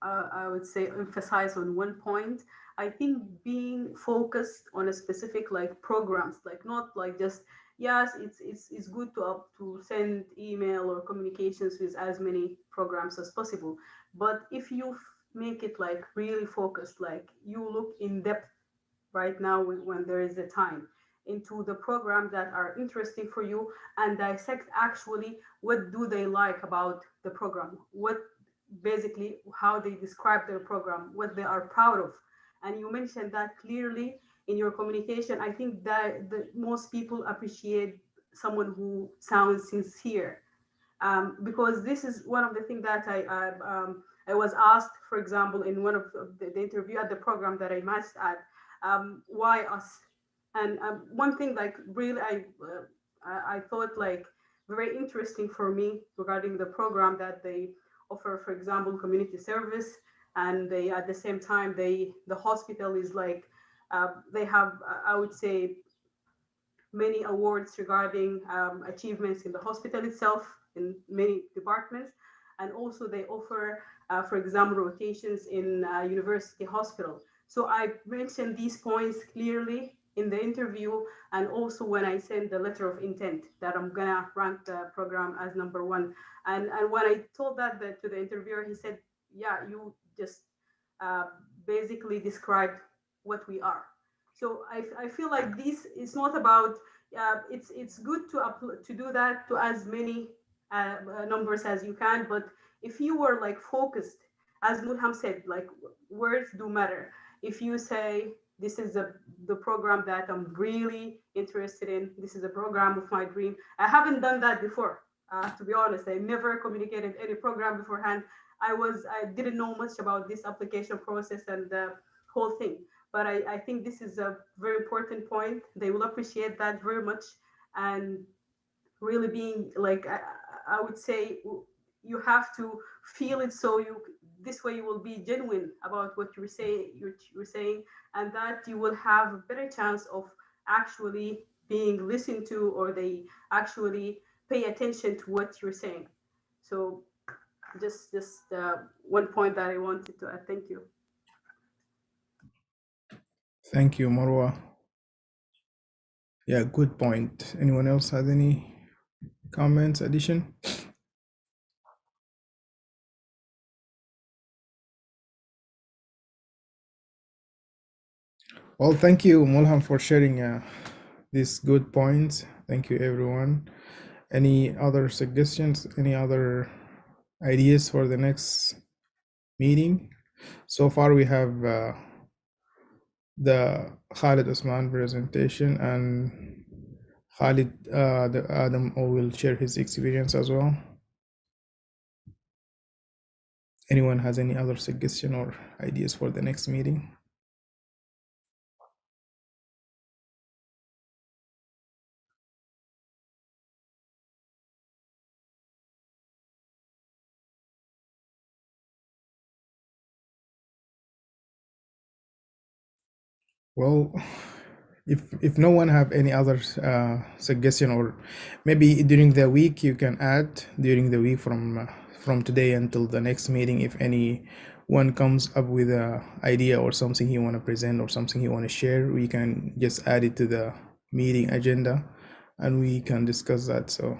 I would say, emphasize on one point. I think being focused on a specific like programs, like not like just yes, it's good to send email or communications with as many programs as possible, but if you make it like really focused, like you look in depth right now when there is a time into the programs that are interesting for you and dissect actually what do they like about the program, what basically how they describe their program, what they are proud of. And you mentioned that clearly in your communication. I think that most people appreciate someone who sounds sincere, because this is one of the things that I was asked, for example, in one of the interview at the program that I matched at, why us? And one thing like really I thought like very interesting for me regarding the program that they offer, for example, community service, and they at the same time the hospital is like they have I would say many awards regarding achievements in the hospital itself in many departments, and also they offer, for example, rotations in university hospital. So I mentioned these points clearly in the interview, and also when I sent the letter of intent that I'm gonna rank the program as #1. And when I told that to the interviewer, he said, "Yeah, you just basically described what we are." So I feel like this is not about. It's good to do that to as many numbers as you can, but if you were like focused, as Mulham said, like words do matter. If you say this is the program that I'm really interested in, this is a program of my dream. I haven't done that before, to be honest. I never communicated any program beforehand. I didn't know much about this application process and the whole thing. But I think this is a very important point. They will appreciate that very much. And really being like, I would say you have to feel it. So this way you will be genuine about what you're saying, and that you will have a better chance of actually being listened to, or they actually pay attention to what you're saying. So just one point that I wanted to add. Thank you. Thank you, Marwa. Yeah, good point. Anyone else has any comments, addition? Well, thank you, Mulham, for sharing these good points. Thank you, everyone. Any other suggestions? Any other ideas for the next meeting? So far, we have the Khalid Osman presentation, and Khalid, the Adam will share his experience as well. Anyone has any other suggestion or ideas for the next meeting? Well, if no one have any other suggestion, or maybe during the week you can add during the week from today until the next meeting, if anyone comes up with a idea or something you want to present or something you want to share, we can just add it to the meeting agenda and we can discuss that. So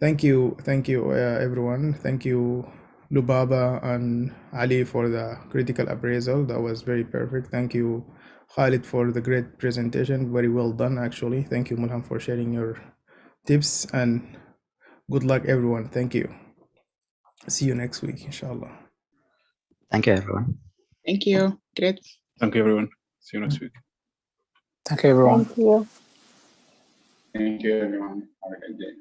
thank you everyone. Thank you Lubaba and Ali for the critical appraisal. That was very perfect. Thank you Khalid for the great presentation. Very well done, actually. Thank you, Mulham, for sharing your tips, and good luck, everyone. Thank you. See you next week, inshallah. Thank you, everyone. Thank you. Great. Thank you, everyone. See you next week. Thank you, everyone. Thank you. Thank you, everyone. Have a good day.